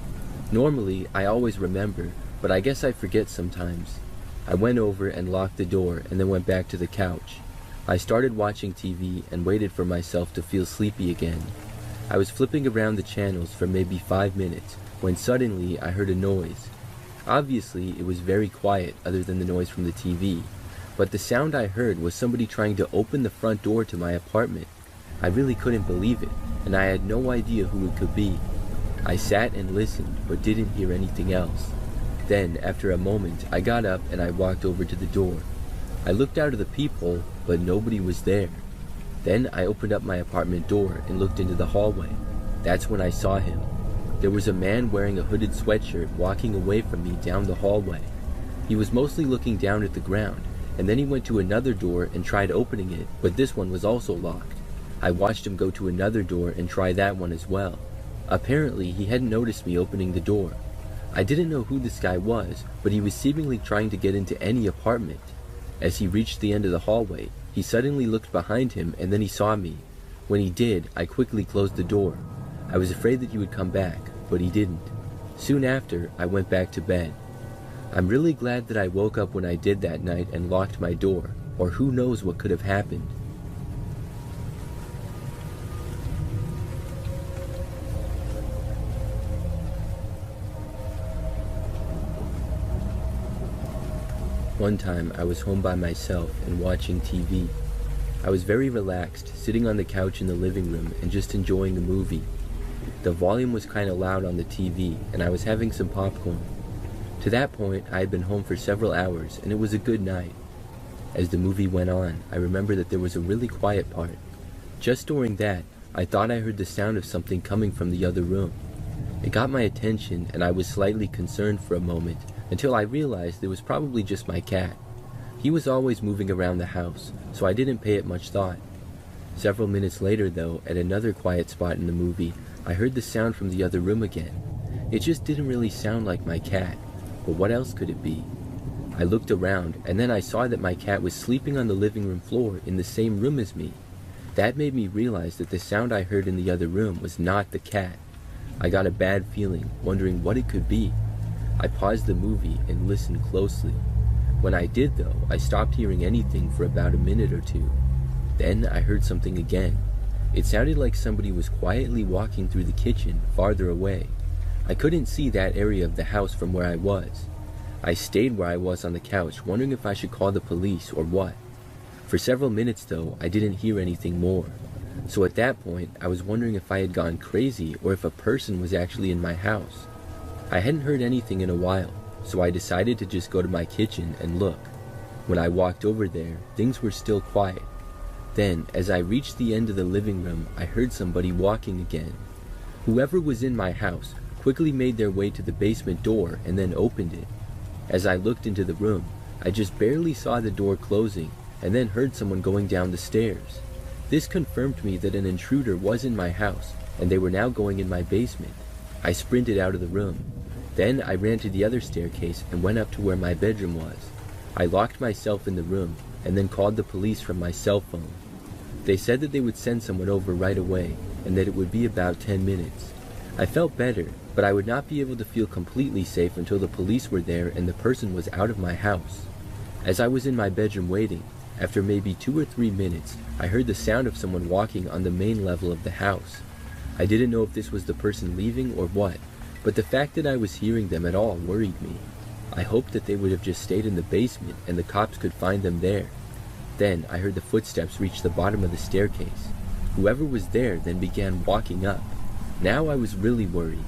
Speaker 6: Normally, I always remember, but I guess I forget sometimes. I went over and locked the door and then went back to the couch. I started watching TV and waited for myself to feel sleepy again. I was flipping around the channels for maybe 5 minutes when suddenly I heard a noise. Obviously, it was very quiet other than the noise from the TV, but the sound I heard was somebody trying to open the front door to my apartment. I really couldn't believe it, and I had no idea who it could be. I sat and listened, but didn't hear anything else. Then, after a moment, I got up and I walked over to the door. I looked out of the peephole, but nobody was there. Then I opened up my apartment door and looked into the hallway. That's when I saw him. There was a man wearing a hooded sweatshirt walking away from me down the hallway. He was mostly looking down at the ground, and then he went to another door and tried opening it, but this one was also locked. I watched him go to another door and try that one as well. Apparently, he hadn't noticed me opening the door. I didn't know who this guy was, but he was seemingly trying to get into any apartment. As he reached the end of the hallway, he suddenly looked behind him and then he saw me. When he did, I quickly closed the door. I was afraid that he would come back, but he didn't. Soon after, I went back to bed. I'm really glad that I woke up when I did that night and locked my door, or who knows what could have happened. One time, I was home by myself and watching TV. I was very relaxed, sitting on the couch in the living room and just enjoying a movie. The volume was kind of loud on the TV, and I was having some popcorn. To that point, I had been home for several hours, and it was a good night. As the movie went on, I remember that there was a really quiet part. Just during that, I thought I heard the sound of something coming from the other room. It got my attention, and I was slightly concerned for a moment, until I realized it was probably just my cat. He was always moving around the house, so I didn't pay it much thought. Several minutes later, though, at another quiet spot in the movie, I heard the sound from the other room again. It just didn't really sound like my cat, but what else could it be? I looked around, and then I saw that my cat was sleeping on the living room floor in the same room as me. That made me realize that the sound I heard in the other room was not the cat. I got a bad feeling, wondering what it could be. I paused the movie and listened closely. When I did, though, I stopped hearing anything for about a minute or two. Then I heard something again. It sounded like somebody was quietly walking through the kitchen, farther away. I couldn't see that area of the house from where I was. I stayed where I was on the couch, wondering if I should call the police or what. For several minutes, though, I didn't hear anything more. So at that point, I was wondering if I had gone crazy or if a person was actually in my house. I hadn't heard anything in a while, so I decided to just go to my kitchen and look. When I walked over there, things were still quiet. Then, as I reached the end of the living room, I heard somebody walking again. Whoever was in my house quickly made their way to the basement door and then opened it. As I looked into the room, I just barely saw the door closing and then heard someone going down the stairs. This confirmed me that an intruder was in my house and they were now going in my basement. I sprinted out of the room. Then I ran to the other staircase and went up to where my bedroom was. I locked myself in the room and then called the police from my cell phone. They said that they would send someone over right away, and that it would be about 10 minutes. I felt better, but I would not be able to feel completely safe until the police were there and the person was out of my house. As I was in my bedroom waiting, after maybe 2 or 3 minutes, I heard the sound of someone walking on the main level of the house. I didn't know if this was the person leaving or what, but the fact that I was hearing them at all worried me. I hoped that they would have just stayed in the basement and the cops could find them there. Then I heard the footsteps reach the bottom of the staircase. Whoever was there then began walking up. Now I was really worried.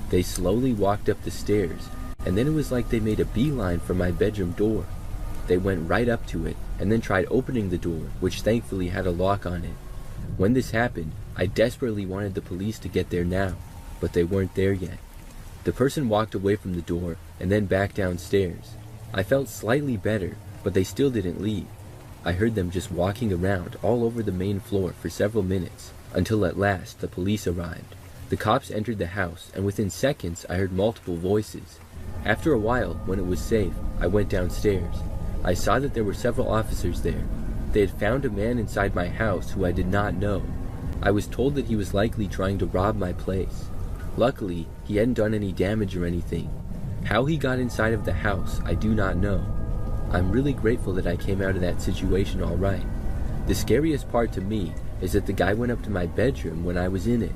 Speaker 6: They slowly walked up the stairs, and then it was like they made a beeline for my bedroom door. They went right up to it, and then tried opening the door, which thankfully had a lock on it. When this happened, I desperately wanted the police to get there now, but they weren't there yet. The person walked away from the door, and then back downstairs. I felt slightly better, but they still didn't leave. I heard them just walking around all over the main floor for several minutes, until at last the police arrived. The cops entered the house, and within seconds I heard multiple voices. After a while, when it was safe, I went downstairs. I saw that there were several officers there. They had found a man inside my house who I did not know. I was told that he was likely trying to rob my place. Luckily, he hadn't done any damage or anything. How he got inside of the house, I do not know. I'm really grateful that I came out of that situation all right. The scariest part to me is that the guy went up to my bedroom when I was in it.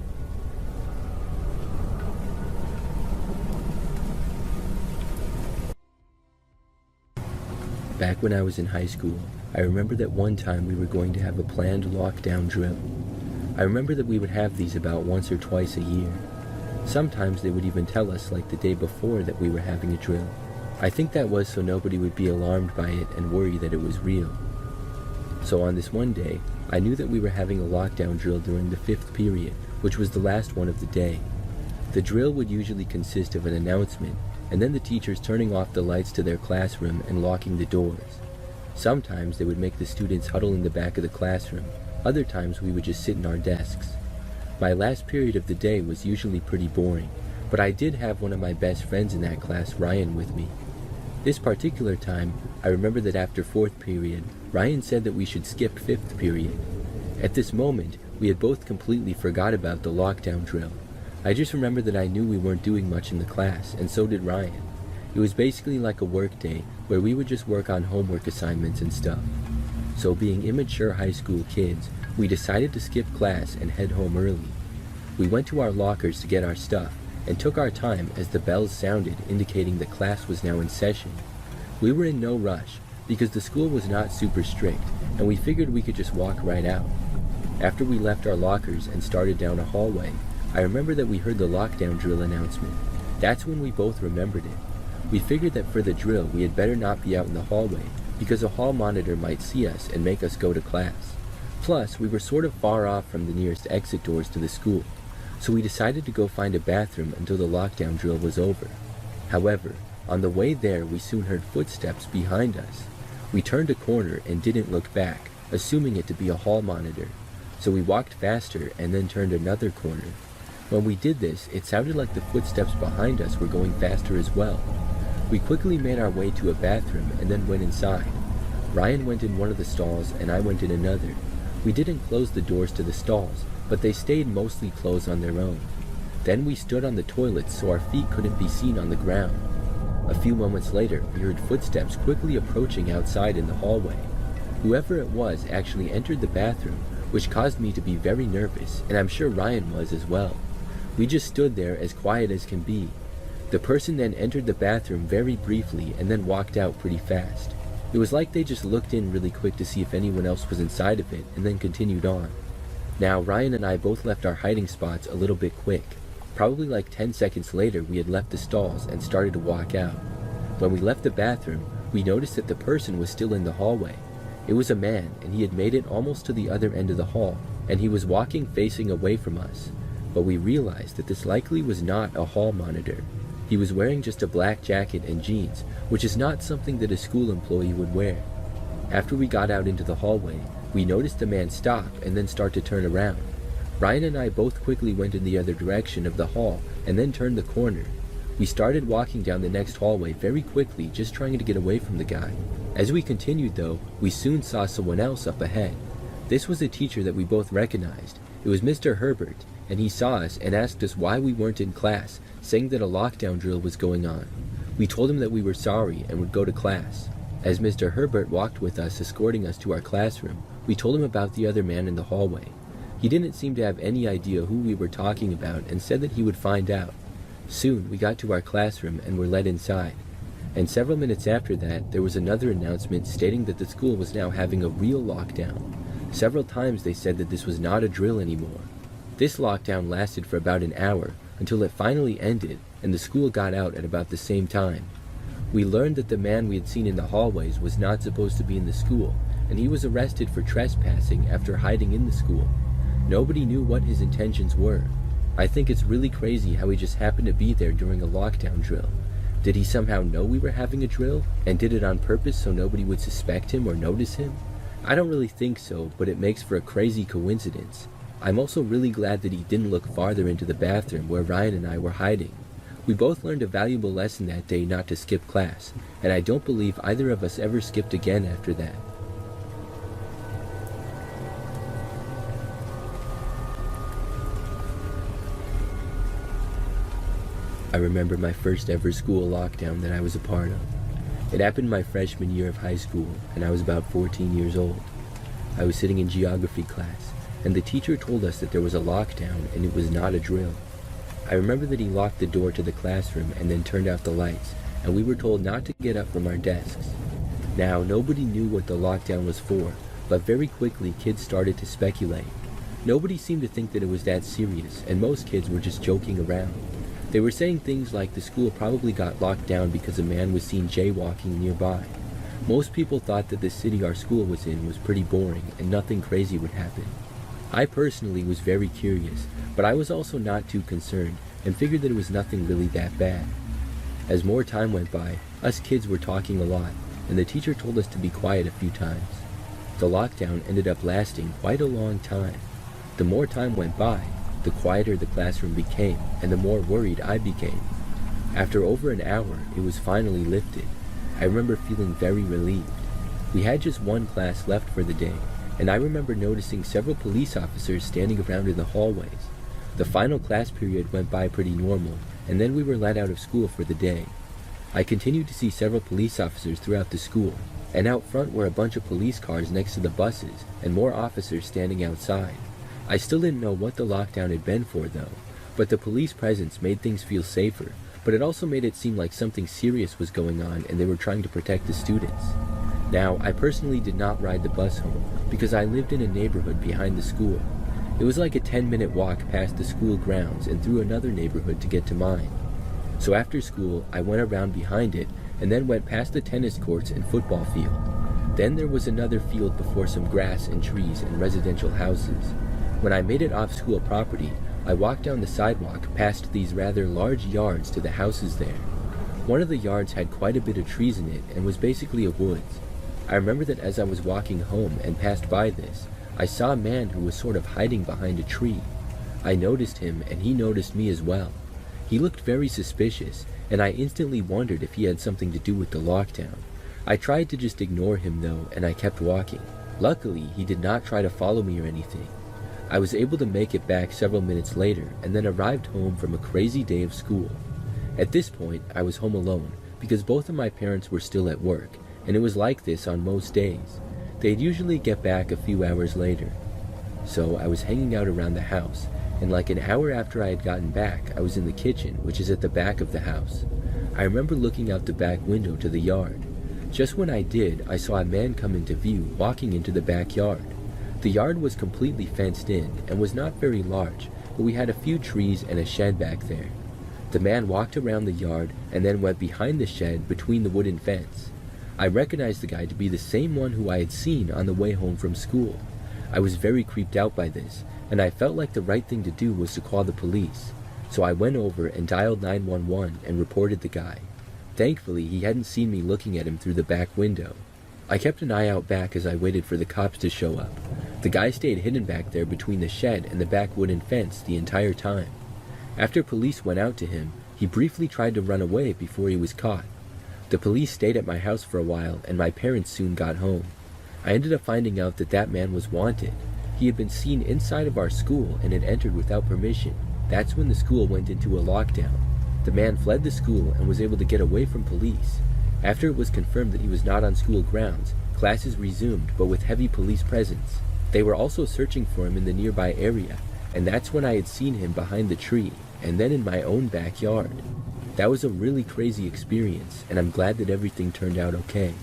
Speaker 6: Back when I was in high school, I remember that one time we were going to have a planned lockdown drill. I remember that we would have these about once or twice a year. Sometimes they would even tell us like the day before that we were having a drill. I think that was so nobody would be alarmed by it and worry that it was real. So on this one day, I knew that we were having a lockdown drill during the 5th period, which was the last one of the day. The drill would usually consist of an announcement, and then the teachers turning off the lights to their classroom and locking the doors. Sometimes they would make the students huddle in the back of the classroom. Other times we would just sit in our desks. My last period of the day was usually pretty boring, but I did have one of my best friends in that class, Ryan, with me. This particular time, I remember that after 4th period, Ryan said that we should skip 5th period. At this moment, we had both completely forgot about the lockdown drill. I just remember that I knew we weren't doing much in the class, and so did Ryan. It was basically like a work day, where we would just work on homework assignments and stuff. So being immature high school kids, we decided to skip class and head home early. We went to our lockers to get our stuff, and took our time as the bells sounded, indicating that class was now in session. We were in no rush, because the school was not super strict, and we figured we could just walk right out. After we left our lockers and started down a hallway, I remember that we heard the lockdown drill announcement. That's when we both remembered it. We figured that for the drill we had better not be out in the hallway, because a hall monitor might see us and make us go to class. Plus, we were sort of far off from the nearest exit doors to the school, so we decided to go find a bathroom until the lockdown drill was over. However, on the way there we soon heard footsteps behind us. We turned a corner and didn't look back, assuming it to be a hall monitor. So we walked faster and then turned another corner. When we did this, it sounded like the footsteps behind us were going faster as well. We quickly made our way to a bathroom and then went inside. Ryan went in one of the stalls and I went in another. We didn't close the doors to the stalls, but they stayed mostly closed on their own. Then we stood on the toilets so our feet couldn't be seen on the ground. A few moments later, we heard footsteps quickly approaching outside in the hallway. Whoever it was actually entered the bathroom, which caused me to be very nervous, and I'm sure Ryan was as well. We just stood there as quiet as can be. The person then entered the bathroom very briefly and then walked out pretty fast. It was like they just looked in really quick to see if anyone else was inside of it and then continued on. Now, Ryan and I both left our hiding spots a little bit quick. Probably like 10 seconds later, we had left the stalls and started to walk out. When we left the bathroom, we noticed that the person was still in the hallway. It was a man, and he had made it almost to the other end of the hall, and he was walking facing away from us. But we realized that this likely was not a hall monitor. He was wearing just a black jacket and jeans, which is not something that a school employee would wear. After we got out into the hallway, we noticed the man stop and then start to turn around. Ryan and I both quickly went in the other direction of the hall and then turned the corner. We started walking down the next hallway very quickly, just trying to get away from the guy. As we continued though, we soon saw someone else up ahead. This was a teacher that we both recognized, It was Mr. Herbert, and he saw us and asked us why we weren't in class, saying that a lockdown drill was going on. We told him that we were sorry and would go to class. As Mr. Herbert walked with us, escorting us to our classroom, we told him about the other man in the hallway. He didn't seem to have any idea who we were talking about and said that he would find out. Soon, we got to our classroom and were led inside. And several minutes after that, there was another announcement stating that the school was now having a real lockdown. Several times they said that this was not a drill anymore. This lockdown lasted for about an hour until it finally ended and the school got out at about the same time. We learned that the man we had seen in the hallways was not supposed to be in the school, and he was arrested for trespassing after hiding in the school. Nobody knew what his intentions were. I think it's really crazy how he just happened to be there during a lockdown drill. Did he somehow know we were having a drill and did it on purpose so nobody would suspect him or notice him? I don't really think so, but it makes for a crazy coincidence. I'm also really glad that he didn't look farther into the bathroom where Ryan and I were hiding. We both learned a valuable lesson that day not to skip class, and I don't believe either of us ever skipped again after that. I remember my first ever school lockdown that I was a part of. It happened my freshman year of high school, and I was about 14 years old. I was sitting in geography class, and the teacher told us that there was a lockdown and it was not a drill. I remember that he locked the door to the classroom and then turned out the lights, and we were told not to get up from our desks. Now, nobody knew what the lockdown was for, but very quickly kids started to speculate. Nobody seemed to think that it was that serious, and most kids were just joking around. They were saying things like the school probably got locked down because a man was seen jaywalking nearby. Most people thought that the city our school was in was pretty boring and nothing crazy would happen. I personally was very curious, but I was also not too concerned and figured that it was nothing really that bad. As more time went by, us kids were talking a lot, and the teacher told us to be quiet a few times. The lockdown ended up lasting quite a long time. The more time went by, the quieter the classroom became, and the more worried I became. After over an hour, it was finally lifted. I remember feeling very relieved. We had just one class left for the day, and I remember noticing several police officers standing around in the hallways. The final class period went by pretty normal, and then we were let out of school for the day. I continued to see several police officers throughout the school, and out front were a bunch of police cars next to the buses, and more officers standing outside. I still didn't know what the lockdown had been for though, but the police presence made things feel safer, but it also made it seem like something serious was going on and they were trying to protect the students. Now, I personally did not ride the bus home because I lived in a neighborhood behind the school. It was like a 10-minute walk past the school grounds and through another neighborhood to get to mine. So after school, I went around behind it and then went past the tennis courts and football field. Then there was another field before some grass and trees and residential houses. When I made it off school property, I walked down the sidewalk past these rather large yards to the houses there. One of the yards had quite a bit of trees in it and was basically a woods. I remember that as I was walking home and passed by this, I saw a man who was sort of hiding behind a tree. I noticed him and he noticed me as well. He looked very suspicious, and I instantly wondered if he had something to do with the lockdown. I tried to just ignore him though, and I kept walking. Luckily, he did not try to follow me or anything. I was able to make it back several minutes later and then arrived home from a crazy day of school. At this point, I was home alone because both of my parents were still at work, and it was like this on most days. They'd usually get back a few hours later. So I was hanging out around the house, and like an hour after I had gotten back, I was in the kitchen, which is at the back of the house. I remember looking out the back window to the yard. Just when I did, I saw a man come into view walking into the backyard. The yard was completely fenced in and was not very large, but we had a few trees and a shed back there. The man walked around the yard and then went behind the shed between the wooden fence. I recognized the guy to be the same one who I had seen on the way home from school. I was very creeped out by this, and I felt like the right thing to do was to call the police. So I went over and dialed 911 and reported the guy. Thankfully, he hadn't seen me looking at him through the back window. I kept an eye out back as I waited for the cops to show up. The guy stayed hidden back there between the shed and the back wooden fence the entire time. After police went out to him, he briefly tried to run away before he was caught. The police stayed at my house for a while, and my parents soon got home. I ended up finding out that that man was wanted. He had been seen inside of our school and had entered without permission. That's when the school went into a lockdown. The man fled the school and was able to get away from police. After it was confirmed that he was not on school grounds, classes resumed, but with heavy police presence. They were also searching for him in the nearby area, and that's when I had seen him behind the tree, and then in my own backyard. That was a really crazy experience, and I'm glad that everything turned out okay.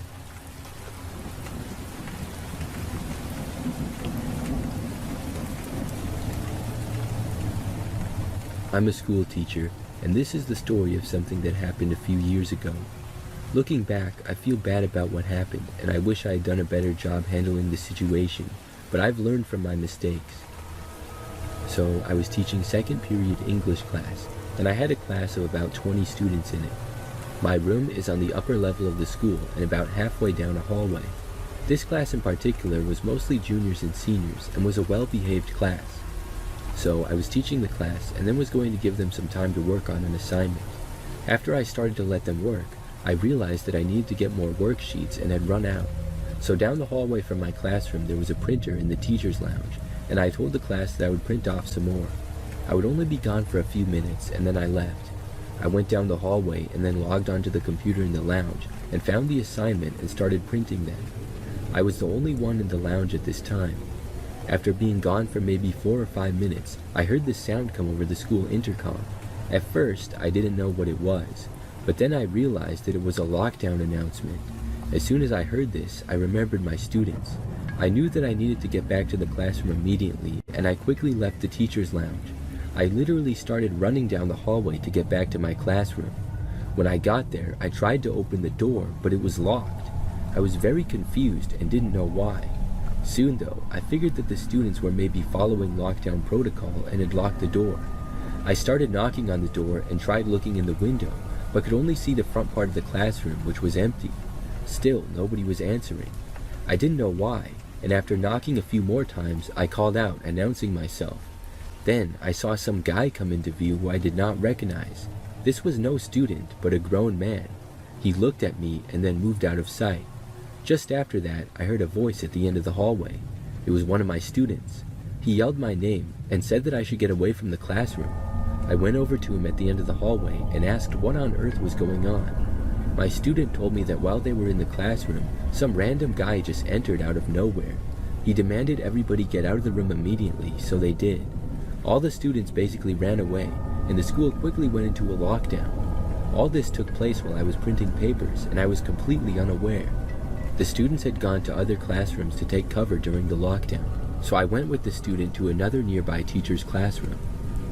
Speaker 6: I'm a school teacher, and this is the story of something that happened a few years ago. Looking back, I feel bad about what happened, and I wish I had done a better job handling the situation, but I've learned from my mistakes. So, I was teaching second period English class, and I had a class of about 20 students in it. My room is on the upper level of the school and about halfway down a hallway. This class in particular was mostly juniors and seniors and was a well-behaved class. So I was teaching the class and then was going to give them some time to work on an assignment. After I started to let them work, I realized that I needed to get more worksheets and had run out. So down the hallway from my classroom there was a printer in the teacher's lounge, and I told the class that I would print off some more. I would only be gone for a few minutes and then I left. I went down the hallway and then logged onto the computer in the lounge and found the assignment and started printing them. I was the only one in the lounge at this time. After being gone for maybe 4 or 5 minutes, I heard this sound come over the school intercom. At first, I didn't know what it was, but then I realized that it was a lockdown announcement. As soon as I heard this, I remembered my students. I knew that I needed to get back to the classroom immediately, and I quickly left the teacher's lounge. I literally started running down the hallway to get back to my classroom. When I got there, I tried to open the door, but it was locked. I was very confused and didn't know why. Soon though, I figured that the students were maybe following lockdown protocol and had locked the door. I started knocking on the door and tried looking in the window, but could only see the front part of the classroom, which was empty. Still, nobody was answering. I didn't know why, and after knocking a few more times, I called out, announcing myself. Then, I saw some guy come into view who I did not recognize. This was no student, but a grown man. He looked at me and then moved out of sight. Just after that, I heard a voice at the end of the hallway. It was one of my students. He yelled my name and said that I should get away from the classroom. I went over to him at the end of the hallway and asked what on earth was going on. My student told me that while they were in the classroom, some random guy just entered out of nowhere. He demanded everybody get out of the room immediately, so they did. All the students basically ran away, and the school quickly went into a lockdown. All this took place while I was printing papers, and I was completely unaware. The students had gone to other classrooms to take cover during the lockdown, so I went with the student to another nearby teacher's classroom.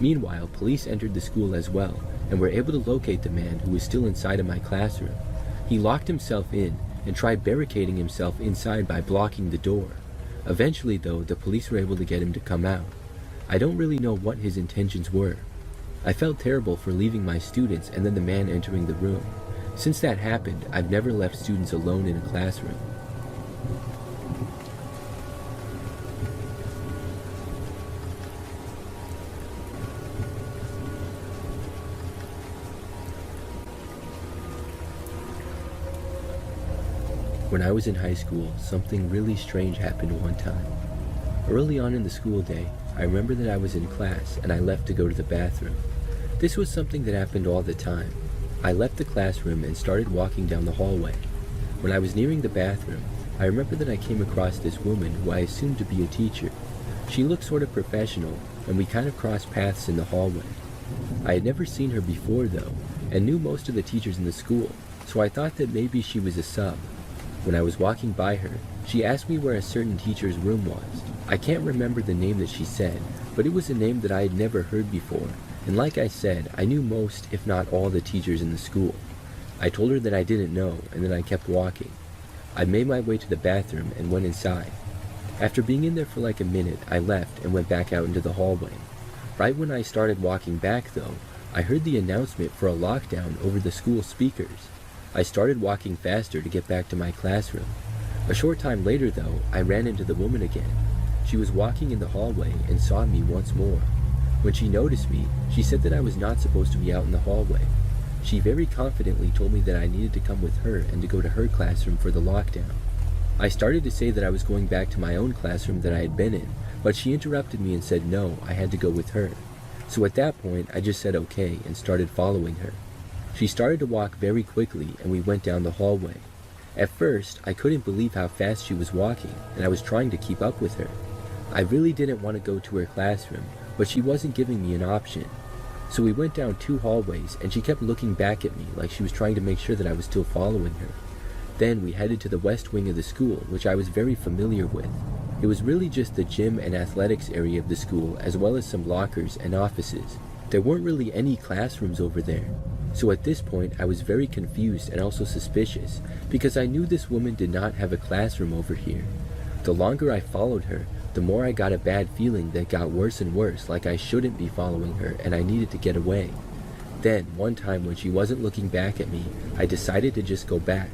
Speaker 6: Meanwhile, police entered the school as well, and were able to locate the man who was still inside of my classroom. He locked himself in and tried barricading himself inside by blocking the door. Eventually though, the police were able to get him to come out. I don't really know what his intentions were. I felt terrible for leaving my students and then the man entering the room. Since that happened, I've never left students alone in a classroom. When I was in high school, something really strange happened one time. Early on in the school day, I remember that I was in class and I left to go to the bathroom. This was something that happened all the time. I left the classroom and started walking down the hallway. When I was nearing the bathroom, I remember that I came across this woman who I assumed to be a teacher. She looked sort of professional, and we kind of crossed paths in the hallway. I had never seen her before though, and knew most of the teachers in the school, so I thought that maybe she was a sub. When I was walking by her, she asked me where a certain teacher's room was. I can't remember the name that she said, but it was a name that I had never heard before, and like I said, I knew most, if not all, the teachers in the school. I told her that I didn't know, and then I kept walking. I made my way to the bathroom and went inside. After being in there for like a minute, I left and went back out into the hallway. Right when I started walking back though, I heard the announcement for a lockdown over the school speakers. I started walking faster to get back to my classroom. A short time later though, I ran into the woman again. She was walking in the hallway and saw me once more. When she noticed me, she said that I was not supposed to be out in the hallway. She very confidently told me that I needed to come with her and to go to her classroom for the lockdown. I started to say that I was going back to my own classroom that I had been in, but she interrupted me and said no, I had to go with her. So at that point, I just said okay and started following her. She started to walk very quickly and we went down the hallway. At first, I couldn't believe how fast she was walking and I was trying to keep up with her. I really didn't want to go to her classroom, but she wasn't giving me an option. So we went down 2 hallways and she kept looking back at me like she was trying to make sure that I was still following her. Then we headed to the west wing of the school, which I was very familiar with. It was really just the gym and athletics area of the school, as well as some lockers and offices. There weren't really any classrooms over there. So at this point, I was very confused and also suspicious, because I knew this woman did not have a classroom over here. The longer I followed her, the more I got a bad feeling that got worse and worse, like I shouldn't be following her and I needed to get away. Then, one time when she wasn't looking back at me, I decided to just go back.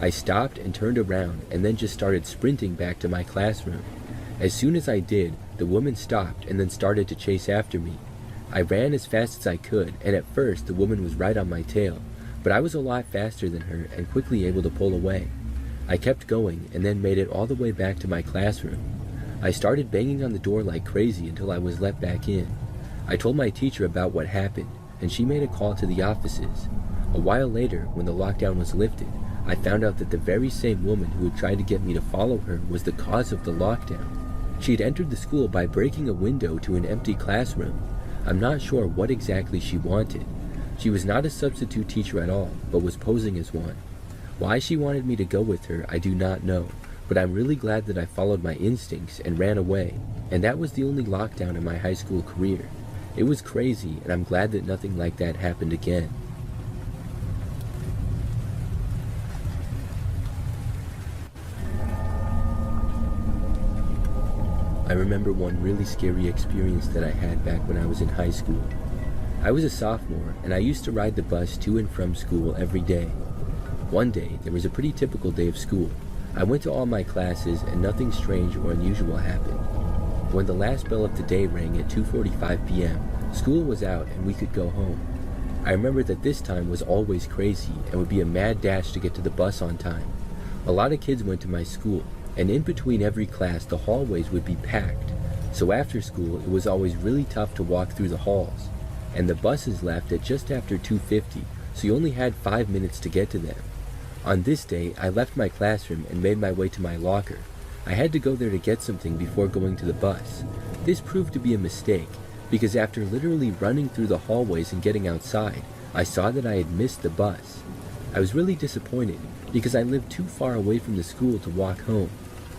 Speaker 6: I stopped and turned around and then just started sprinting back to my classroom. As soon as I did, the woman stopped and then started to chase after me. I ran as fast as I could, and at first the woman was right on my tail, but I was a lot faster than her and quickly able to pull away. I kept going and then made it all the way back to my classroom. I started banging on the door like crazy until I was let back in. I told my teacher about what happened, and she made a call to the offices. A while later, when the lockdown was lifted, I found out that the very same woman who had tried to get me to follow her was the cause of the lockdown. She had entered the school by breaking a window to an empty classroom. I'm not sure what exactly she wanted. She was not a substitute teacher at all, but was posing as one. Why she wanted me to go with her, I do not know, but I'm really glad that I followed my instincts and ran away, and that was the only lockdown in my high school career. It was crazy, and I'm glad that nothing like that happened again. I remember one really scary experience that I had back when I was in high school. I was a sophomore, and I used to ride the bus to and from school every day. One day, there was a pretty typical day of school. I went to all my classes, and nothing strange or unusual happened. When the last bell of the day rang at 2:45 p.m., school was out and we could go home. I remember that this time was always crazy and would be a mad dash to get to the bus on time. A lot of kids went to my school, and in between every class the hallways would be packed, so after school it was always really tough to walk through the halls, and the buses left at just after 2:50, so you only had 5 minutes to get to them. On this day, I left my classroom and made my way to my locker. I had to go there to get something before going to the bus. This proved to be a mistake, because after literally running through the hallways and getting outside, I saw that I had missed the bus. I was really disappointed, because I lived too far away from the school to walk home.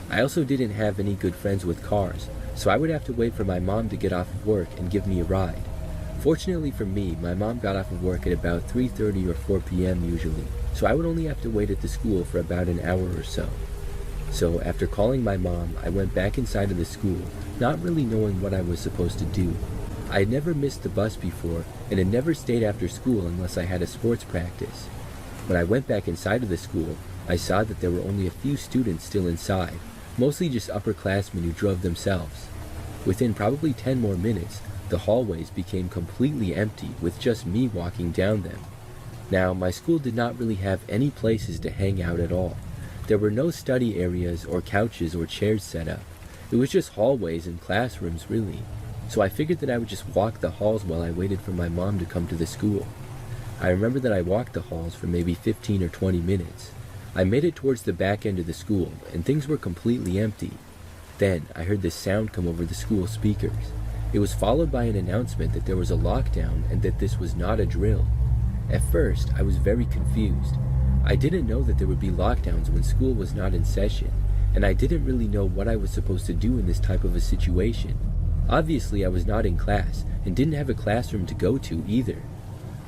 Speaker 6: I also didn't have any good friends with cars, so I would have to wait for my mom to get off of work and give me a ride. Fortunately for me, my mom got off of work at about 3:30 or 4 p.m. usually, so I would only have to wait at the school for about an hour or so. So after calling my mom, I went back inside of the school, not really knowing what I was supposed to do. I had never missed the bus before, and had never stayed after school unless I had a sports practice. When I went back inside of the school, I saw that there were only a few students still inside, mostly just upperclassmen who drove themselves. Within probably 10 more minutes, the hallways became completely empty with just me walking down them. Now, my school did not really have any places to hang out at all. There were no study areas or couches or chairs set up. It was just hallways and classrooms, really. So I figured that I would just walk the halls while I waited for my mom to come to the school. I remember that I walked the halls for maybe 15 or 20 minutes. I made it towards the back end of the school, and things were completely empty. Then I heard this sound come over the school speakers. It was followed by an announcement that there was a lockdown and that this was not a drill. At first, I was very confused. I didn't know that there would be lockdowns when school was not in session, and I didn't really know what I was supposed to do in this type of a situation. Obviously, I was not in class and didn't have a classroom to go to either.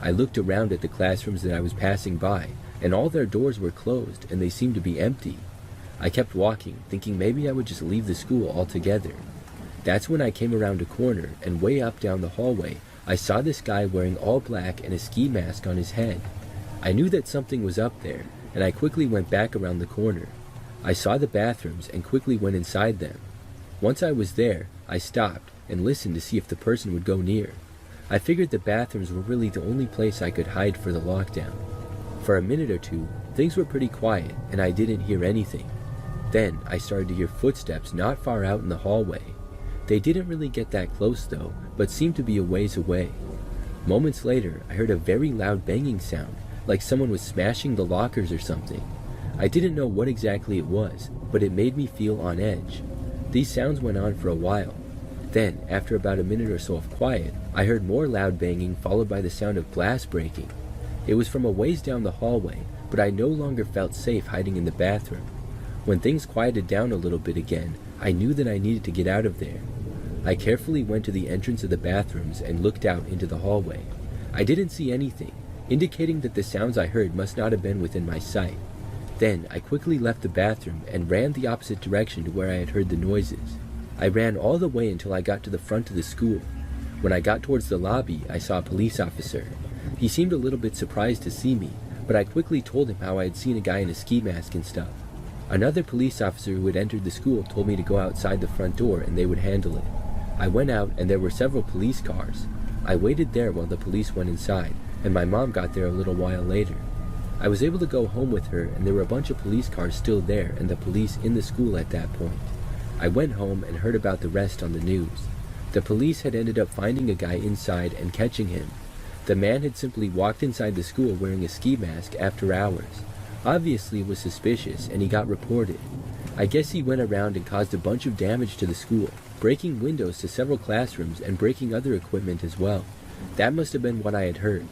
Speaker 6: I looked around at the classrooms that I was passing by, and all their doors were closed and they seemed to be empty. I kept walking, thinking maybe I would just leave the school altogether. That's when I came around a corner, and way up down the hallway, I saw this guy wearing all black and a ski mask on his head. I knew that something was up there, and I quickly went back around the corner. I saw the bathrooms and quickly went inside them. Once I was there, I stopped and listened to see if the person would go near. I figured the bathrooms were really the only place I could hide for the lockdown. For a minute or two, things were pretty quiet, and I didn't hear anything. Then I started to hear footsteps not far out in the hallway. They didn't really get that close though, but seemed to be a ways away. Moments later, I heard a very loud banging sound, like someone was smashing the lockers or something. I didn't know what exactly it was, but it made me feel on edge. These sounds went on for a while. Then, after about a minute or so of quiet, I heard more loud banging followed by the sound of glass breaking. It was from a ways down the hallway, but I no longer felt safe hiding in the bathroom. When things quieted down a little bit again, I knew that I needed to get out of there. I carefully went to the entrance of the bathrooms and looked out into the hallway. I didn't see anything, indicating that the sounds I heard must not have been within my sight. Then I quickly left the bathroom and ran the opposite direction to where I had heard the noises. I ran all the way until I got to the front of the school. When I got towards the lobby, I saw a police officer. He seemed a little bit surprised to see me, but I quickly told him how I had seen a guy in a ski mask and stuff. Another police officer who had entered the school told me to go outside the front door and they would handle it. I went out and there were several police cars. I waited there while the police went inside, and my mom got there a little while later. I was able to go home with her, and there were a bunch of police cars still there and the police in the school at that point. I went home and heard about the rest on the news. The police had ended up finding a guy inside and catching him. The man had simply walked inside the school wearing a ski mask after hours. Obviously it was suspicious and he got reported. I guess he went around and caused a bunch of damage to the school, breaking windows to several classrooms and breaking other equipment as well. That must have been what I had heard.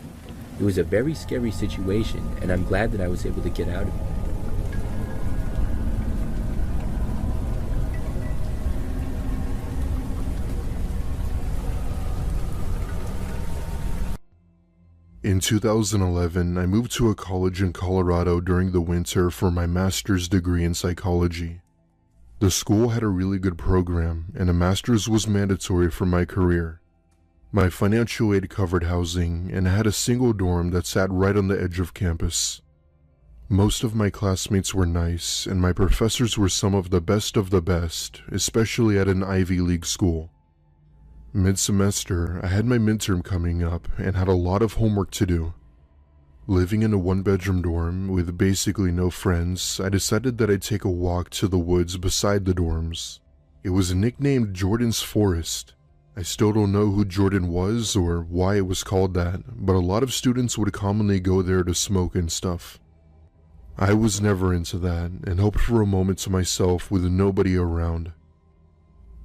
Speaker 6: It was a very scary situation, and I'm glad that I was able to get out of it.
Speaker 2: In 2011, I moved to a college in Colorado during the winter for my master's degree in psychology. The school had a really good program, and a master's was mandatory for my career. My financial aid covered housing, and I had a single dorm that sat right on the edge of campus. Most of my classmates were nice, and my professors were some of the best, especially at an Ivy League school. Mid-semester, I had my midterm coming up and had a lot of homework to do. Living in a one-bedroom dorm with basically no friends, I decided that I'd take a walk to the woods beside the dorms. It was nicknamed Jordan's Forest. I still don't know who Jordan was or why it was called that, but a lot of students would commonly go there to smoke and stuff. I was never into that and hoped for a moment to myself with nobody around.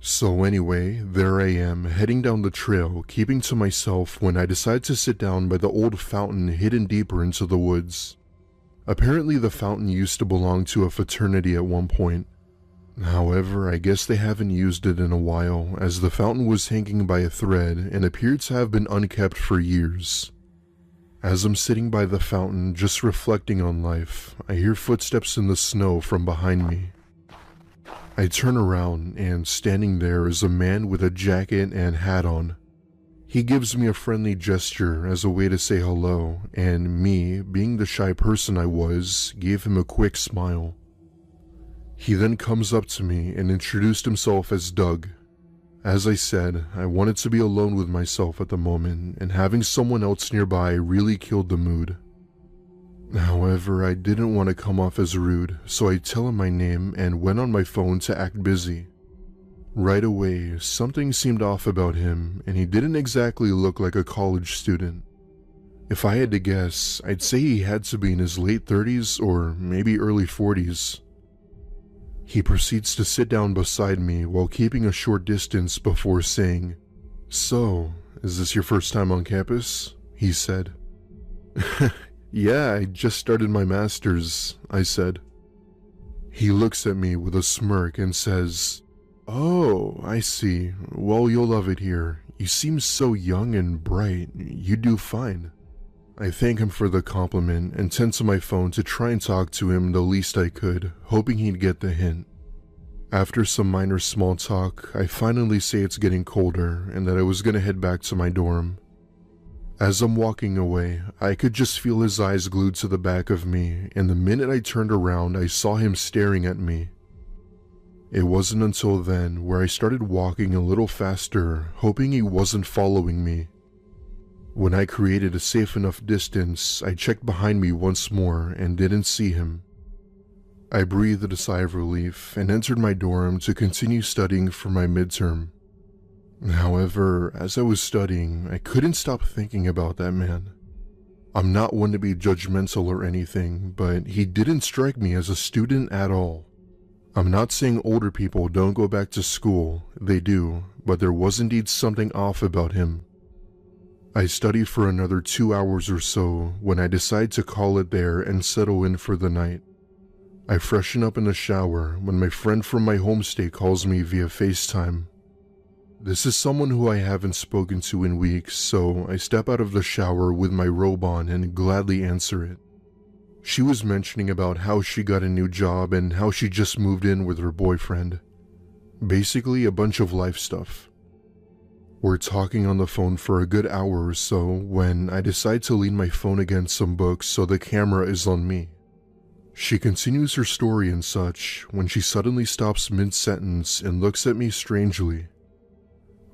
Speaker 2: So anyway, there I am, heading down the trail, keeping to myself when I decide to sit down by the old fountain hidden deeper into the woods. Apparently the fountain used to belong to a fraternity at one point. However, I guess they haven't used it in a while, as the fountain was hanging by a thread and appeared to have been unkept for years. As I'm sitting by the fountain, just reflecting on life, I hear footsteps in the snow from behind me. I turn around, and standing there is a man with a jacket and hat on. He gives me a friendly gesture as a way to say hello, and me, being the shy person I was, gave him a quick smile. He then comes up to me and introduced himself as Doug. As I said, I wanted to be alone with myself at the moment, and having someone else nearby really killed the mood. However, I didn't want to come off as rude, so I tell him my name and went on my phone to act busy. Right away, something seemed off about him, and he didn't exactly look like a college student. If I had to guess, I'd say he had to be in his late 30s or maybe early 40s. He proceeds to sit down beside me while keeping a short distance before saying, "So, is this your first time on campus?" he said. "Yeah, I just started my master's," I said. He looks at me with a smirk and says, "Oh, I see. Well, you'll love it here. You seem so young and bright. You do fine." I thank him for the compliment and tend to my phone to try and talk to him the least I could, hoping he'd get the hint. After some minor small talk, I finally say it's getting colder and that I was gonna head back to my dorm. As I'm walking away, I could just feel his eyes glued to the back of me, and the minute I turned around, I saw him staring at me. It wasn't until then where I started walking a little faster, hoping he wasn't following me. When I created a safe enough distance, I checked behind me once more and didn't see him. I breathed a sigh of relief and entered my dorm to continue studying for my midterm. However, as I was studying, I couldn't stop thinking about that man. I'm not one to be judgmental or anything, but he didn't strike me as a student at all. I'm not saying older people don't go back to school, they do, but there was indeed something off about him. I studied for another 2 hours or so when I decide to call it there and settle in for the night. I freshen up in the shower when my friend from my homestay calls me via FaceTime. This is someone who I haven't spoken to in weeks, so I step out of the shower with my robe on and gladly answer it. She was mentioning about how she got a new job and how she just moved in with her boyfriend. Basically a bunch of life stuff. We're talking on the phone for a good hour or so when I decide to lean my phone against some books so the camera is on me. She continues her story and such when she suddenly stops mid-sentence and looks at me strangely.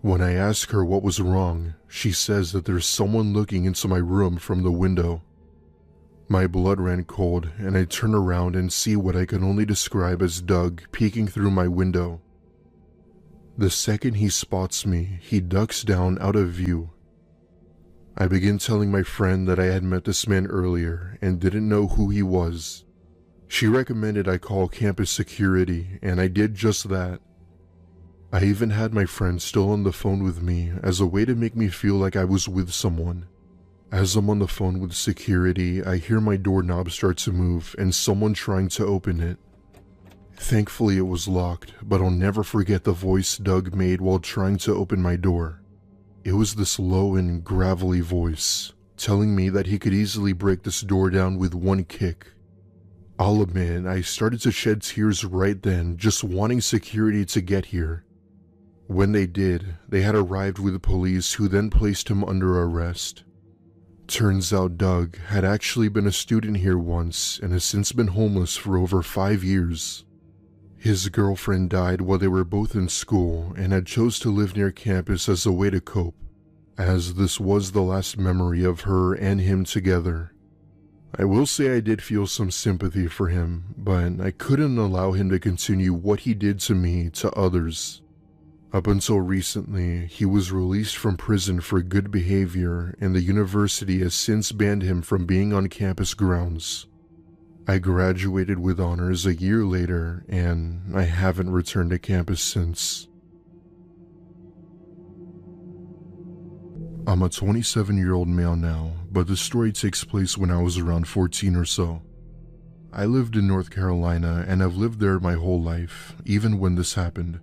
Speaker 2: When I ask her what was wrong, she says that there's someone looking into my room from the window. My blood ran cold and I turn around and see what I can only describe as Doug peeking through my window. The second he spots me, he ducks down out of view. I begin telling my friend that I had met this man earlier and didn't know who he was. She recommended I call campus security, and I did just that. I even had my friend still on the phone with me as a way to make me feel like I was with someone. As I'm on the phone with security, I hear my doorknob start to move and someone trying to open it. Thankfully it was locked, but I'll never forget the voice Doug made while trying to open my door. It was this low and gravelly voice, telling me that he could easily break this door down with one kick. I'll admit, I started to shed tears right then, just wanting security to get here. When they did, they had arrived with the police who then placed him under arrest. Turns out Doug had actually been a student here once and has since been homeless for over 5 years. His girlfriend died while they were both in school and had chose to live near campus as a way to cope, as this was the last memory of her and him together. I will say I did feel some sympathy for him, but I couldn't allow him to continue what he did to me to others. Up until recently, he was released from prison for good behavior, and the university has since banned him from being on campus grounds. I graduated with honors a year later, and I haven't returned to campus since. I'm a 27-year-old male now, but the story takes place when I was around 14 or so. I lived in North Carolina, and I've lived there my whole life, even when this happened.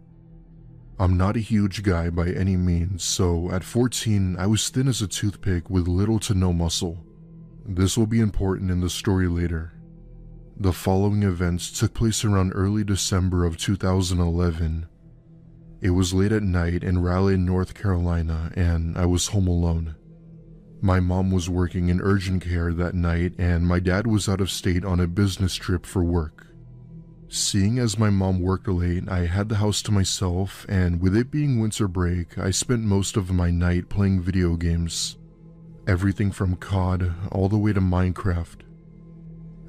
Speaker 2: I'm not a huge guy by any means, so at 14 I was thin as a toothpick with little to no muscle. This will be important in the story later. The following events took place around early December of 2011. It was late at night in Raleigh, North Carolina, and I was home alone. My mom was working in urgent care that night, and my dad was out of state on a business trip for work. Seeing as my mom worked late, I had the house to myself, and with it being winter break, I spent most of my night playing video games. Everything from COD all the way to Minecraft.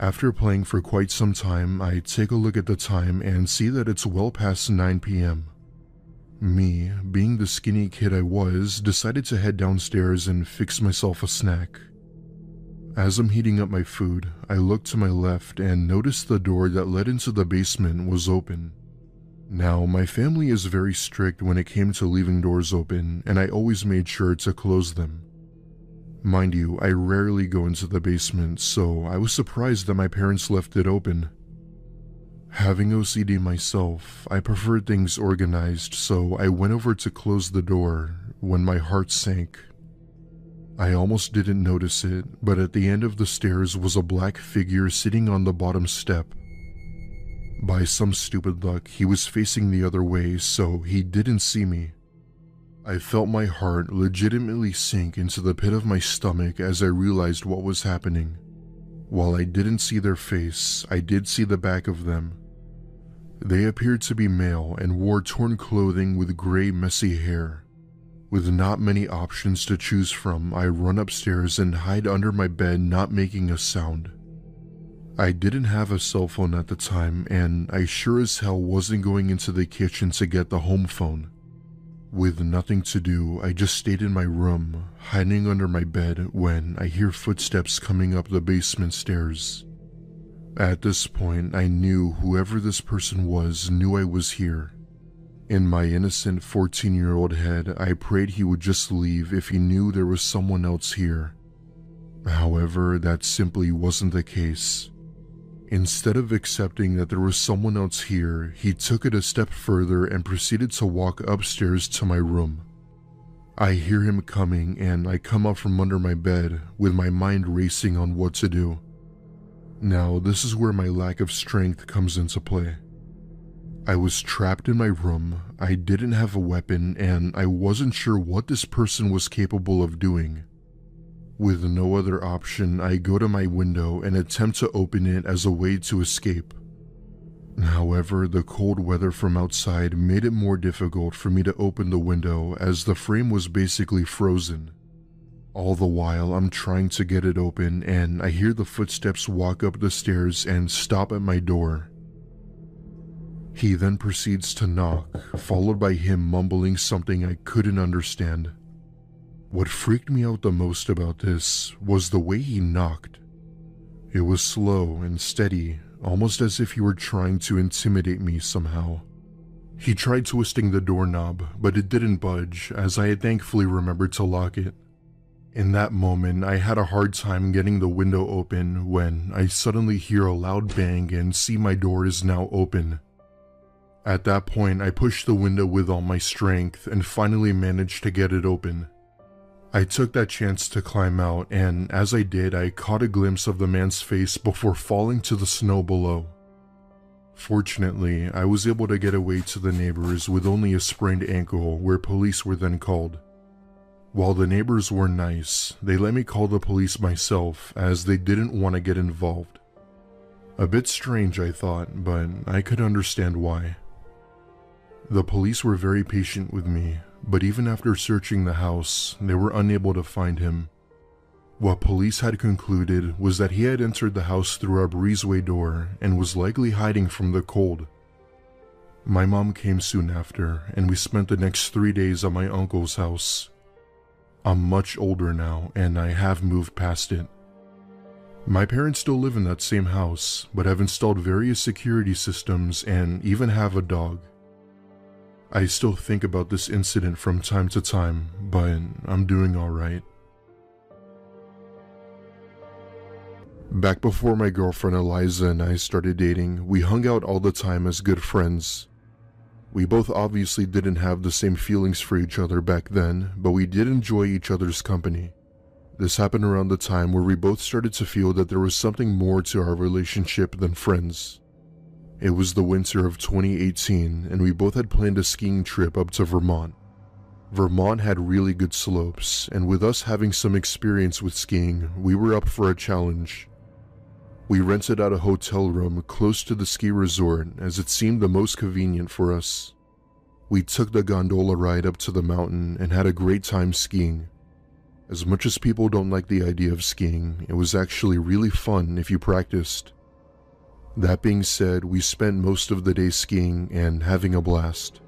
Speaker 2: After playing for quite some time, I take a look at the time and see that it's well past 9 p.m. Me, being the skinny kid I was, decided to head downstairs and fix myself a snack. As I'm heating up my food, I looked to my left and noticed the door that led into the basement was open. Now, my family is very strict when it came to leaving doors open, and I always made sure to close them. Mind you, I rarely go into the basement, so I was surprised that my parents left it open. Having OCD myself, I preferred things organized, so I went over to close the door when my heart sank. I almost didn't notice it, but at the end of the stairs was a black figure sitting on the bottom step. By some stupid luck, he was facing the other way, so he didn't see me. I felt my heart legitimately sink into the pit of my stomach as I realized what was happening. While I didn't see their face, I did see the back of them. They appeared to be male and wore torn clothing with gray, messy hair. With not many options to choose from, I run upstairs and hide under my bed, not making a sound. I didn't have a cell phone at the time, and I sure as hell wasn't going into the kitchen to get the home phone. With nothing to do, I just stayed in my room, hiding under my bed when I hear footsteps coming up the basement stairs. At this point, I knew whoever this person was knew I was here. In my innocent 14-year-old head, I prayed he would just leave if he knew there was someone else here. However, that simply wasn't the case. Instead of accepting that there was someone else here, he took it a step further and proceeded to walk upstairs to my room. I hear him coming and I come up from under my bed with my mind racing on what to do. Now, this is where my lack of strength comes into play. I was trapped in my room, I didn't have a weapon, and I wasn't sure what this person was capable of doing. With no other option, I go to my window and attempt to open it as a way to escape. However, the cold weather from outside made it more difficult for me to open the window as the frame was basically frozen. All the while, I'm trying to get it open and I hear the footsteps walk up the stairs and stop at my door. He then proceeds to knock, followed by him mumbling something I couldn't understand. What freaked me out the most about this was the way he knocked. It was slow and steady, almost as if he were trying to intimidate me somehow. He tried twisting the doorknob, but it didn't budge, as I had thankfully remembered to lock it. In that moment, I had a hard time getting the window open when I suddenly hear a loud bang and see my door is now open. At that point, I pushed the window with all my strength and finally managed to get it open. I took that chance to climb out, and as I did, I caught a glimpse of the man's face before falling to the snow below. Fortunately, I was able to get away to the neighbors with only a sprained ankle, where police were then called. While the neighbors were nice, they let me call the police myself as they didn't want to get involved. A bit strange, I thought, but I could understand why. The police were very patient with me, but even after searching the house, they were unable to find him. What police had concluded was that he had entered the house through our breezeway door and was likely hiding from the cold. My mom came soon after, and we spent the next 3 days at my uncle's house. I'm much older now, and I have moved past it. My parents still live in that same house, but have installed various security systems and even have a dog. I still think about this incident from time to time, but I'm doing alright. Back before my girlfriend Eliza and I started dating, we hung out all the time as good friends. We both obviously didn't have the same feelings for each other back then, but we did enjoy each other's company. This happened around the time where we both started to feel that there was something more to our relationship than friends. It was the winter of 2018, and we both had planned a skiing trip up to Vermont. Vermont had really good slopes, and with us having some experience with skiing, we were up for a challenge. We rented out a hotel room close to the ski resort as it seemed the most convenient for us. We took the gondola ride up to the mountain and had a great time skiing. As much as people don't like the idea of skiing, it was actually really fun if you practiced. That being said, we spent most of the day skiing and having a blast.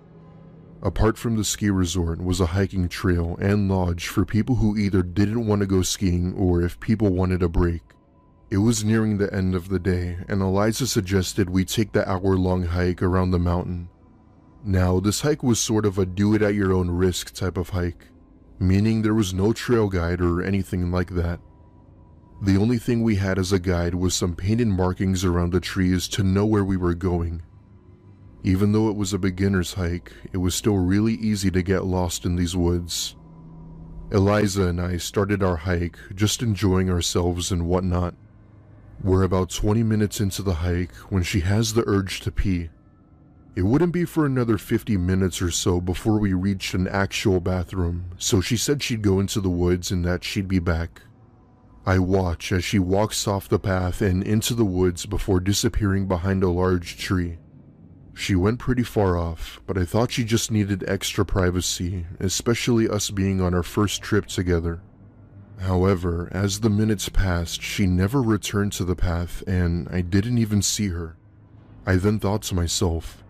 Speaker 2: Apart from the ski resort was a hiking trail and lodge for people who either didn't want to go skiing or if people wanted a break. It was nearing the end of the day, and Eliza suggested we take the hour-long hike around the mountain. Now, this hike was sort of a do-it-at-your-own-risk type of hike, meaning there was no trail guide or anything like that. The only thing we had as a guide was some painted markings around the trees to know where we were going. Even though it was a beginner's hike, it was still really easy to get lost in these woods. Eliza and I started our hike, just enjoying ourselves and whatnot. We're about 20 minutes into the hike when she has the urge to pee. It wouldn't be for another 50 minutes or so before we reached an actual bathroom, so she said she'd go into the woods and that she'd be back. I watch as she walks off the path and into the woods before disappearing behind a large tree. She went pretty far off, but I thought she just needed extra privacy, especially us being on our first trip together. However, as the minutes passed, she never returned to the path and I didn't even see her. I then thought to myself,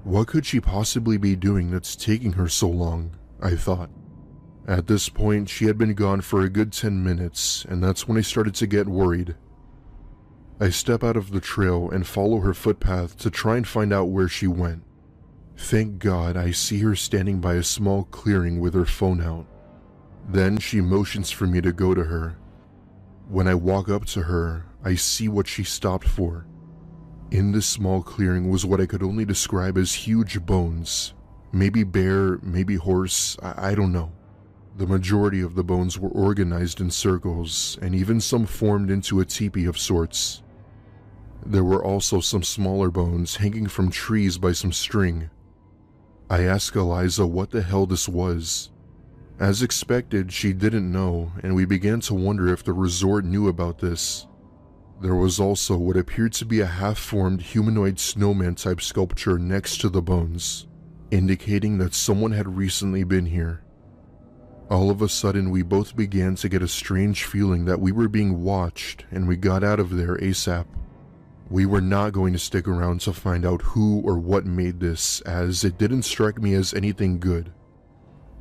Speaker 2: What could she possibly be doing that's taking her so long? I thought. At this point, she had been gone for a good 10 minutes, and that's when I started to get worried. I step out of the trail and follow her footpath to try and find out where she went. Thank God I see her standing by a small clearing with her phone out. Then she motions for me to go to her. When I walk up to her, I see what she stopped for. In this small clearing was what I could only describe as huge bones. Maybe bear, maybe horse, I don't know. The majority of the bones were organized in circles, and even some formed into a teepee of sorts. There were also some smaller bones hanging from trees by some string. I asked Eliza what the hell this was. As expected, she didn't know, and we began to wonder if the resort knew about this. There was also what appeared to be a half-formed humanoid snowman type sculpture next to the bones, indicating that someone had recently been here. All of a sudden, we both began to get a strange feeling that we were being watched, and we got out of there ASAP. We were not going to stick around to find out who or what made this, as it didn't strike me as anything good.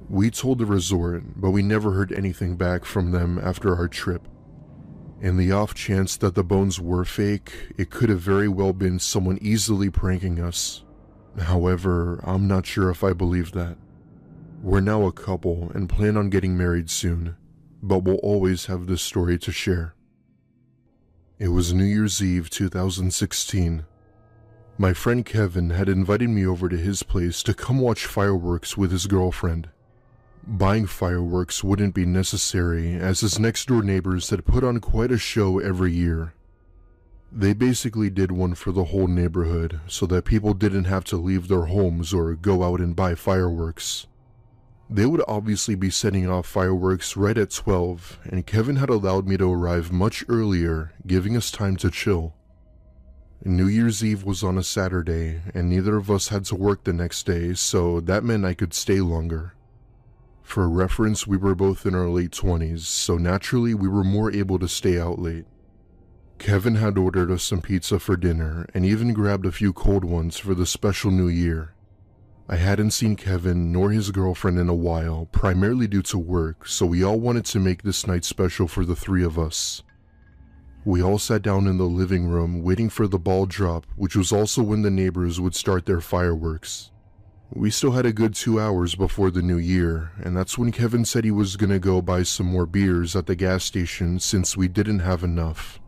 Speaker 2: We told the resort, but we never heard anything back from them after our trip. In the off chance that the bones were fake, it could have very well been someone easily pranking us. However, I'm not sure if I believe that. We're now a couple and plan on getting married soon, but we'll always have this story to share. It was New Year's Eve 2016. My friend Kevin had invited me over to his place to come watch fireworks with his girlfriend. Buying fireworks wouldn't be necessary, as his next-door neighbors had put on quite a show every year. They basically did one for the whole neighborhood, so that people didn't have to leave their homes or go out and buy fireworks. They would obviously be setting off fireworks right at 12, and Kevin had allowed me to arrive much earlier, giving us time to chill. New Year's Eve was on a Saturday, and neither of us had to work the next day, so that meant I could stay longer. For reference, we were both in our late 20s, so naturally we were more able to stay out late. Kevin had ordered us some pizza for dinner, and even grabbed a few cold ones for the special New Year. I hadn't seen Kevin nor his girlfriend in a while, primarily due to work, so we all wanted to make this night special for the three of us. We all sat down in the living room waiting for the ball drop, which was also when the neighbors would start their fireworks. We still had a good 2 hours before the new year, and that's when Kevin said he was gonna go buy some more beers at the gas station since we didn't have enough.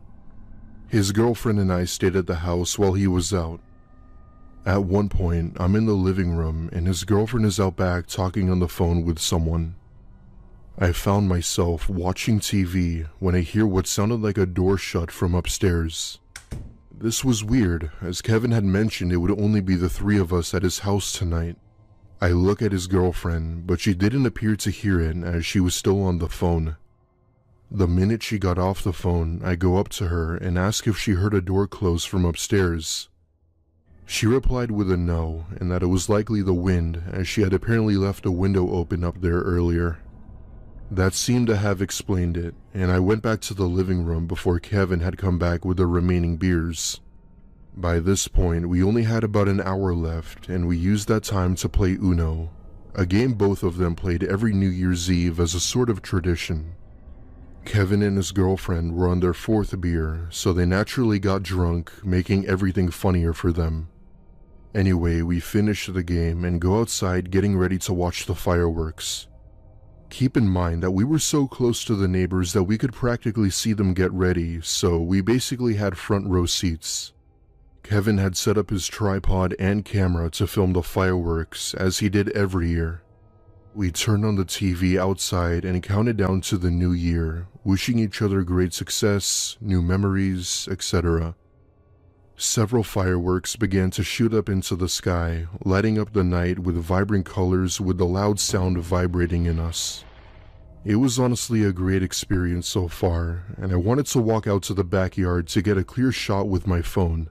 Speaker 2: His girlfriend and I stayed at the house while he was out. At one point, I'm in the living room and his girlfriend is out back talking on the phone with someone. I found myself watching TV when I hear what sounded like a door shut from upstairs. This was weird, as Kevin had mentioned it would only be the three of us at his house tonight. I look at his girlfriend, but she didn't appear to hear it as she was still on the phone. The minute she got off the phone, I go up to her and ask if she heard a door close from upstairs. She replied with a no, and that it was likely the wind, as she had apparently left a window open up there earlier. That seemed to have explained it, and I went back to the living room before Kevin had come back with the remaining beers. By this point, we only had about an hour left, and we used that time to play Uno, a game both of them played every New Year's Eve as a sort of tradition. Kevin and his girlfriend were on their fourth beer, so they naturally got drunk, making everything funnier for them. Anyway, we finish the game and go outside getting ready to watch the fireworks. Keep in mind that we were so close to the neighbors that we could practically see them get ready, so we basically had front row seats. Kevin had set up his tripod and camera to film the fireworks, as he did every year. We turned on the TV outside and counted down to the new year, wishing each other great success, new memories, etc. Several fireworks began to shoot up into the sky, lighting up the night with vibrant colors with the loud sound vibrating in us. It was honestly a great experience so far, and I wanted to walk out to the backyard to get a clear shot with my phone.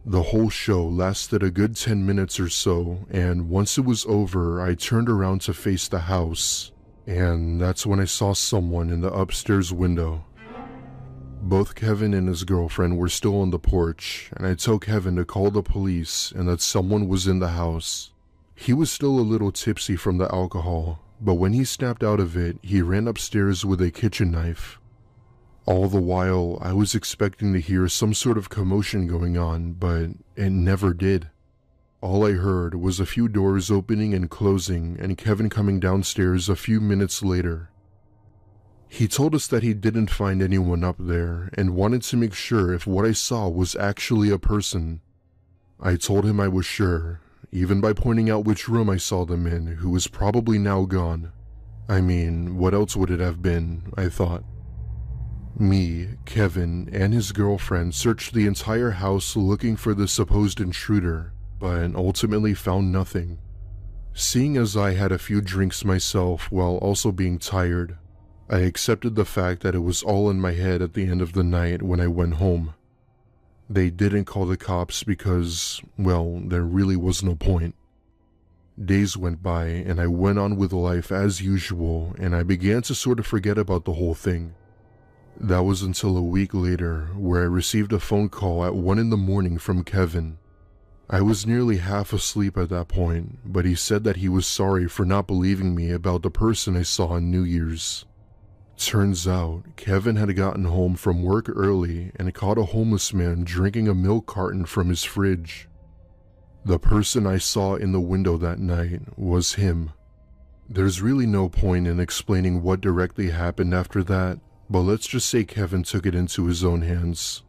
Speaker 2: The whole show lasted a good 10 minutes or so, and once it was over, I turned around to face the house, and that's when I saw someone in the upstairs window. Both Kevin and his girlfriend were still on the porch, and I told Kevin to call the police and that someone was in the house. He was still a little tipsy from the alcohol, but when he snapped out of it, he ran upstairs with a kitchen knife. All the while, I was expecting to hear some sort of commotion going on, but it never did. All I heard was a few doors opening and closing and Kevin coming downstairs a few minutes later. He told us that he didn't find anyone up there and wanted to make sure if what I saw was actually a person. I told him I was sure, even by pointing out which room I saw them in, who was probably now gone. I mean, what else would it have been, I thought. Me, Kevin, and his girlfriend searched the entire house looking for the supposed intruder, but ultimately found nothing. Seeing as I had a few drinks myself while also being tired, I accepted the fact that it was all in my head at the end of the night when I went home. They didn't call the cops because, well, there really was no point. Days went by and I went on with life as usual, and I began to sort of forget about the whole thing. That was until a week later, where I received a phone call at 1 a.m. from Kevin. I was nearly half asleep at that point, but he said that he was sorry for not believing me about the person I saw on New Year's. Turns out, Kevin had gotten home from work early and caught a homeless man drinking a milk carton from his fridge. The person I saw in the window that night was him. There's really no point in explaining what directly happened after that, but let's just say Kevin took it into his own hands.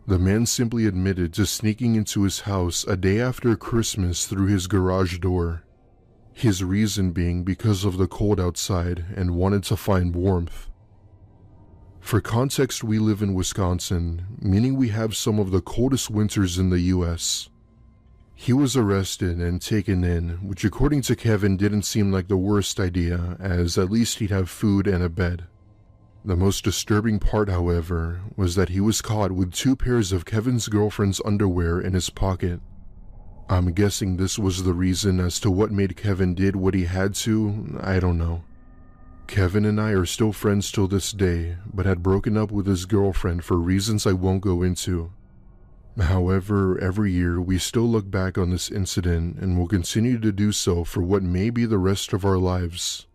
Speaker 2: The man simply admitted to sneaking into his house a day after Christmas through his garage door. His reason being because of the cold outside and wanted to find warmth. For context, we live in Wisconsin, meaning we have some of the coldest winters in the US. He was arrested and taken in, which according to Kevin didn't seem like the worst idea, as at least he'd have food and a bed. The most disturbing part, however, was that he was caught with 2 pairs of Kevin's girlfriend's underwear in his pocket. I'm guessing this was the reason as to what made Kevin did what he had to, I don't know. Kevin and I are still friends till this day, but had broken up with his girlfriend for reasons I won't go into. However, every year we still look back on this incident and will continue to do so for what may be the rest of our lives.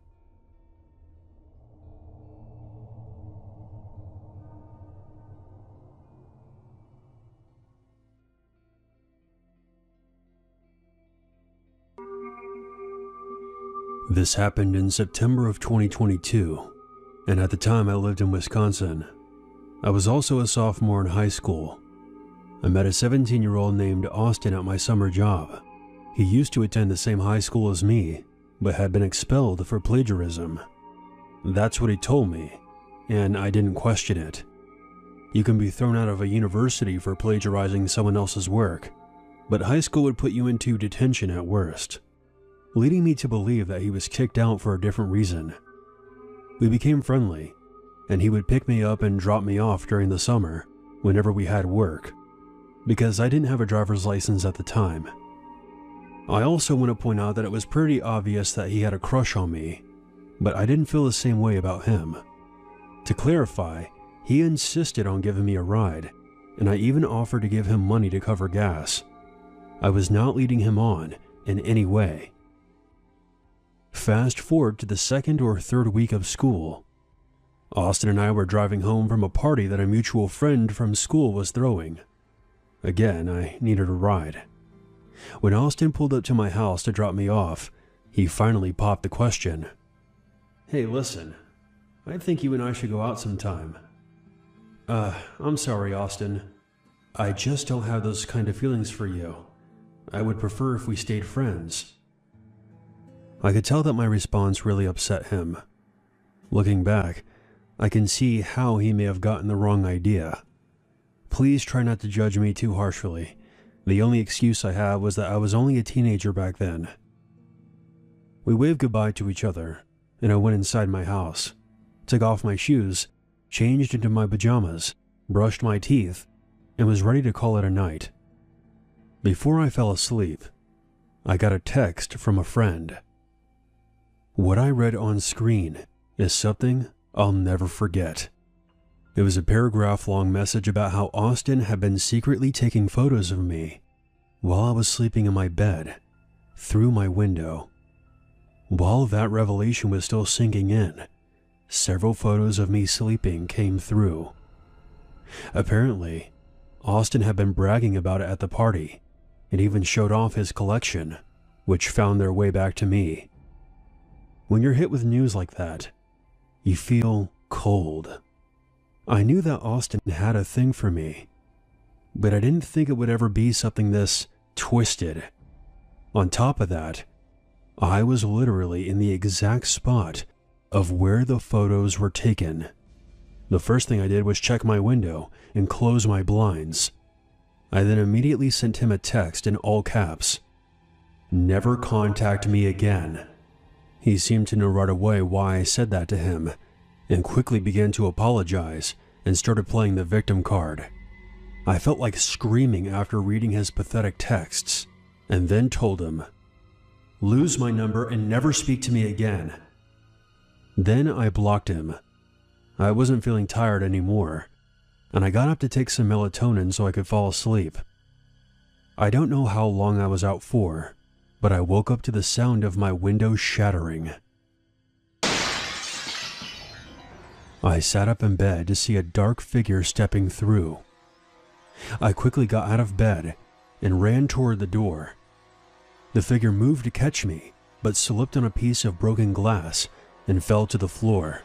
Speaker 7: This happened in September of 2022, and at the time I lived in Wisconsin. I was also a sophomore in high school. I met a 17-year-old named Austin at my summer job. He used to attend the same high school as me, but had been expelled for plagiarism. That's what he told me, and I didn't question it. You can be thrown out of a university for plagiarizing someone else's work, but high school would put you into detention at worst, leading me to believe that he was kicked out for a different reason. We became friendly, and he would pick me up and drop me off during the summer whenever we had work, because I didn't have a driver's license at the time. I also want to point out that it was pretty obvious that he had a crush on me, but I didn't feel the same way about him. To clarify, he insisted on giving me a ride, and I even offered to give him money to cover gas. I was not leading him on in any way. Fast forward to the 2nd or 3rd week of school. Austin and I were driving home from a party that a mutual friend from school was throwing. Again, I needed a ride. When Austin pulled up to my house to drop me off, he finally popped the question. "Hey, listen, I think you and I should go out sometime." I'm sorry, Austin. I just don't have those kind of feelings for you. I would prefer if we stayed friends." I could tell that my response really upset him. Looking back, I can see how he may have gotten the wrong idea. Please try not to judge me too harshly. The only excuse I have was that I was only a teenager back then. We waved goodbye to each other, and I went inside my house, took off my shoes, changed into my pajamas, brushed my teeth, and was ready to call it a night. Before I fell asleep, I got a text from a friend. What I read on screen is something I'll never forget. It was a paragraph-long message about how Austin had been secretly taking photos of me while I was sleeping in my bed, through my window. While that revelation was still sinking in, several photos of me sleeping came through. Apparently, Austin had been bragging about it at the party, and even showed off his collection, which found their way back to me. When you're hit with news like that, you feel cold. I knew that Austin had a thing for me, but I didn't think it would ever be something this twisted. On top of that, I was literally in the exact spot of where the photos were taken. The first thing I did was check my window and close my blinds. I then immediately sent him a text in all caps. "Never contact me again." He seemed to know right away why I said that to him, and quickly began to apologize and started playing the victim card. I felt like screaming after reading his pathetic texts, and then told him, "Lose my number and never speak to me again." Then I blocked him. I wasn't feeling tired anymore, and I got up to take some melatonin so I could fall asleep. I don't know how long I was out for, but I woke up to the sound of my window shattering. I sat up in bed to see a dark figure stepping through. I quickly got out of bed and ran toward the door. The figure moved to catch me, but slipped on a piece of broken glass and fell to the floor.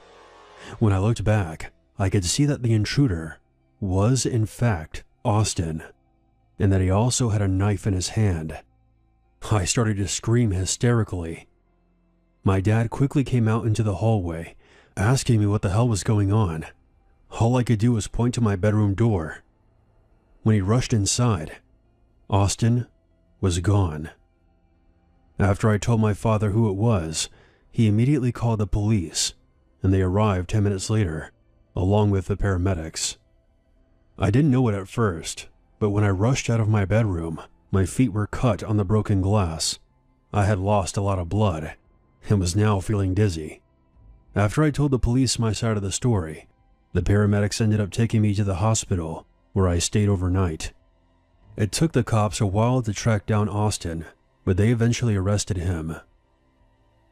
Speaker 7: When I looked back, I could see that the intruder was in fact Austin, and that he also had a knife in his hand. I started to scream hysterically. My dad quickly came out into the hallway, asking me what the hell was going on. All I could do was point to my bedroom door. When he rushed inside, Austin was gone. After I told my father who it was, he immediately called the police, and they arrived 10 minutes later, along with the paramedics. I didn't know it at first, but when I rushed out of my bedroom, my feet were cut on the broken glass. I had lost a lot of blood, and was now feeling dizzy. After I told the police my side of the story, the paramedics ended up taking me to the hospital, where I stayed overnight. It took the cops a while to track down Austin, but they eventually arrested him.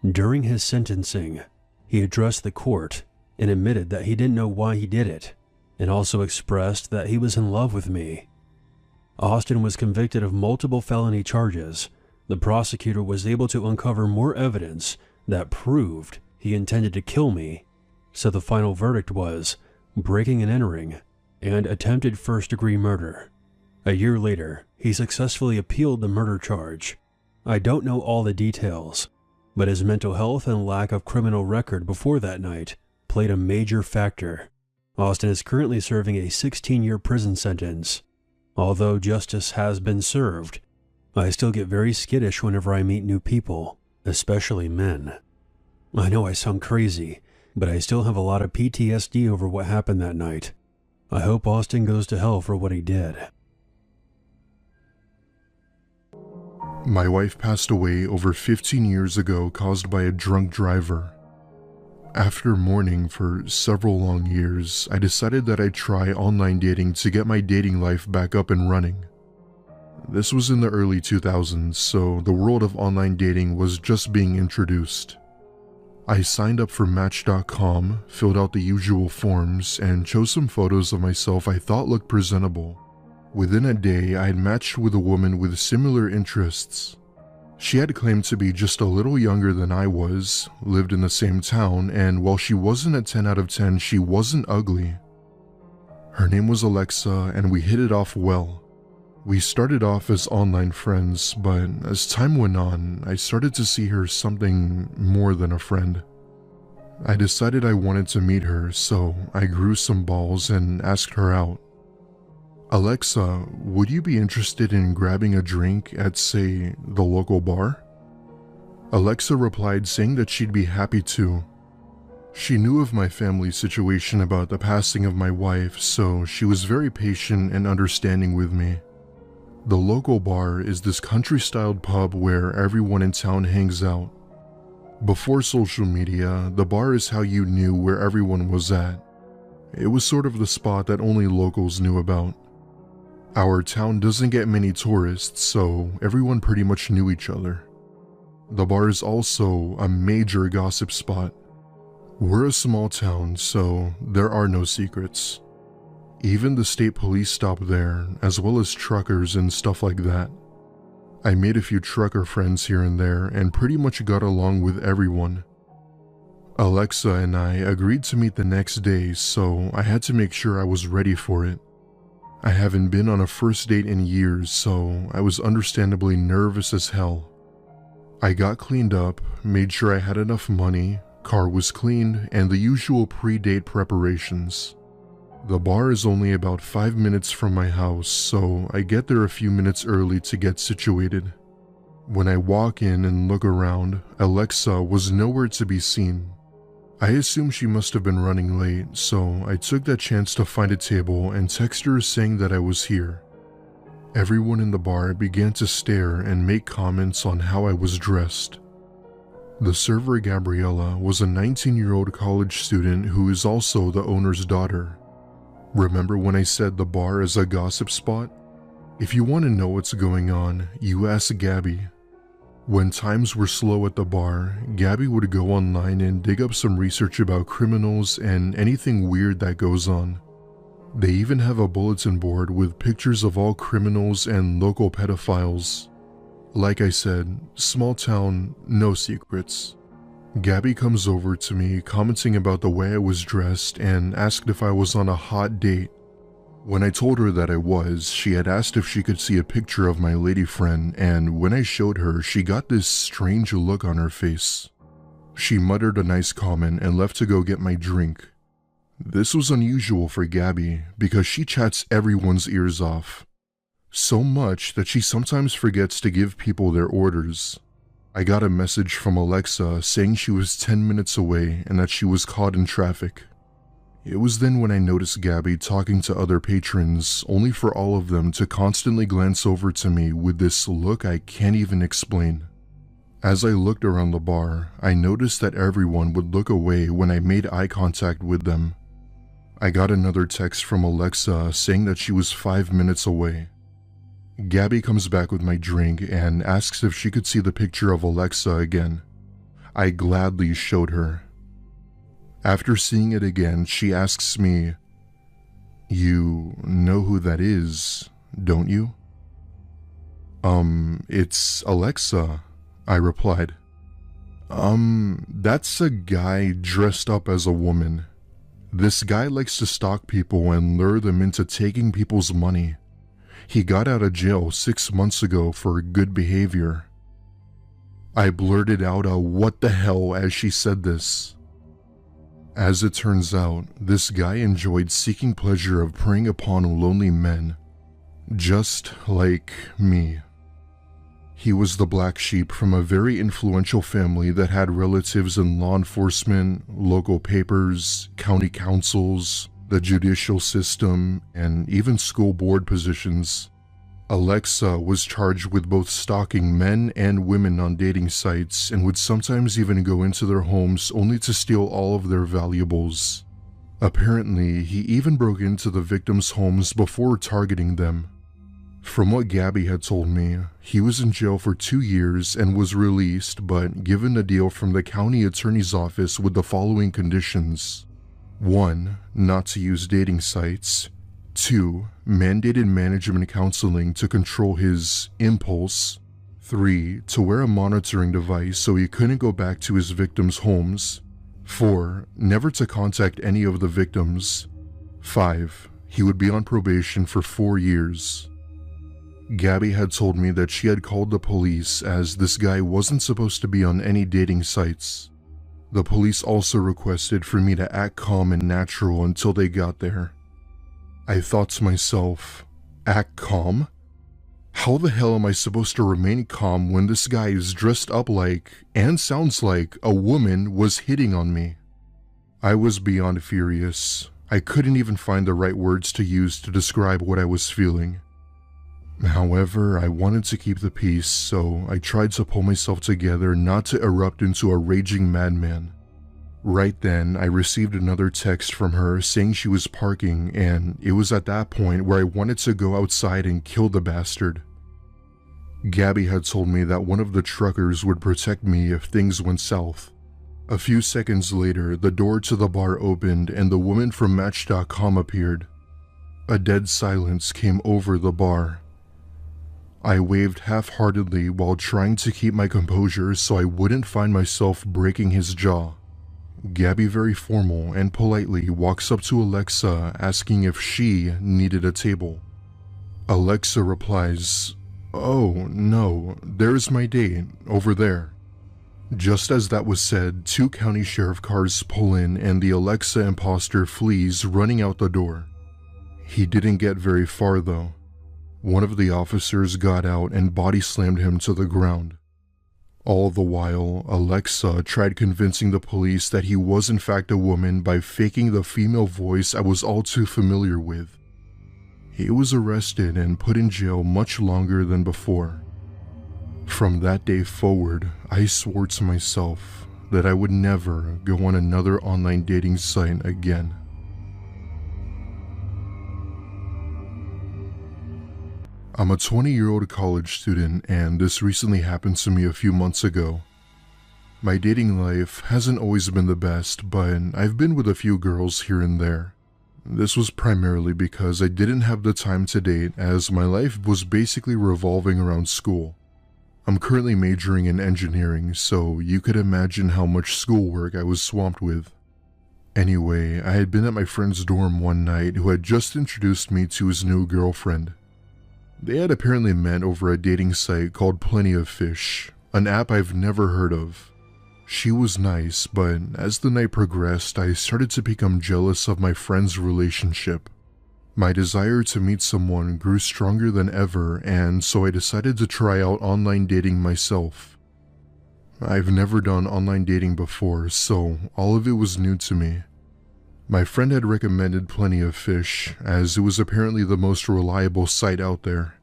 Speaker 7: During his sentencing, he addressed the court and admitted that he didn't know why he did it, and also expressed that he was in love with me. Austin was convicted of multiple felony charges. The prosecutor was able to uncover more evidence that proved he intended to kill me, so the final verdict was breaking and entering and attempted first-degree murder. A year later, he successfully appealed the murder charge. I don't know all the details, but his mental health and lack of criminal record before that night played a major factor. Austin is currently serving a 16-year prison sentence. Although justice has been served, I still get very skittish whenever I meet new people, especially men. I know I sound crazy, but I still have a lot of PTSD over what happened that night. I hope Austin goes to hell for what he did.
Speaker 2: My wife passed away over 15 years ago, caused by a drunk driver. After mourning for several long years, I decided that I'd try online dating to get my dating life back up and running. This was in the early 2000s, so the world of online dating was just being introduced. I signed up for Match.com, filled out the usual forms, and chose some photos of myself I thought looked presentable. Within a day, I had matched with a woman with similar interests. She had claimed to be just a little younger than I was, lived in the same town, and while she wasn't a 10 out of 10, she wasn't ugly. Her name was Alexa, and we hit it off well. We started off as online friends, but as time went on, I started to see her something more than a friend. I decided I wanted to meet her, so I grew some balls and asked her out. "Alexa, would you be interested in grabbing a drink at, say, the local bar?" Alexa replied saying that she'd be happy to. She knew of my family's situation about the passing of my wife, so she was very patient and understanding with me. The local bar is this country-styled pub where everyone in town hangs out. Before social media, the bar is how you knew where everyone was at. It was sort of the spot that only locals knew about. Our town doesn't get many tourists, so everyone pretty much knew each other. The bar is also a major gossip spot. We're a small town, so there are no secrets. Even the state police stop there, as well as truckers and stuff like that. I made a few trucker friends here and there and pretty much got along with everyone. Alexa and I agreed to meet the next day, so I had to make sure I was ready for it. I haven't been on a first date in years, so I was understandably nervous as hell. I got cleaned up, made sure I had enough money, car was cleaned, and the usual pre-date preparations. The bar is only about 5 minutes from my house, so I get there a few minutes early to get situated. When I walk in and look around, Alexa was nowhere to be seen. I assume she must have been running late, so I took that chance to find a table and text her saying that I was here. Everyone in the bar began to stare and make comments on how I was dressed. The server, Gabriella, was a 19-year-old college student who is also the owner's daughter. Remember when I said the bar is a gossip spot? If you want to know what's going on, you ask Gabby. When times were slow at the bar, Gabby would go online and dig up some research about criminals and anything weird that goes on. They even have a bulletin board with pictures of all criminals and local pedophiles. Like I said, small town, no secrets. Gabby comes over to me commenting about the way I was dressed and asked if I was on a hot date. When I told her that I was, she had asked if she could see a picture of my lady friend, and when I showed her, she got this strange look on her face. She muttered a nice comment and left to go get my drink. This was unusual for Gabby because she chats everyone's ears off. So much that she sometimes forgets to give people their orders. I got a message from Alexa saying she was 10 minutes away and that she was caught in traffic. It was then when I noticed Gabby talking to other patrons, only for all of them to constantly glance over to me with this look I can't even explain. As I looked around the bar, I noticed that everyone would look away when I made eye contact with them. I got another text from Alexa saying that she was 5 minutes away. Gabby comes back with my drink and asks if she could see the picture of Alexa again. I gladly showed her. After seeing it again, she asks me, "You know who that is, don't you?" It's Alexa," I replied. That's a guy dressed up as a woman. This guy likes to stalk people and lure them into taking people's money. He got out of jail 6 months ago for good behavior." I blurted out a "what the hell" as she said this. As it turns out, this guy enjoyed seeking pleasure of preying upon lonely men, just like me. He was the black sheep from a very influential family that had relatives in law enforcement, local papers, county councils, the judicial system, and even school board positions. Alexa was charged with both stalking men and women on dating sites and would sometimes even go into their homes only to steal all of their valuables. Apparently, he even broke into the victims' homes before targeting them. From what Gabby had told me, he was in jail for 2 years and was released but given a deal from the county attorney's office with the following conditions. 1. Not to use dating sites. 2. Mandated management counseling to control his impulse. 3. To wear a monitoring device so he couldn't go back to his victims' homes. 4. Never to contact any of the victims. 5. He would be on probation for 4 years. Gabby had told me that she had called the police as this guy wasn't supposed to be on any dating sites. The police also requested for me to act calm and natural until they got there. I thought to myself, act calm? How the hell am I supposed to remain calm when this guy is dressed up like, and sounds like, a woman was hitting on me? I was beyond furious. I couldn't even find the right words to use to describe what I was feeling. However, I wanted to keep the peace, so I tried to pull myself together not to erupt into a raging madman. Right then, I received another text from her saying she was parking, and it was at that point where I wanted to go outside and kill the bastard. Gabby had told me that one of the truckers would protect me if things went south. A few seconds later, the door to the bar opened and the woman from Match.com appeared. A dead silence came over the bar. I waved half-heartedly while trying to keep my composure so I wouldn't find myself breaking his jaw. Gabby very formal and politely walks up to Alexa asking if she needed a table. Alexa replies, "Oh, no, there's my date, over there." Just as that was said, 2 county sheriff cars pull in and the Alexa imposter flees running out the door. He didn't get very far though. One of the officers got out and body slammed him to the ground. All the while, Alexa tried convincing the police that he was in fact a woman by faking the female voice I was all too familiar with. He was arrested and put in jail much longer than before. From that day forward, I swore to myself that I would never go on another online dating site again. I'm a 20-year-old college student, and this recently happened to me a few months ago. My dating life hasn't always been the best, but I've been with a few girls here and there. This was primarily because I didn't have the time to date, as my life was basically revolving around school. I'm currently majoring in engineering, so you could imagine how much schoolwork I was swamped with. Anyway, I had been at my friend's dorm one night who had just introduced me to his new girlfriend. They had apparently met over a dating site called Plenty of Fish, an app I've never heard of. She was nice, but as the night progressed, I started to become jealous of my friend's relationship. My desire to meet someone grew stronger than ever, and so I decided to try out online dating myself. I've never done online dating before, so all of it was new to me. My friend had recommended Plenty of Fish, as it was apparently the most reliable site out there.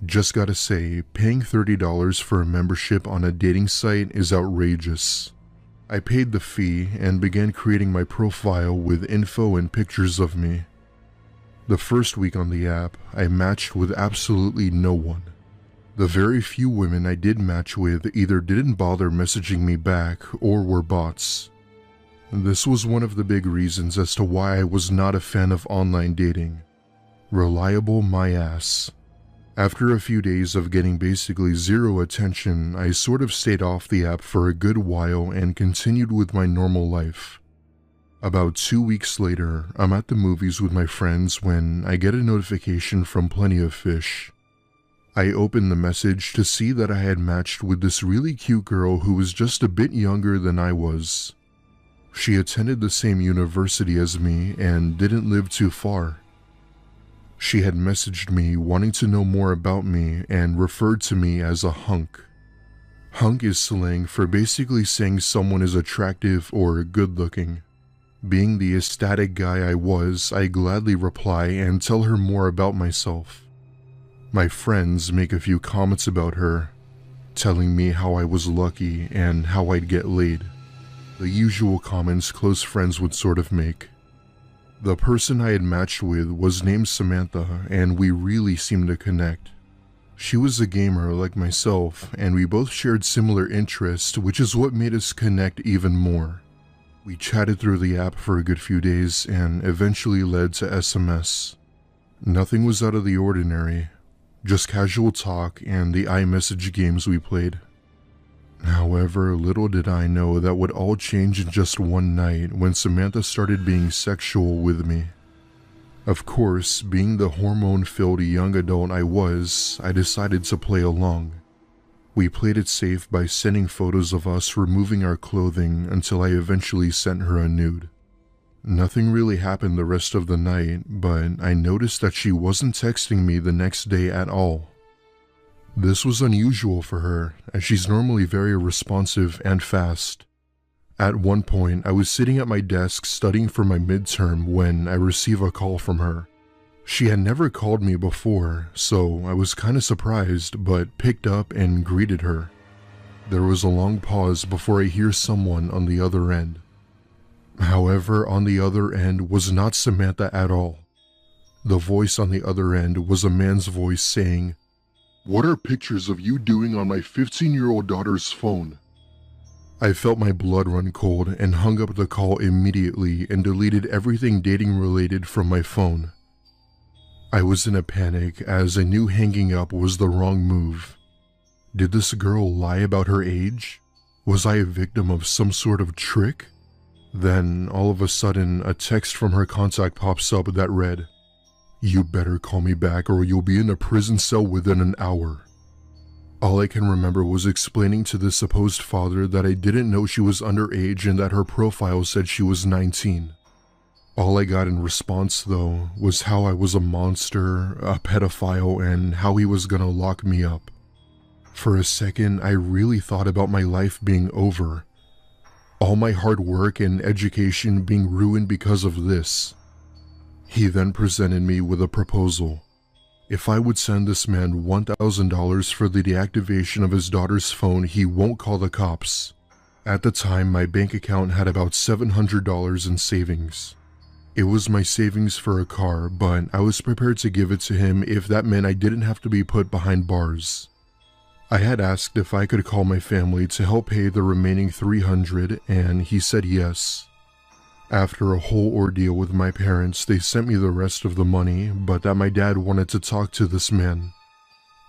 Speaker 2: Just gotta say, paying $30 for a membership on a dating site is outrageous. I paid the fee and began creating my profile with info and pictures of me. The first week on the app, I matched with absolutely no one. The very few women I did match with either didn't bother messaging me back or were bots. This was one of the big reasons as to why I was not a fan of online dating. Reliable my ass. After a few days of getting basically zero attention, I sort of stayed off the app for a good while and continued with my normal life. About 2 weeks later, I'm at the movies with my friends when I get a notification from Plenty of Fish. I open the message to see that I had matched with this really cute girl who was just a bit younger than I was. She attended the same university as me and didn't live too far. She had messaged me wanting to know more about me and referred to me as a hunk. Hunk is slang for basically saying someone is attractive or good looking. Being the ecstatic guy I was, I gladly reply and tell her more about myself. My friends make a few comments about her, telling me how I was lucky and how I'd get laid. The usual comments close friends would sort of make. The person I had matched with was named Samantha, and we really seemed to connect. She was a gamer like myself, and we both shared similar interests, which is what made us connect even more. We chatted through the app for a good few days and eventually led to SMS. Nothing was out of the ordinary, just casual talk and the iMessage games we played. However, little did I know that would all change in just one night when Samantha started being sexual with me. Of course, being the hormone-filled young adult I was, I decided to play along. We played it safe by sending photos of us removing our clothing until I eventually sent her a nude. Nothing really happened the rest of the night, but I noticed that she wasn't texting me the next day at all. This was unusual for her, as she's normally very responsive and fast. At one point, I was sitting at my desk studying for my midterm when I received a call from her. She had never called me before, so I was kinda surprised, but picked up and greeted her. There was a long pause before I hear someone on the other end. However, on the other end was not Samantha at all. The voice on the other end was a man's voice saying, "What are pictures of you doing on my 15-year-old daughter's phone?" I felt my blood run cold and hung up the call immediately and deleted everything dating related from my phone. I was in a panic as I knew hanging up was the wrong move. Did this girl lie about her age? Was I a victim of some sort of trick? Then, all of a sudden, a text from her contact pops up that read, "You better call me back or you'll be in a prison cell within an hour." All I can remember was explaining to the supposed father that I didn't know she was underage and that her profile said she was 19. All I got in response, though, was how I was a monster, a pedophile, and how he was gonna lock me up. For a second, I really thought about my life being over. All my hard work and education being ruined because of this. He then presented me with a proposal. If I would send this man $1,000 for the deactivation of his daughter's phone, he won't call the cops. At the time, my bank account had about $700 in savings. It was my savings for a car, but I was prepared to give it to him if that meant I didn't have to be put behind bars. I had asked if I could call my family to help pay the remaining $300, and he said yes. After a whole ordeal with my parents, they sent me the rest of the money, but that my dad wanted to talk to this man.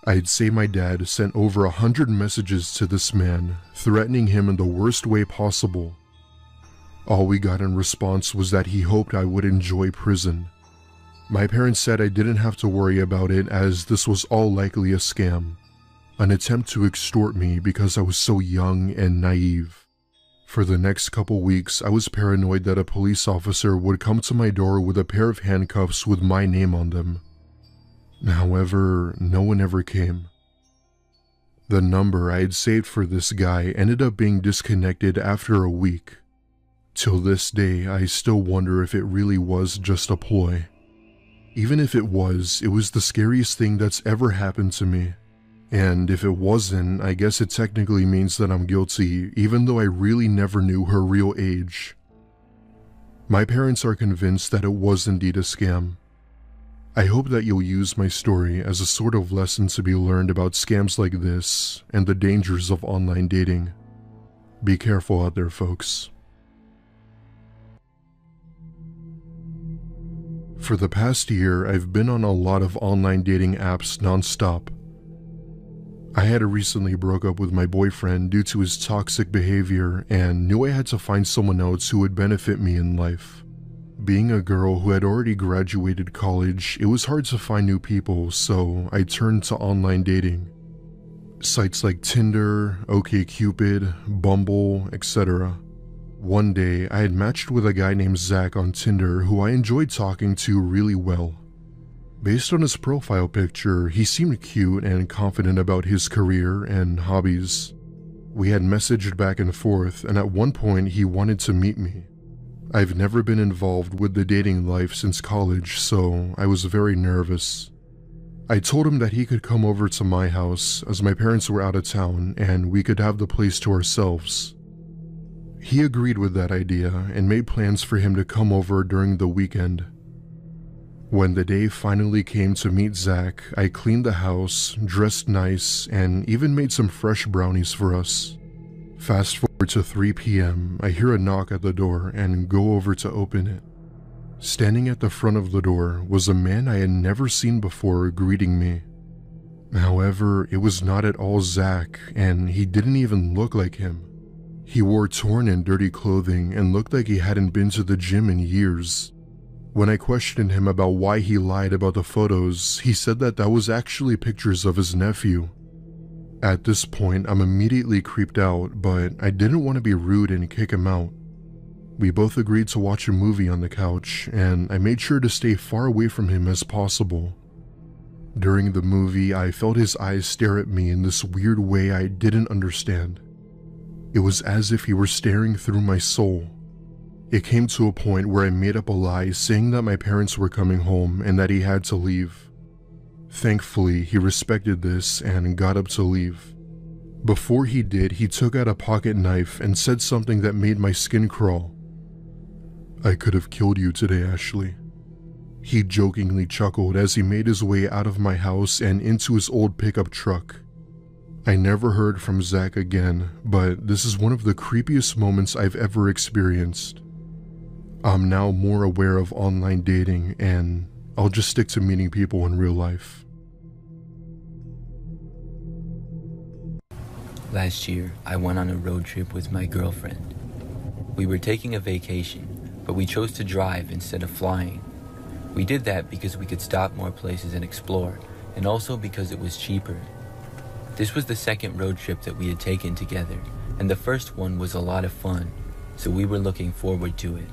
Speaker 2: I'd say my dad sent over 100 messages to this man, threatening him in the worst way possible. All we got in response was that he hoped I would enjoy prison. My parents said I didn't have to worry about it as this was all likely a scam, an attempt to extort me because I was so young and naive. For the next couple weeks, I was paranoid that a police officer would come to my door with a pair of handcuffs with my name on them. However, no one ever came. The number I had saved for this guy ended up being disconnected after a week. Till this day, I still wonder if it really was just a ploy. Even if it was the scariest thing that's ever happened to me. And if it wasn't, I guess it technically means that I'm guilty, even though I really never knew her real age. My parents are convinced that it was indeed a scam. I hope that you'll use my story as a sort of lesson to be learned about scams like this and the dangers of online dating. Be careful out there, folks. For the past year, I've been on a lot of online dating apps nonstop. I had recently broke up with my boyfriend due to his toxic behavior and knew I had to find someone else who would benefit me in life. Being a girl who had already graduated college, it was hard to find new people, so I turned to online dating. Sites like Tinder, OkCupid, Bumble, etc. One day, I had matched with a guy named Zach on Tinder who I enjoyed talking to really well. Based on his profile picture, he seemed cute and confident about his career and hobbies. We had messaged back and forth, and at one point he wanted to meet me. I've never been involved with the dating life since college, so I was very nervous. I told him that he could come over to my house as my parents were out of town and we could have the place to ourselves. He agreed with that idea and made plans for him to come over during the weekend. When the day finally came to meet Zach, I cleaned the house, dressed nice, and even made some fresh brownies for us. Fast forward to 3 p.m., I hear a knock at the door and go over to open it. Standing at the front of the door was a man I had never seen before greeting me. However, it was not at all Zach, and he didn't even look like him. He wore torn and dirty clothing and looked like he hadn't been to the gym in years. When I questioned him about why he lied about the photos, he said that was actually pictures of his nephew. At this point, I'm immediately creeped out, but I didn't want to be rude and kick him out. We both agreed to watch a movie on the couch, and I made sure to stay far away from him as possible. During the movie, I felt his eyes stare at me in this weird way I didn't understand. It was as if he were staring through my soul. It came to a point where I made up a lie saying that my parents were coming home and that he had to leave. Thankfully, he respected this and got up to leave. Before he did, he took out a pocket knife and said something that made my skin crawl. I could have killed you today, Ashley. He jokingly chuckled as he made his way out of my house and into his old pickup truck. I never heard from Zach again, but this is one of the creepiest moments I've ever experienced. I'm now more aware of online dating, and I'll just stick to meeting people in real life.
Speaker 6: Last year, I went on a road trip with my girlfriend. We were taking a vacation, but we chose to drive instead of flying. We did that because we could stop more places and explore, and also because it was cheaper. This was the second road trip that we had taken together, and the first one was a lot of fun, so we were looking forward to it.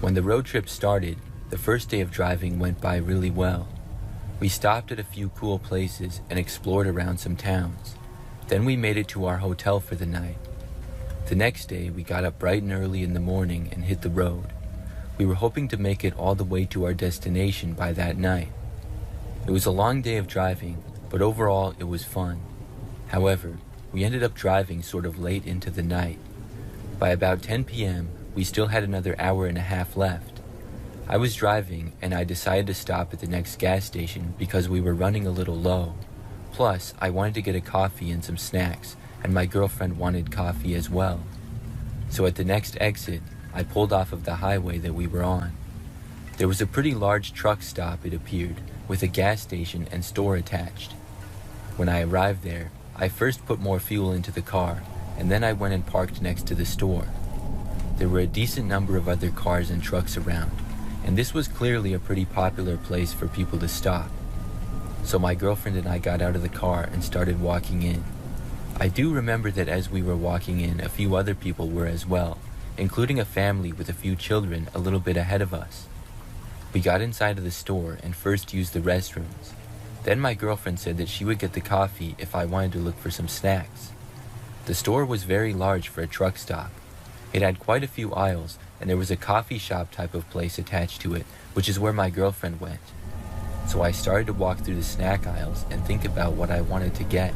Speaker 6: When the road trip started, the first day of driving went by really well. We stopped at a few cool places and explored around some towns. Then we made it to our hotel for the night. The next day, we got up bright and early in the morning and hit the road. We were hoping to make it all the way to our destination by that night. It was a long day of driving, but overall it was fun. However, we ended up driving sort of late into the night. By about 10 p.m., we still had another hour and a half left. I was driving and I decided to stop at the next gas station because we were running a little low. Plus, I wanted to get a coffee and some snacks, and my girlfriend wanted coffee as well. So at the next exit, I pulled off of the highway that we were on. There was a pretty large truck stop, it appeared, with a gas station and store attached. When I arrived there, I first put more fuel into the car, and then I went and parked next to the store. There were a decent number of other cars and trucks around, and this was clearly a pretty popular place for people to stop. So my girlfriend and I got out of the car and started walking in. I do remember that as we were walking in, a few other people were as well, including a family with a few children a little bit ahead of us. We got inside of the store and first used the restrooms. Then my girlfriend said that she would get the coffee if I wanted to look for some snacks. The store was very large for a truck stop. It had quite a few aisles, and there was a coffee shop type of place attached to it, which is where my girlfriend went. So I started to walk through the snack aisles and think about what I wanted to get.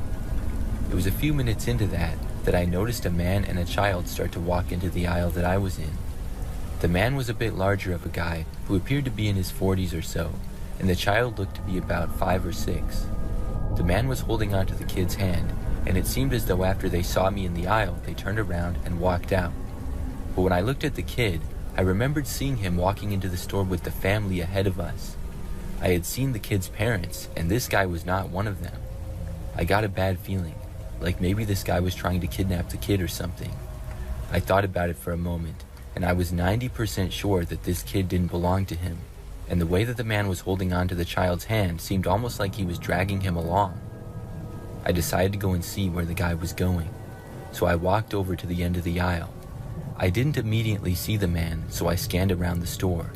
Speaker 6: It was a few minutes into that I noticed a man and a child start to walk into the aisle that I was in. The man was a bit larger of a guy who appeared to be in his 40s or so, and the child looked to be about 5 or 6. The man was holding onto the kid's hand, and it seemed as though after they saw me in the aisle, they turned around and walked out. But when I looked at the kid, I remembered seeing him walking into the store with the family ahead of us. I had seen the kid's parents, and this guy was not one of them. I got a bad feeling, like maybe this guy was trying to kidnap the kid or something. I thought about it for a moment, and I was 90% sure that this kid didn't belong to him, and the way that the man was holding on to the child's hand seemed almost like he was dragging him along. I decided to go and see where the guy was going, so I walked over to the end of the aisle. I didn't immediately see the man, so I scanned around the store.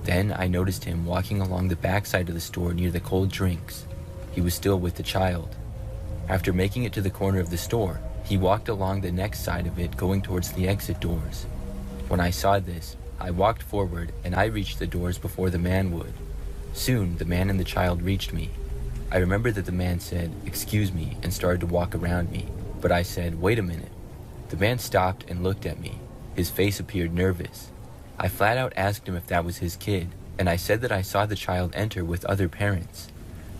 Speaker 6: Then I noticed him walking along the backside of the store near the cold drinks. He was still with the child. After making it to the corner of the store, he walked along the next side of it, going towards the exit doors. When I saw this, I walked forward and I reached the doors before the man would. Soon, the man and the child reached me. I remember that the man said, "Excuse me," and started to walk around me, but I said, "Wait a minute." The man stopped and looked at me. His face appeared nervous. I flat out asked him if that was his kid, and I said that I saw the child enter with other parents.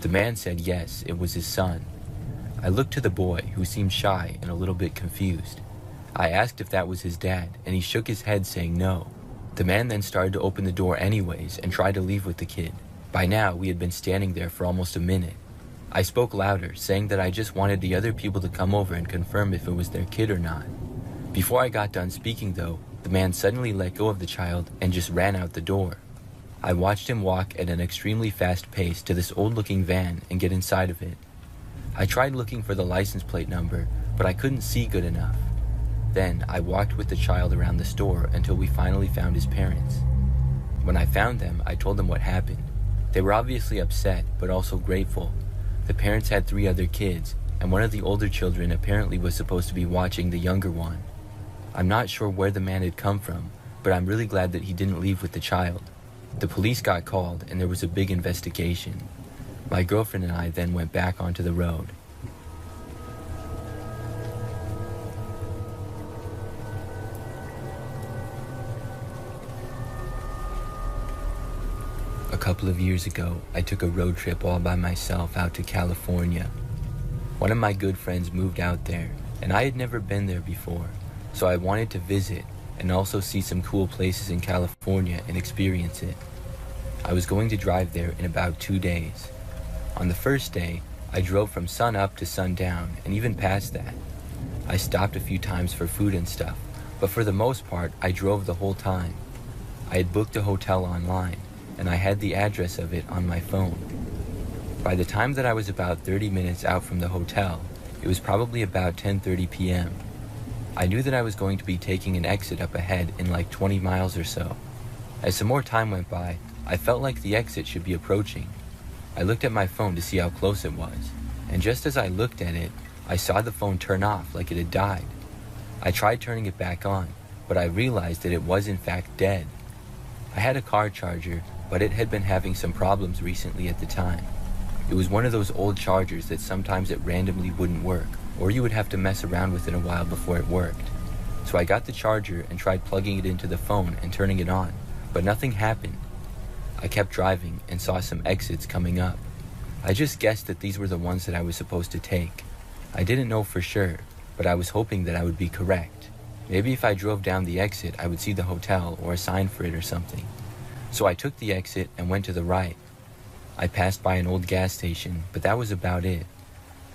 Speaker 6: The man said yes, it was his son. I looked to the boy, who seemed shy and a little bit confused. I asked if that was his dad, and he shook his head saying no. The man then started to open the door anyways and tried to leave with the kid. By now, we had been standing there for almost a minute. I spoke louder, saying that I just wanted the other people to come over and confirm if it was their kid or not. Before I got done speaking though, the man suddenly let go of the child and just ran out the door. I watched him walk at an extremely fast pace to this old-looking van and get inside of it. I tried looking for the license plate number, but I couldn't see good enough. Then I walked with the child around the store until we finally found his parents. When I found them, I told them what happened. They were obviously upset, but also grateful. The parents had 3 other kids, and one of the older children apparently was supposed to be watching the younger one. I'm not sure where the man had come from, but I'm really glad that he didn't leave with the child. The police got called, and there was a big investigation. My girlfriend and I then went back onto the road. A couple of years ago, I took a road trip all by myself out to California. One of my good friends moved out there, and I had never been there before, so I wanted to visit and also see some cool places in California and experience it. I was going to drive there in about 2 days. On the first day, I drove from sun up to sundown and even past that. I stopped a few times for food and stuff, but for the most part, I drove the whole time. I had booked a hotel online, and I had the address of it on my phone. By the time that I was about 30 minutes out from the hotel, it was probably about 10:30 p.m. I knew that I was going to be taking an exit up ahead in like 20 miles or so. As some more time went by, I felt like the exit should be approaching. I looked at my phone to see how close it was, and just as I looked at it, I saw the phone turn off like it had died. I tried turning it back on, but I realized that it was in fact dead. I had a car charger, but it had been having some problems recently at the time. It was one of those old chargers that sometimes it randomly wouldn't work, or you would have to mess around with it a while before it worked. So I got the charger and tried plugging it into the phone and turning it on, but nothing happened. I kept driving and saw some exits coming up. I just guessed that these were the ones that I was supposed to take. I didn't know for sure, but I was hoping that I would be correct. Maybe if I drove down the exit, I would see the hotel or a sign for it or something. So I took the exit and went to the right. I passed by an old gas station, but that was about it.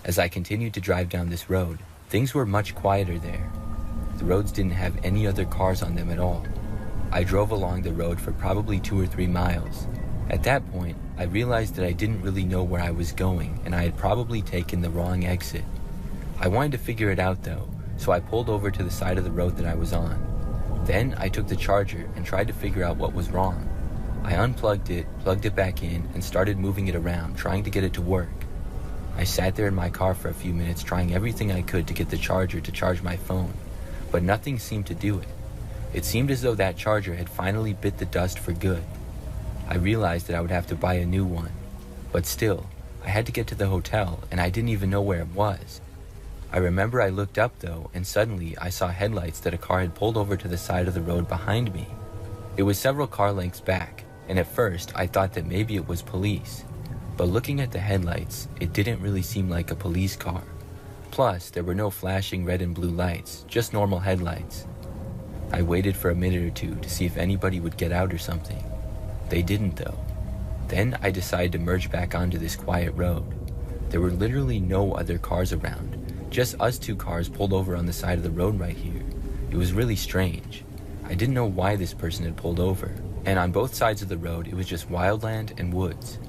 Speaker 6: As I continued to drive down this road, things were much quieter there. The roads didn't have any other cars on them at all. I drove along the road for probably 2 or 3 miles. At that point, I realized that I didn't really know where I was going, and I had probably taken the wrong exit. I wanted to figure it out though, so I pulled over to the side of the road that I was on. Then I took the charger and tried to figure out what was wrong. I unplugged it, plugged it back in, and started moving it around, trying to get it to work. I sat there in my car for a few minutes trying everything I could to get the charger to charge my phone, but nothing seemed to do it. It seemed as though that charger had finally bit the dust for good. I realized that I would have to buy a new one, but still, I had to get to the hotel and I didn't even know where it was. I remember I looked up though, and suddenly I saw headlights that a car had pulled over to the side of the road behind me. It was several car lengths back, and at first I thought that maybe it was police. But looking at the headlights, it didn't really seem like a police car. Plus, there were no flashing red and blue lights, just normal headlights. I waited for a minute or two to see if anybody would get out or something. They didn't though. Then I decided to merge back onto this quiet road. There were literally no other cars around, just us 2 cars pulled over on the side of the road right here. It was really strange. I didn't know why this person had pulled over, and on both sides of the road it was just wildland and woods.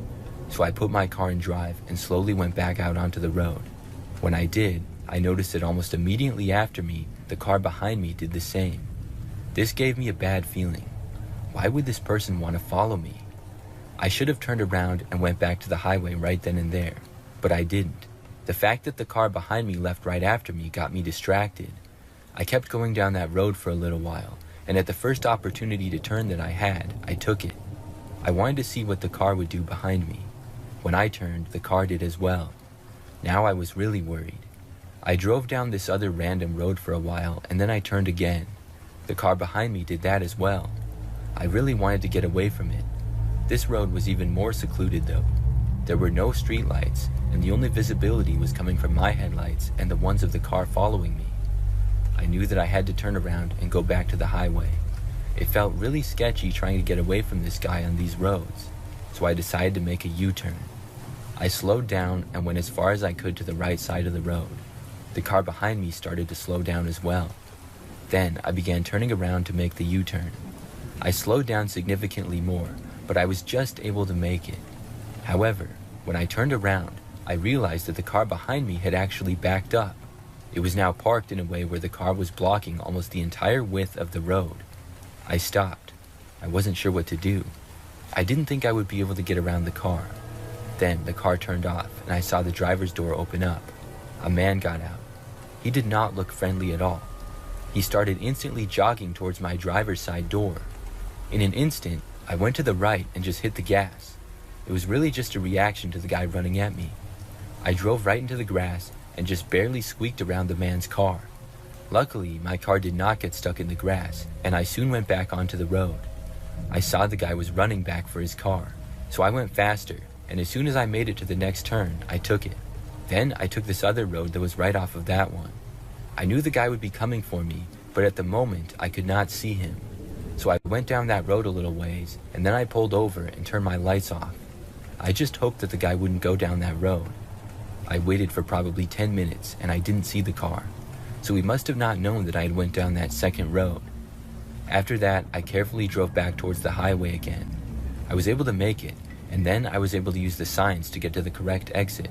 Speaker 6: So I put my car in drive and slowly went back out onto the road. When I did, I noticed that almost immediately after me, the car behind me did the same. This gave me a bad feeling. Why would this person want to follow me? I should have turned around and went back to the highway right then and there, but I didn't. The fact that the car behind me left right after me got me distracted. I kept going down that road for a little while, and at the first opportunity to turn that I had, I took it. I wanted to see what the car would do behind me. When I turned, the car did as well. Now I was really worried. I drove down this other random road for a while, and then I turned again. The car behind me did that as well. I really wanted to get away from it. This road was even more secluded though. There were no streetlights, and the only visibility was coming from my headlights and the ones of the car following me. I knew that I had to turn around and go back to the highway. It felt really sketchy trying to get away from this guy on these roads, so I decided to make a U-turn. I slowed down and went as far as I could to the right side of the road. The car behind me started to slow down as well. Then I began turning around to make the U-turn. I slowed down significantly more, but I was just able to make it. However, when I turned around, I realized that the car behind me had actually backed up. It was now parked in a way where the car was blocking almost the entire width of the road. I stopped. I wasn't sure what to do. I didn't think I would be able to get around the car. Then the car turned off and I saw the driver's door open up. A man got out. He did not look friendly at all. He started instantly jogging towards my driver's side door. In an instant, I went to the right and just hit the gas. It was really just a reaction to the guy running at me. I drove right into the grass and just barely squeaked around the man's car. Luckily, my car did not get stuck in the grass, and I soon went back onto the road. I saw the guy was running back for his car. So I went faster, and as soon as I made it to the next turn, I took it. Then I took this other road that was right off of that one. I knew the guy would be coming for me, but at the moment I could not see him. So I went down that road a little ways, and then I pulled over and turned my lights off. I just hoped that the guy wouldn't go down that road. I waited for probably 10 minutes, and I didn't see the car. So he must have not known that I had went down that second road. After that, I carefully drove back towards the highway again. I was able to make it, and then I was able to use the signs to get to the correct exit.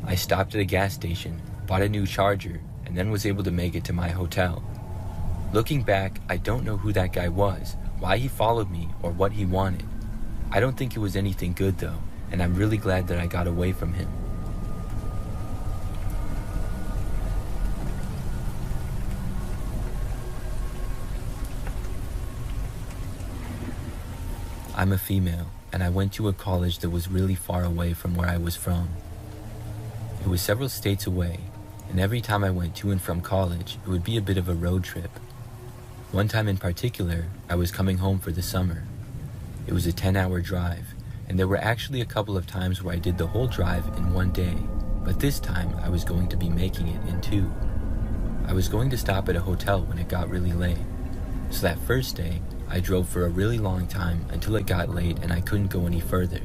Speaker 6: I stopped at a gas station, bought a new charger, and then was able to make it to my hotel. Looking back, I don't know who that guy was, why he followed me, or what he wanted. I don't think it was anything good though, and I'm really glad that I got away from him. I'm a female, and I went to a college that was really far away from where I was from. It was several states away, and every time I went to and from college, it would be a bit of a road trip. One time in particular, I was coming home for the summer. It was a 10-hour drive, and there were actually a couple of times where I did the whole drive in one day, but this time I was going to be making it in 2. I was going to stop at a hotel when it got really late. So that first day, I drove for a really long time until it got late and I couldn't go any further.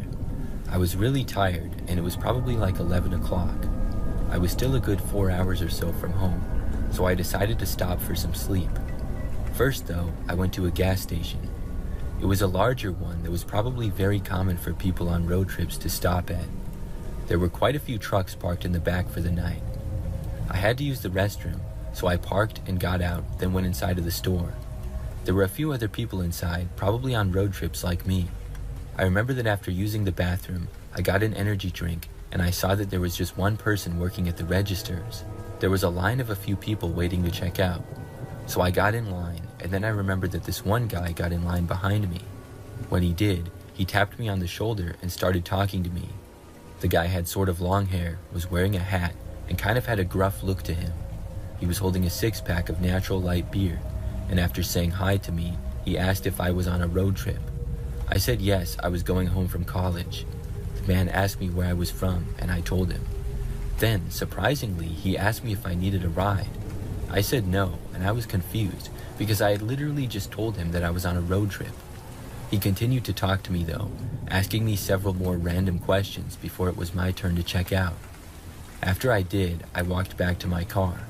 Speaker 6: I was really tired, and it was probably like 11 o'clock. I was still a good 4 hours or so from home, so I decided to stop for some sleep. First though, I went to a gas station. It was a larger one that was probably very common for people on road trips to stop at. There were quite a few trucks parked in the back for the night. I had to use the restroom, so I parked and got out, then went inside of the store. There were a few other people inside, probably on road trips like me. I remember that after using the bathroom, I got an energy drink, and I saw that there was just one person working at the registers. There was a line of a few people waiting to check out. So I got in line, and then I remembered that this one guy got in line behind me. When he did, he tapped me on the shoulder and started talking to me. The guy had sort of long hair, was wearing a hat, and kind of had a gruff look to him. He was holding a 6-pack of natural light beer, and after saying hi to me, he asked if I was on a road trip. I said yes, I was going home from college. The man asked me where I was from, and I told him. Then, surprisingly, he asked me if I needed a ride. I said no, and I was confused, because I had literally just told him that I was on a road trip. He continued to talk to me though, asking me several more random questions before it was my turn to check out. After I did, I walked back to my car.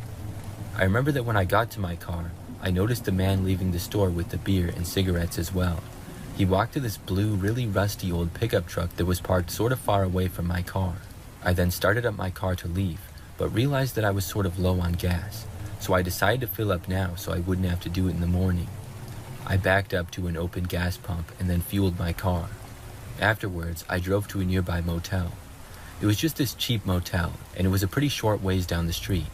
Speaker 6: I remember that when I got to my car, I noticed the man leaving the store with the beer and cigarettes as well. He walked to this blue, really rusty old pickup truck that was parked sort of far away from my car. I then started up my car to leave, but realized that I was sort of low on gas, so I decided to fill up now so I wouldn't have to do it in the morning. I backed up to an open gas pump and then fueled my car. Afterwards, I drove to a nearby motel. It was just this cheap motel, and it was a pretty short ways down the street.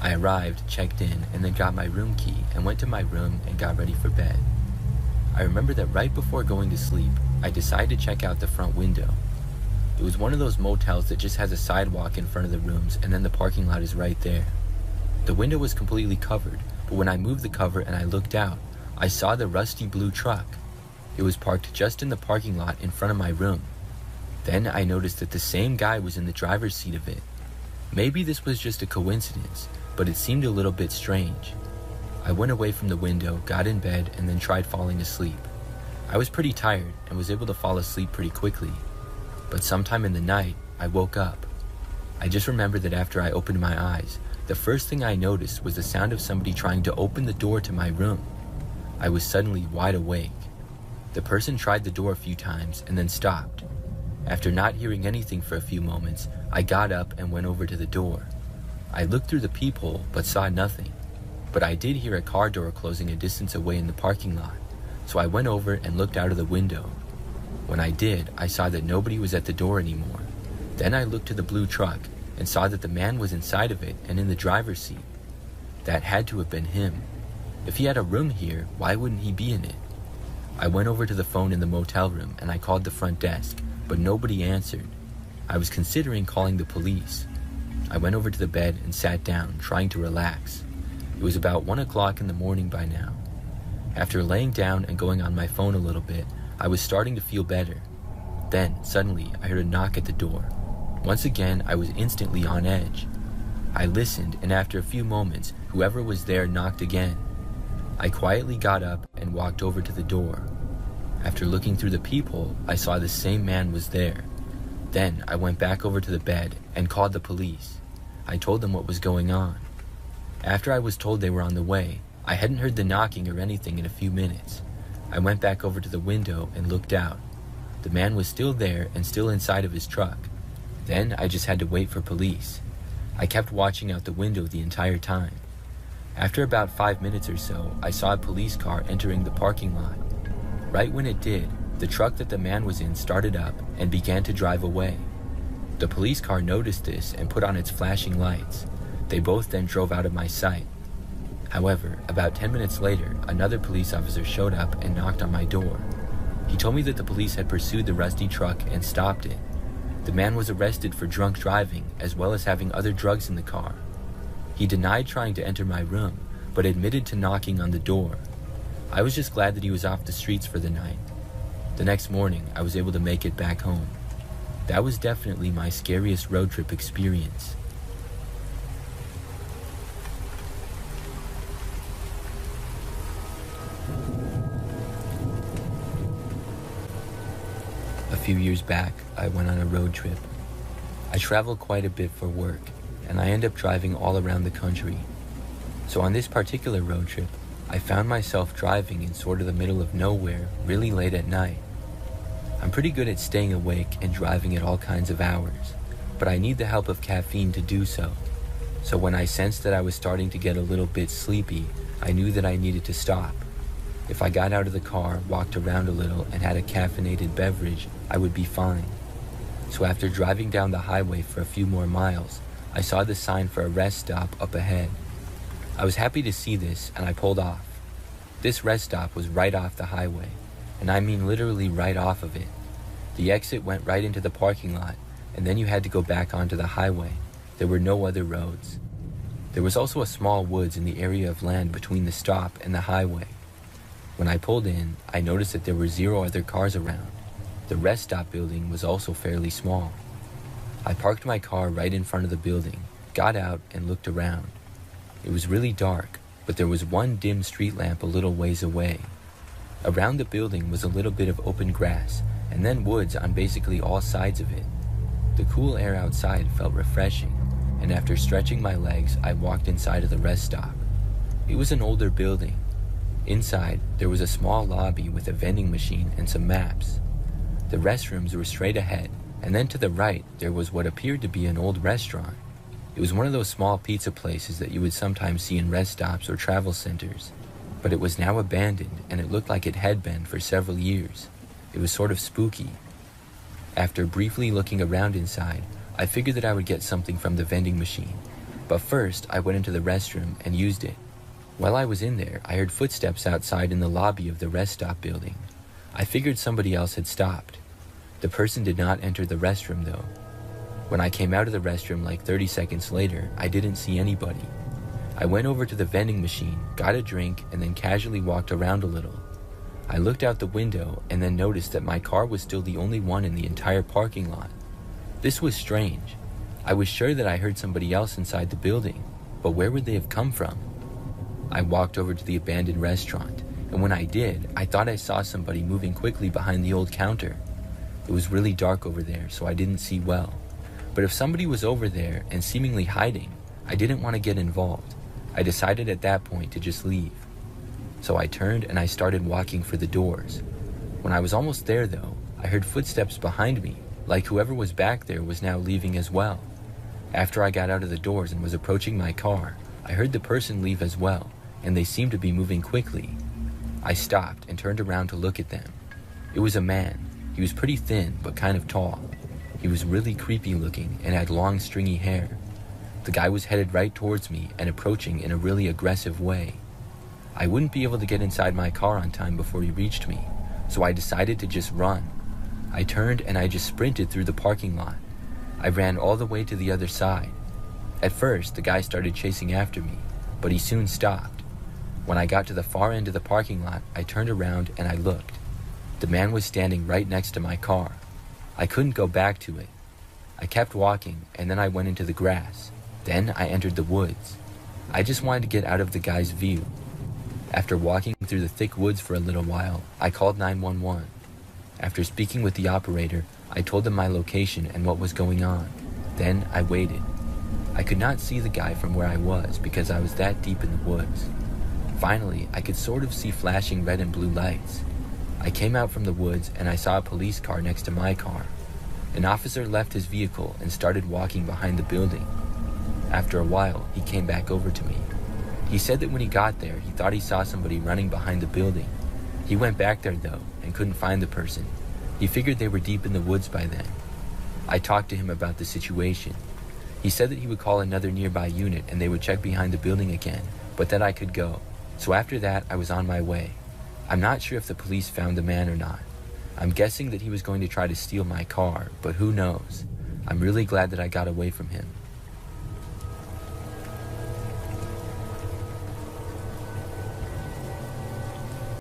Speaker 6: I arrived, checked in, and then got my room key and went to my room and got ready for bed. I remember that right before going to sleep, I decided to check out the front window. It was one of those motels that just has a sidewalk in front of the rooms and then the parking lot is right there. The window was completely covered, but when I moved the cover and I looked out, I saw the rusty blue truck. It was parked just in the parking lot in front of my room. Then I noticed that the same guy was in the driver's seat of it. Maybe this was just a coincidence, but it seemed a little bit strange. I went away from the window, got in bed, and then tried falling asleep. I was pretty tired and was able to fall asleep pretty quickly, but sometime in the night, I woke up. I just remembered that after I opened my eyes, the first thing I noticed was the sound of somebody trying to open the door to my room. I was suddenly wide awake. The person tried the door a few times and then stopped. After not hearing anything for a few moments, I got up and went over to the door. I looked through the peephole but saw nothing, but I did hear a car door closing a distance away in the parking lot, so I went over and looked out of the window. When I did, I saw that nobody was at the door anymore. Then I looked to the blue truck and saw that the man was inside of it and in the driver's seat. That had to have been him. If he had a room here, why wouldn't he be in it? I went over to the phone in the motel room and I called the front desk, but nobody answered. I was considering calling the police. I went over to the bed and sat down, trying to relax. It was about 1 o'clock in the morning by now. After laying down and going on my phone a little bit, I was starting to feel better. Then, suddenly, I heard a knock at the door. Once again, I was instantly on edge. I listened, and after a few moments, whoever was there knocked again. I quietly got up and walked over to the door. After looking through the peephole, I saw the same man was there. Then I went back over to the bed and called the police. I told them what was going on. After I was told they were on the way, I hadn't heard the knocking or anything in a few minutes. I went back over to the window and looked out. The man was still there and still inside of his truck. Then I just had to wait for police. I kept watching out the window the entire time. After about 5 minutes or so, I saw a police car entering the parking lot. Right when it did, the truck that the man was in started up and began to drive away. The police car noticed this and put on its flashing lights. They both then drove out of my sight. However, about 10 minutes later, another police officer showed up and knocked on my door. He told me that the police had pursued the rusty truck and stopped it. The man was arrested for drunk driving as well as having other drugs in the car. He denied trying to enter my room, but admitted to knocking on the door. I was just glad that he was off the streets for the night. The next morning, I was able to make it back home. That was definitely my scariest road trip experience. A few years back, I went on a road trip. I travel quite a bit for work, and I end up driving all around the country. So on this particular road trip, I found myself driving in sort of the middle of nowhere really late at night. I'm pretty good at staying awake and driving at all kinds of hours, but I need the help of caffeine to do so. So when I sensed that I was starting to get a little bit sleepy, I knew that I needed to stop. If I got out of the car, walked around a little, and had a caffeinated beverage, I would be fine. So after driving down the highway for a few more miles, I saw the sign for a rest stop up ahead. I was happy to see this, and I pulled off. This rest stop was right off the highway, and I mean literally right off of it. The exit went right into the parking lot, and then you had to go back onto the highway. There were no other roads. There was also a small woods in the area of land between the stop and the highway. When I pulled in, I noticed that there were 0 other cars around. The rest stop building was also fairly small. I parked my car right in front of the building, got out, and looked around. It was really dark, but there was one dim street lamp a little ways away. Around the building was a little bit of open grass, and then woods on basically all sides of it. The cool air outside felt refreshing, and after stretching my legs, I walked inside of the rest stop. It was an older building. Inside, there was a small lobby with a vending machine and some maps. The restrooms were straight ahead, and then to the right, there was what appeared to be an old restaurant. It was one of those small pizza places that you would sometimes see in rest stops or travel centers, but it was now abandoned, and it looked like it had been for several years. It was sort of spooky. After briefly looking around inside, I figured that I would get something from the vending machine, but first I went into the restroom and used it. While I was in there, I heard footsteps outside in the lobby of the rest stop building. I figured somebody else had stopped. The person did not enter the restroom though. When I came out of the restroom like 30 seconds later, I didn't see anybody. I went over to the vending machine, got a drink, and then casually walked around a little. I looked out the window and then noticed that my car was still the only one in the entire parking lot. This was strange. I was sure that I heard somebody else inside the building, but where would they have come from? I walked over to the abandoned restaurant, and when I did, I thought I saw somebody moving quickly behind the old counter. It was really dark over there, so I didn't see well. But if somebody was over there and seemingly hiding, I didn't want to get involved. I decided at that point to just leave. So I turned and I started walking for the doors. When I was almost there though, I heard footsteps behind me, like whoever was back there was now leaving as well. After I got out of the doors and was approaching my car, I heard the person leave as well, and they seemed to be moving quickly. I stopped and turned around to look at them. It was a man. He was pretty thin, but kind of tall. He was really creepy looking and had long stringy hair. The guy was headed right towards me and approaching in a really aggressive way. I wouldn't be able to get inside my car on time before he reached me, so I decided to just run. I turned and I just sprinted through the parking lot. I ran all the way to the other side. At first, the guy started chasing after me, but he soon stopped. When I got to the far end of the parking lot, I turned around and I looked. The man was standing right next to my car. I couldn't go back to it. I kept walking, and then I went into the grass. Then I entered the woods. I just wanted to get out of the guy's view. After walking through the thick woods for a little while, I called 911. After speaking with the operator, I told them my location and what was going on. Then I waited. I could not see the guy from where I was because I was that deep in the woods. Finally, I could sort of see flashing red and blue lights. I came out from the woods and I saw a police car next to my car. An officer left his vehicle and started walking behind the building. After a while, he came back over to me. He said that when he got there, he thought he saw somebody running behind the building. He went back there though and couldn't find the person. He figured they were deep in the woods by then. I talked to him about the situation. He said that he would call another nearby unit and they would check behind the building again, but that I could go. So after that, I was on my way. I'm not sure if the police found the man or not. I'm guessing that he was going to try to steal my car, but who knows? I'm really glad that I got away from him.